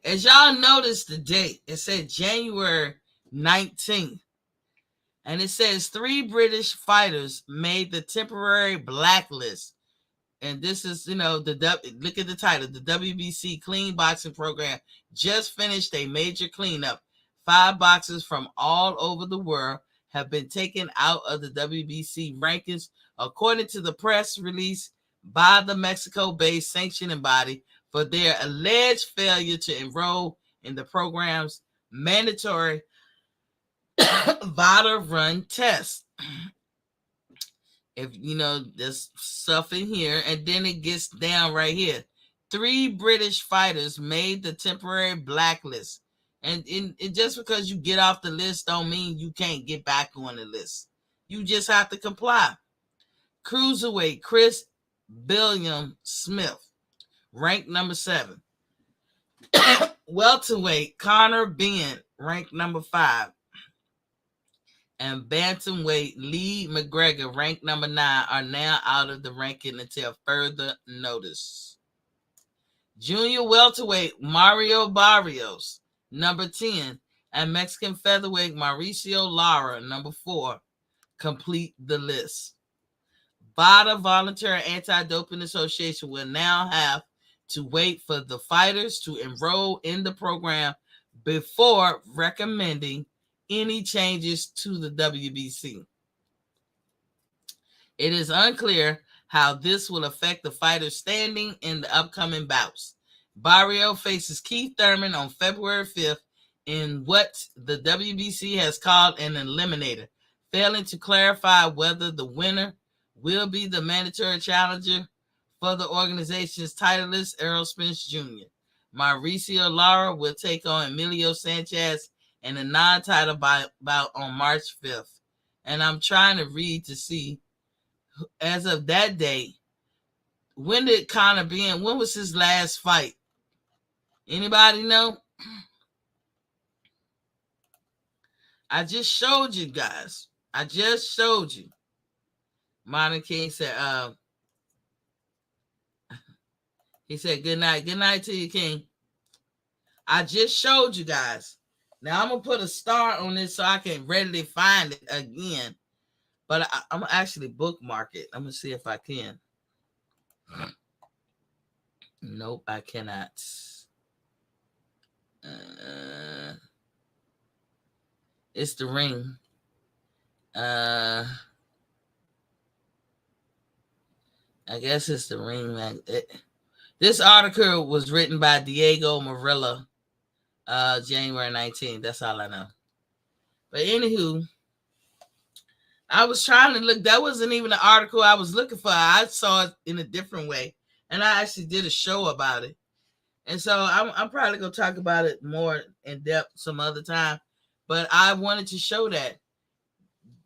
as y'all notice the date, it said January 19th. And it says 3 British fighters made the temporary blacklist And this is, look at the title. The WBC Clean Boxing Program just finished a major cleanup. 5 boxers from all over the world have been taken out of the WBC rankings, according to the press release by the Mexico-based sanctioning body for their alleged failure to enroll in the program's mandatory VADA run test. If there's stuff in here, and then it gets down right here. 3 British fighters made the temporary blacklist, and just because you get off the list don't mean you can't get back on the list. You just have to comply. Cruiserweight Chris Billiam Smith, ranked number 7. Welterweight Conor Benn, ranked number 5. And bantamweight Lee McGregor, ranked number 9, are now out of the ranking until further notice. Junior welterweight Mario Barrios, number 10, and Mexican featherweight Mauricio Lara, number 4, complete the list. VADA, Voluntary Anti-Doping Association, will now have to wait for the fighters to enroll in the program before recommending any changes to the WBC. It is unclear how this will affect the fighters' standing in the upcoming bouts. Barrio faces Keith Thurman on February 5th in what the WBC has called an eliminator, failing to clarify whether the winner will be the mandatory challenger for the organization's titleist Errol Spence Jr. Mauricio Lara will take on Emilio Sanchez in a non-title bout on March 5th. And I'm trying to read to see, as of that day, when did Conor Benn, when was his last fight? Anybody know? I just showed you guys. I just showed you. Modern King said, he said, good night. Good night to you, King. I just showed you guys. Now, I'm going to put a star on this so I can readily find it again. But I'm going to actually bookmark it. I'm going to see if I can. Nope, I cannot. It's the ring. I guess it's the ring. This article was written by Diego Morilla, January 19th. That's all I know. But anywho, I was trying to look. That wasn't even the article I was looking for. I saw it in a different way, and I actually did a show about it. And so I'm probably going to talk about it more in depth some other time. But I wanted to show that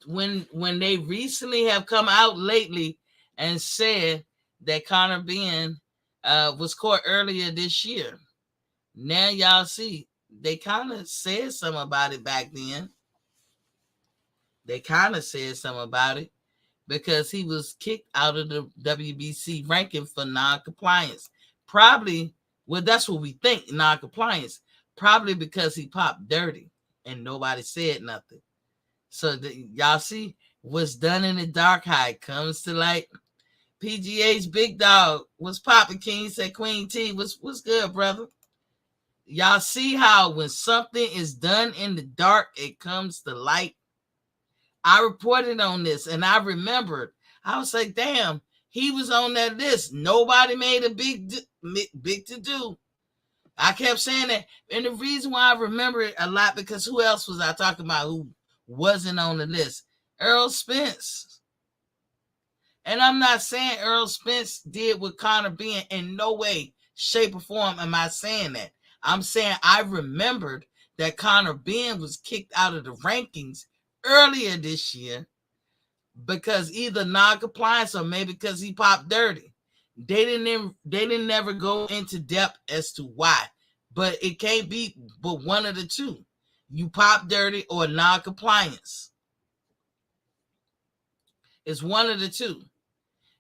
when they recently have come out lately and said that Conor Benn was caught earlier this year. Now y'all see, they kind of said something about it back then. They kind of said something about it because he was kicked out of the WBC ranking for non-compliance. Probably, well, that's what we think, non-compliance. Probably because he popped dirty and nobody said nothing. So y'all see, what's done in the dark hide comes to light. PGA's big dog was popping. King said, Queen T, what's good, brother? Y'all see how when something is done in the dark, it comes to light. I reported on this and I remembered. I was like, damn, he was on that list. Nobody made a big to do. I kept saying that. And the reason why I remember it a lot, because who else was I talking about who wasn't on the list? Errol Spence. And I'm not saying Errol Spence did with Conor Benn. In no way, shape, or form am I saying that. I'm saying I remembered that Conor Benn was kicked out of the rankings earlier this year because either non-compliance or maybe because he popped dirty. They didn't never go into depth as to why, but it can't be but one of the two. You pop dirty or non-compliance. It's one of the two.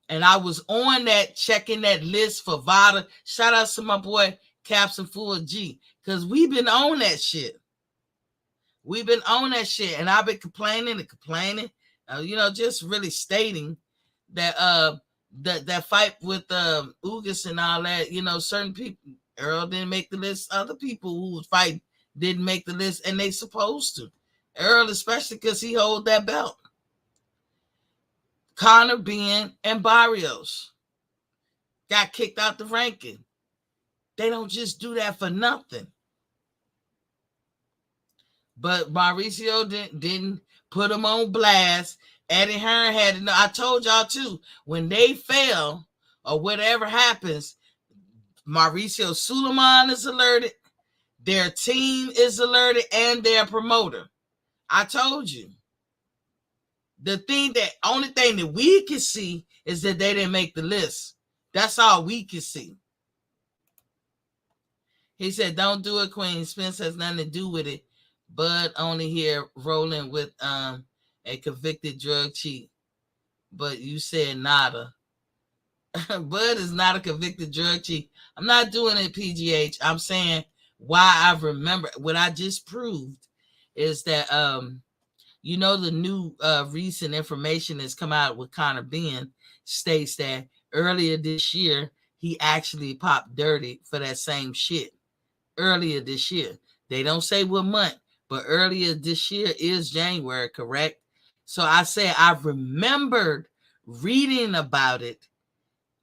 And I was on that, checking that list for VADA. Shout out to my boy Captain Full G, because we've been on that shit. We've been on that shit, and I've been complaining, just really stating that that fight with Ugas and all that, you know, certain people, Earl didn't make the list. Other people who was fighting didn't make the list, and they supposed to. Earl, especially because he hold that belt. Conor Benn and Barrios got kicked out the ranking. They don't just do that for nothing. But Mauricio didn't put him on blast. Eddie Hearn had to know. I told y'all too, when they fail or whatever happens, Mauricio Suleiman is alerted, their team is alerted, and their promoter. I told you. Only thing that we can see is that they didn't make the list. That's all we can see. He said, "Don't do it, Queen. Spence has nothing to do with it. Bud only here rolling with a convicted drug cheat." But you said nada. Bud is not a convicted drug cheat. I'm not doing it, PGH. I'm saying why I remember what I just proved is that you know, the new recent information that's come out with Conor Benn states that earlier this year he actually popped dirty for that same shit. Earlier this year. They don't say what month, but earlier this year is January, correct? So I said I remembered reading about it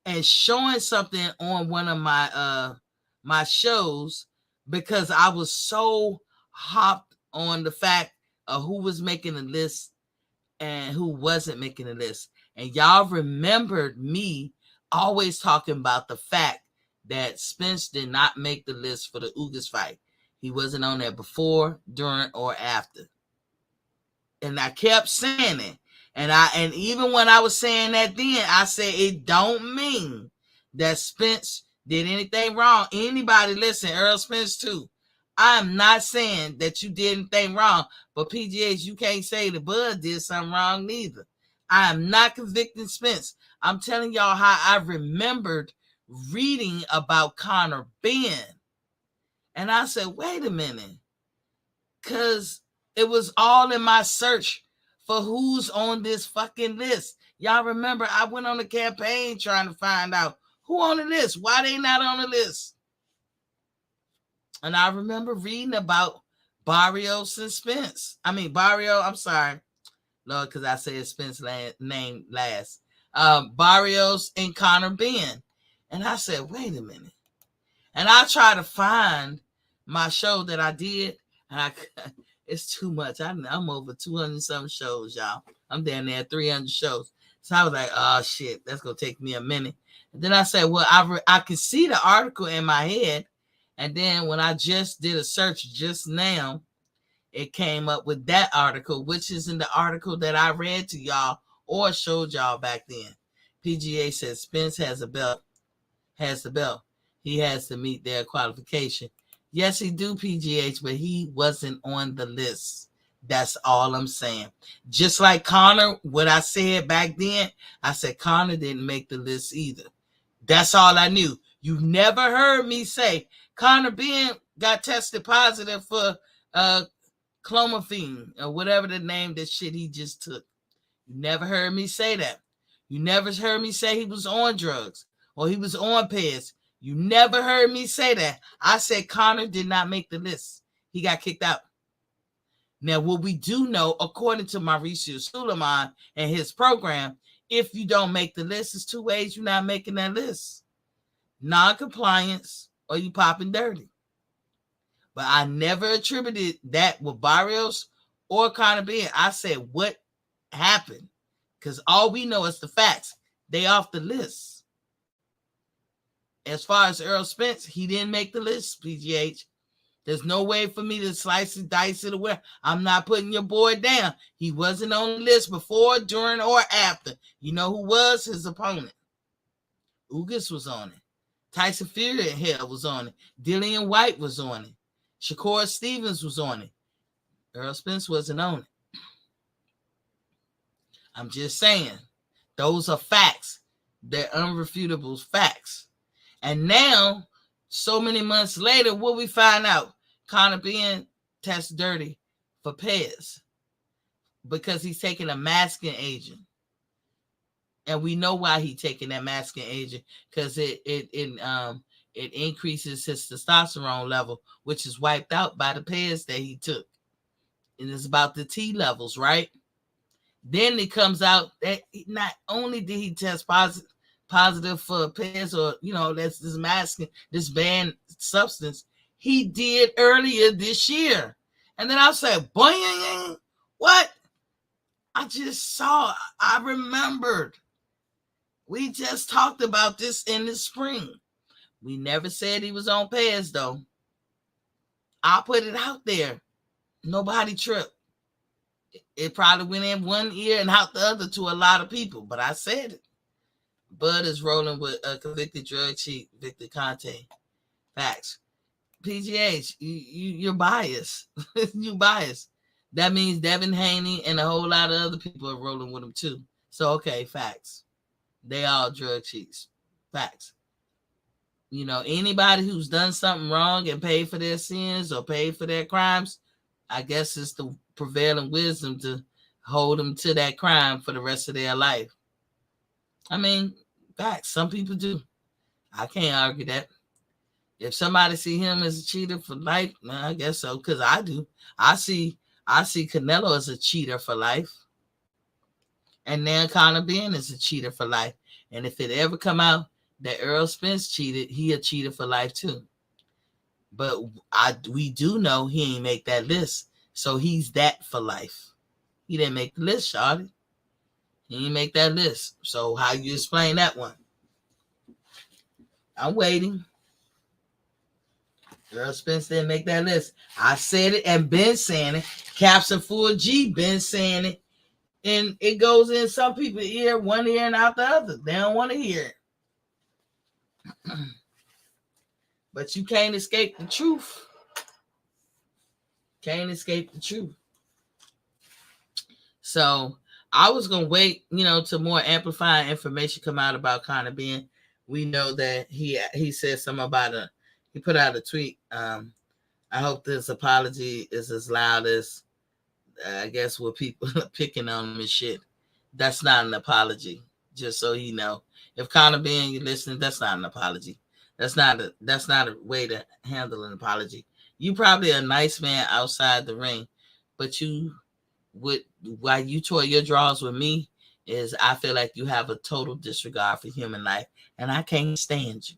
and showing something on one of my shows because I was so hopped on the fact of who was making the list and who wasn't making the list. And y'all remembered me always talking about the fact that Spence did not make the list for the Ugas fight. He wasn't on there before, during, or after. And I kept saying it. And even when I was saying that then, I said it don't mean that Spence did anything wrong. Anybody listen, Earl Spence too. I'm not saying that you did anything wrong, but PGH, you can't say the Bud did something wrong neither. I am not convicting Spence. I'm telling y'all how I remembered reading about Conor Benn. And I said, wait a minute. Because it was all in my search for who's on this fucking list. Y'all remember I went on a campaign trying to find out who on the list, why they not on the list. And I remember reading about Barrios and Spence. I'm sorry, Lord, because I said Spence name last. Barrios and Conor Benn. And I said, wait a minute. And I try to find my show that I did. And it's too much. I'm over 200 some shows, y'all. I'm down there 300 shows. So I was like, oh shit, that's gonna take me a minute. And then I said, well, I could see the article in my head. And then when I just did a search just now, it came up with that article, which is in the article that I read to y'all or showed y'all back then. PGA says Spence has the belt. He has to meet their qualification. Yes, he do, PGH, but he wasn't on the list. That's all I'm saying. Just like Conor, what I said back then, I said Conor didn't make the list either. That's all I knew. You never heard me say Conor Benn got tested positive for clomiphene or whatever the name that shit he just took. You never heard me say that. You never heard me say he was on drugs or he was on peds. You never heard me say that. I said Conor did not make the list. He got kicked out. Now, what we do know, according to Mauricio Suleiman and his program, if you don't make the list, there's two ways you're not making that list. Non-compliance or you popping dirty. But I never attributed that with Barrios or Conor Benn. I said, what happened? Because all we know is the facts. They off the list. As far as Earl Spence, he didn't make the list, PGH. There's no way for me to slice and dice it away. I'm not putting your boy down. He wasn't on the list before, during, or after. You know who was his opponent? Ugas was on it. Tyson Fury hell was on it. Dillian White was on it. Shakur Stevens was on it. Earl Spence wasn't on it. I'm just saying. Those are facts. They're unrefutable facts. And now, so many months later, what we find out? Conor Benn tests dirty for Pez because he's taking a masking agent. And we know why he taking that masculine agent, because it increases his testosterone level, which is wiped out by the pills that he took. And it's about the T levels, right? Then it comes out that not only did he test positive for pills, or that's this masculine, this banned substance, he did earlier this year. And then I said, boy, what? I just saw, I remembered. We just talked about this in the spring. We never said he was on pads, though. I put it out there. Nobody tripped. It probably went in one ear and out the other to a lot of people, but I said it. Bud is rolling with a convicted drug cheat, Victor Conte. Facts. PGH, you're biased. You biased. That means Devin Haney and a whole lot of other people are rolling with him too. So, okay, facts. They all drug cheats. Facts. Anybody who's done something wrong and paid for their sins or paid for their crimes, I guess it's the prevailing wisdom to hold them to that crime for the rest of their life. I mean, facts. Some people do. I can't argue that. If somebody see him as a cheater for life, I guess so, because I do. I see Canelo as a cheater for life. And now Conor Ben is a cheater for life. And if it ever come out that Errol Spence cheated, he a cheater for life too. But we do know he ain't make that list. So he's that for life. He didn't make the list, Shawty. He didn't make that list. So how you explain that one? I'm waiting. Errol Spence didn't make that list. I said it and been saying it. Caps and Full G been saying it. And it goes in some people's ear, one ear and out the other. They don't want to hear it. But you can't escape the truth. Can't escape the truth. So I was going to wait, till more amplifying information come out about Conor Ben. We know that he said something about he put out a tweet. I hope this apology is as loud as, I guess, what people are picking on him and shit. That's not an apology, just so you know. If Conor Ben, you're listening, that's not an apology. That's not a way to handle an apology. You probably a nice man outside the ring, but why you tore your draws with me is I feel like you have a total disregard for human life, and I can't stand you.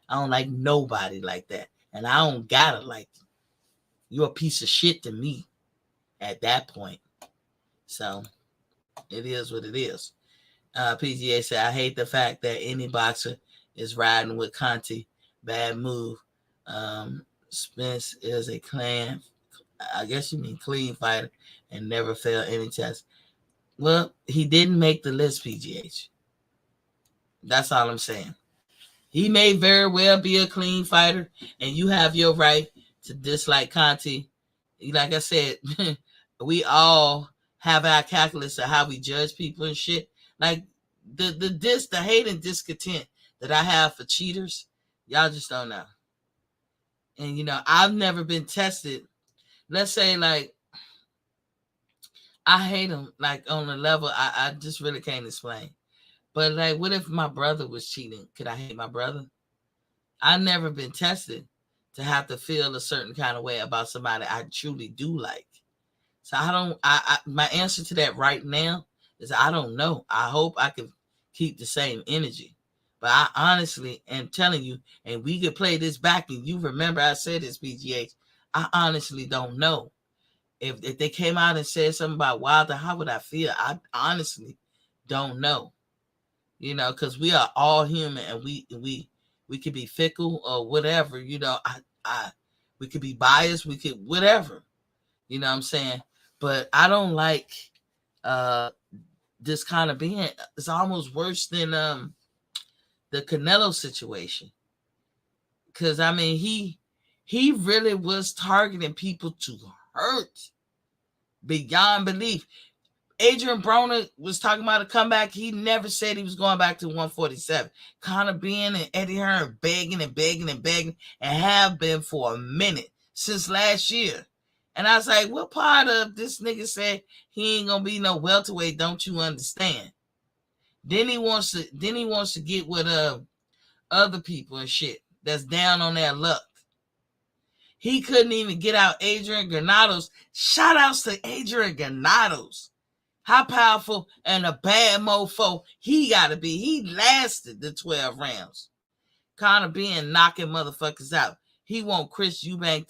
I don't like nobody like that, and I don't gotta like you. You're a piece of shit to me at that point. So it is what it is. PGA said, I hate the fact that any boxer is riding with Conte. Bad move. Spence is a clean, I guess you mean clean fighter, and never failed any test. Well, he didn't make the list, PGH. That's all I'm saying. He may very well be a clean fighter, and you have your right to dislike Conte. Like I said, we all have our calculus of how we judge people and shit. Like the hate and discontent that I have for cheaters, y'all just don't know. And I've never been tested. Let's say like I hate them like on a level I just really can't explain. But like, what if my brother was cheating? Could I hate my brother? I've never been tested to have to feel a certain kind of way about somebody I truly do like. So my answer to that right now is I don't know. I hope I can keep the same energy. But I honestly am telling you, and we could play this back, and you remember I said this, PGH, I honestly don't know. If they came out and said something about Wilder, how would I feel? I honestly don't know. Because we are all human, and we could be fickle or whatever. We could be biased. We could whatever. You know what I'm saying? But I don't like this kind of being. It's almost worse than the Canelo situation. Because I mean, he really was targeting people to hurt beyond belief. Adrian Broner was talking about a comeback. He never said he was going back to 147. Conor Ben and Eddie Hearn begging and have been for a minute since last year. And I was like, what part of this nigga said he ain't gonna be no welterweight don't you understand? Then he wants to get with other people and shit that's down on their luck. He couldn't even get out Adrian Granados. Shout outs to Adrian Granados. How powerful and a bad mofo he gotta be. He lasted the 12 rounds. Conor being knocking motherfuckers out. He want Chris Eubank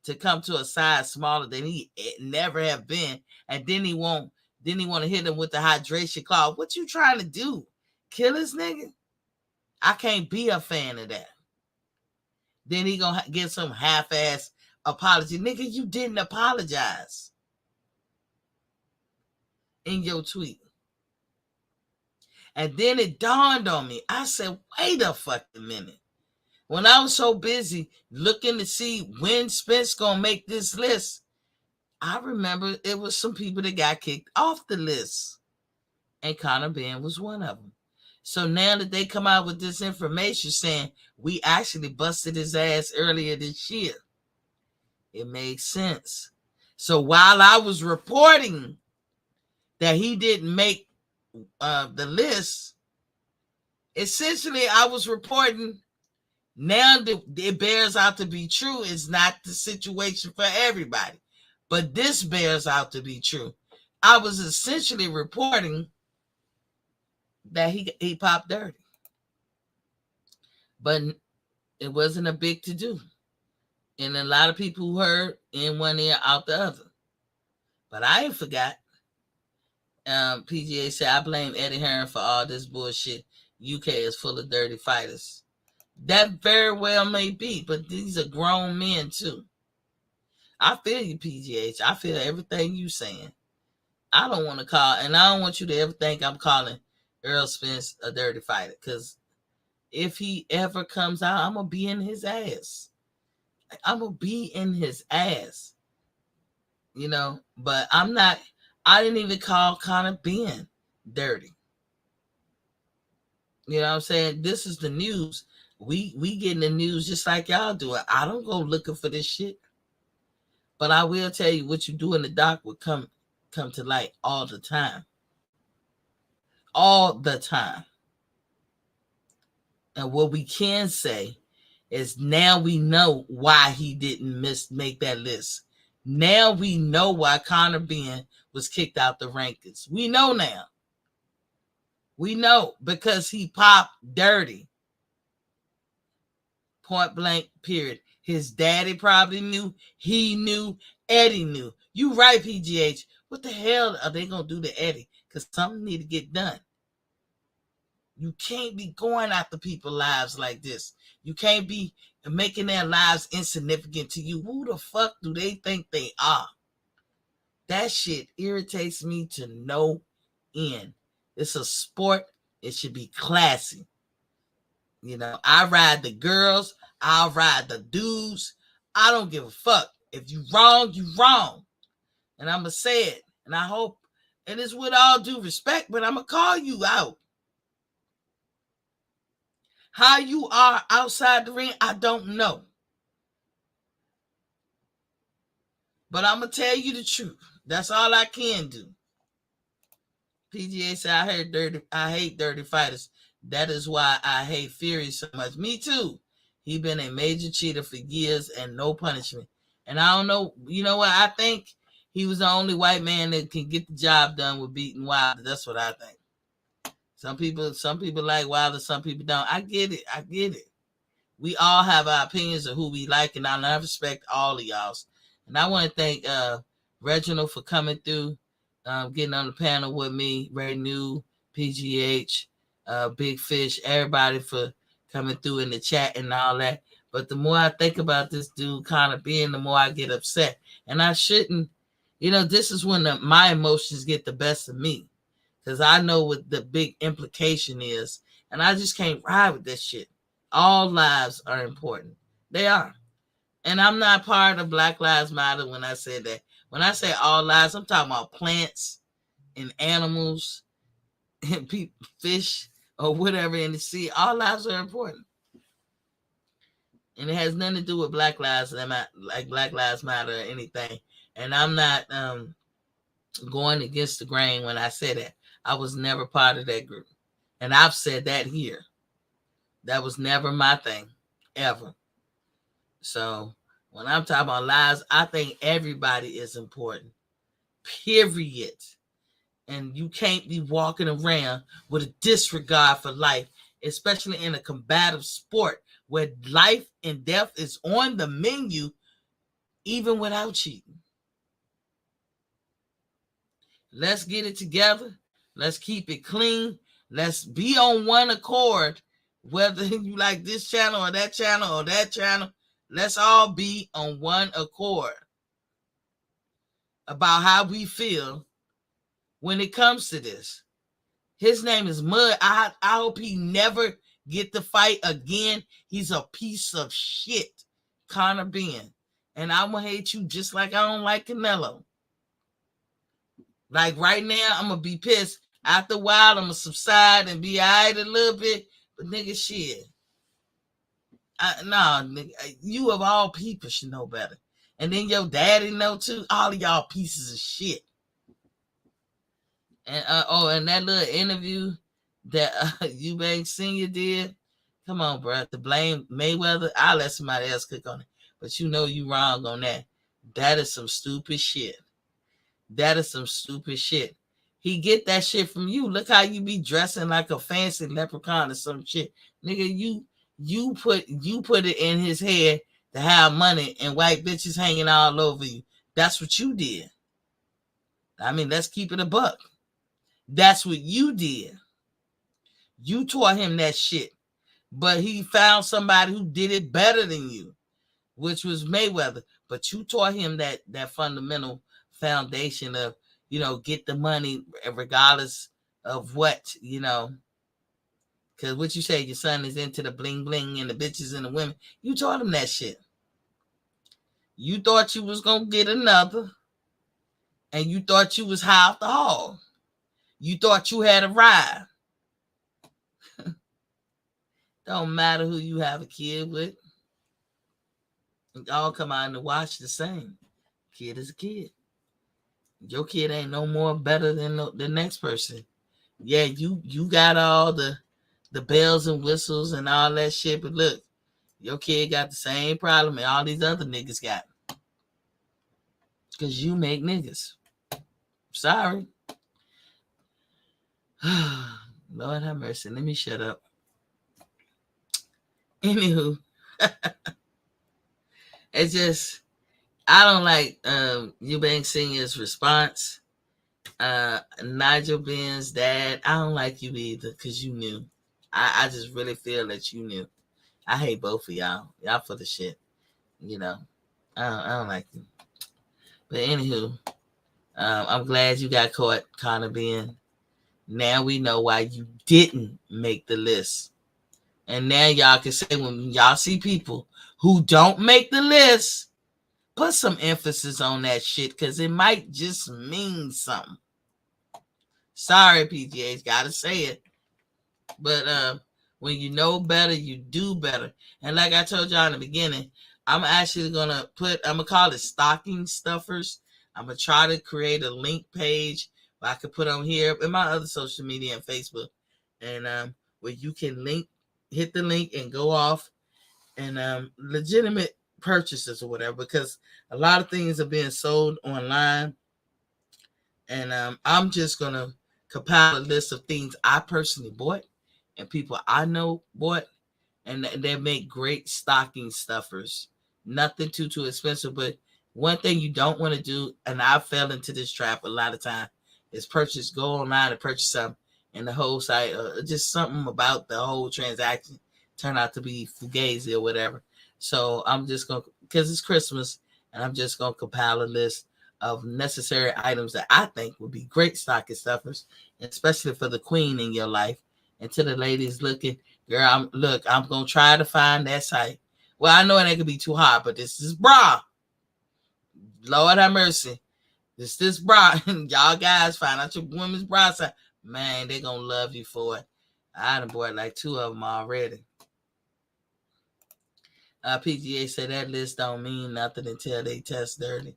to come to a size smaller than he never have been. And then he want to hit him with the hydration claw. What you trying to do? Kill this nigga? I can't be a fan of that. Then he gonna get some half-ass apology. Nigga, you didn't apologize in your tweet. And then it dawned on me. I said, wait a fucking minute. When I was so busy looking to see when Spence gonna make this list, I remember it was some people that got kicked off the list. And Conor Benn was one of them. So now that they come out with this information saying we actually busted his ass earlier this year, it makes sense. So while I was reporting that he didn't make the list, essentially I was reporting now that it bears out to be true. It's not the situation for everybody, but this bears out to be true. I was essentially reporting that he popped dirty, but it wasn't a big to do, and a lot of people who heard in one ear out the other. But I ain't forgot. PGA said, I blame Eddie Hearn for all this bullshit. UK is full of dirty fighters. That very well may be, but these are grown men too. I feel you, PGH. I feel everything you saying. I don't want to call, and I don't want you to ever think I'm calling Earl Spence a dirty fighter, because if he ever comes out, I'm going to be in his ass. I'm going to be in his ass. You know, but I didn't even call Conor Benn dirty. You know what I'm saying? This is the news. We getting the news just like y'all do it. I don't go looking for this shit. But I will tell you, what you do in the doc will come to light all the time. All the time. And what we can say is now we know why he didn't make that list. Now we know why Conor Benn was kicked out the rankings. We know now. We know because he popped dirty. Point blank, period. His daddy probably knew. He knew. Eddie knew. You right, PGH. What the hell are they going to do to Eddie? Because something need to get done. You can't be going after people's lives like this. You can't be making their lives insignificant to you. Who the fuck do they think they are? That shit irritates me to no end. It's a sport. It should be classy. You know, I ride the girls. I'll ride the dudes. I don't give a fuck. If you wrong, you wrong. And I'm going to say it. And I hope, and it's with all due respect, but I'm going to call you out. How you are outside the ring, I don't know. But I'm going to tell you the truth. That's all I can do. PGA said, I hate dirty fighters. That is why I hate Fury so much. Me too. He been a major cheater for years and no punishment. And I don't know, you know what? I think he was the only white man that can get the job done with beating Wilder. That's what I think. Some people like Wilder, some people don't. I get it. We all have our opinions of who we like, and I respect all of y'all's. And I want to thank Reginald for coming through, getting on the panel with me, Ray New, PGH, Big Fish, everybody for coming through in the chat and all that. But the more I think about this dude Conor Benn, the more I get upset. And I shouldn't, this is when my emotions get the best of me. Because I know what the big implication is. And I just can't ride with this shit. All lives are important. They are. And I'm not part of Black Lives Matter when I say that. When I say all lives, I'm talking about plants and animals and fish or whatever in the sea. All lives are important. And it has nothing to do with Black Lives Matter or anything. And I'm not going against the grain when I say that. I was never part of that group. And I've said that here. That was never my thing, ever. So when I'm talking about lives, I think everybody is important. Period. And you can't be walking around with a disregard for life, especially in a combative sport where life and death is on the menu, even without cheating. Let's get it together. Let's keep it clean. Let's be on one accord, whether you like this channel or that channel or that channel. Let's all be on one accord about how we feel when it comes to this. His name is Mud. I hope he never get to fight again. He's a piece of shit, Conor Ben. And I'm going to hate you just like I don't like Canelo. Like right now, I'm going to be pissed. After a while, I'm going to subside and be all right a little bit. But nigga, shit. Nigga, you of all people should know better. And then your daddy know too. All of y'all pieces of shit. And and that little interview that Eubanks Sr. did. Come on, bro. To blame Mayweather, I'll let somebody else cook on it. But you know you wrong on that. That is some stupid shit. That is some stupid shit. He get that shit from you. Look how you be dressing like a fancy leprechaun or some shit. Nigga, you put it in his head to have money and white bitches hanging all over you. That's what you did. I mean, let's keep it a buck. That's what you did. You taught him that shit. But he found somebody who did it better than you, which was Mayweather. But you taught him that fundamental foundation of, get the money regardless of what, Because what you say, your son is into the bling bling and the bitches and the women. You taught him that shit. You thought you was going to get another. And you thought you was high off the hall. You thought you had arrived. Don't matter who you have a kid with. It all come out in the wash the same. Kid is a kid. Your kid ain't no more better than the next person. Yeah, you got all the bells and whistles and all that shit, but look, your kid got the same problem that all these other niggas got. Because you make niggas. Sorry. Lord have mercy. Let me shut up. Anywho, it's just, I don't like Eubanks Sr.'s response. Nigel Ben's dad, I don't like you either because you knew. I just really feel that you knew. I hate both of y'all. Y'all for the shit. I don't like you. But anywho, I'm glad you got caught, Conor Ben. Now we know why you didn't make the list. And now y'all can say when y'all see people who don't make the list, put some emphasis on that shit because it might just mean something. Sorry, PGH, gotta say it. But when you know better, you do better. And like I told y'all in the beginning, I'm actually I'm gonna call it stocking stuffers. I'm gonna try to create a link page where I could put on here in my other social media and Facebook. And where you can hit the link and go off and legitimate purchases or whatever, because a lot of things are being sold online. And I'm just going to compile a list of things I personally bought and people I know bought, and they make great stocking stuffers. Nothing too expensive, but one thing you don't want to do, and I fell into this trap a lot of time, is go online and purchase something, and the whole site, just something about the whole transaction turn out to be fugazi or whatever. So I'm just going to, because it's Christmas, and I'm just going to compile a list of necessary items that I think would be great stocking stuffers, especially for the queen in your life. And to the ladies looking, girl, I'm going to try to find that site. Well, I know it ain't going to be too hard, but this is bra. Lord have mercy. This bra. Y'all guys find out your women's bra site. Man, they going to love you for it. I done bought like 2 of them already. PGA said that list don't mean nothing until they test dirty.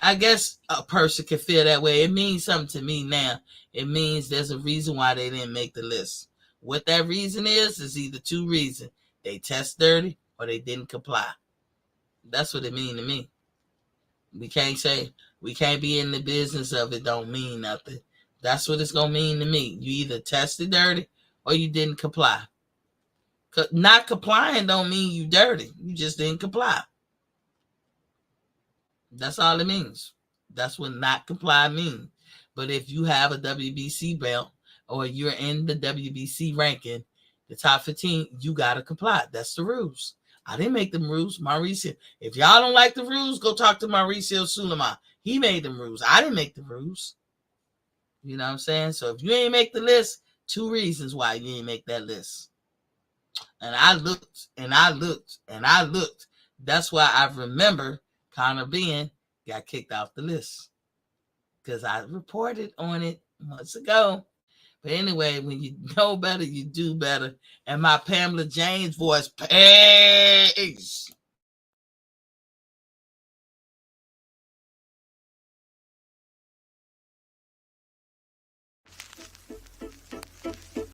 I guess a person can feel that way. It means something to me now. It means there's a reason why they didn't make the list. What that reason is either two reasons. They test dirty or they didn't comply. That's what it mean to me. We can't say, we can't be in the business of it don't mean nothing. That's what it's going to mean to me. You either tested dirty or you didn't comply. Not complying don't mean you dirty. You just didn't comply. That's all it means. That's what not comply means. But if you have a WBC belt or you're in the WBC ranking, the top 15, you got to comply. That's the rules. I didn't make them rules. Mauricio. If y'all don't like the rules, go talk to Mauricio Sulaiman. He made them rules. I didn't make the rules. You know what I'm saying? So if you ain't make the list, two reasons why you ain't make that list. And I looked, and I looked, and I looked. That's why I remember Conor Benn got kicked off the list. Because I reported on it months ago. But anyway, when you know better, you do better. And my Pamela James voice, peace.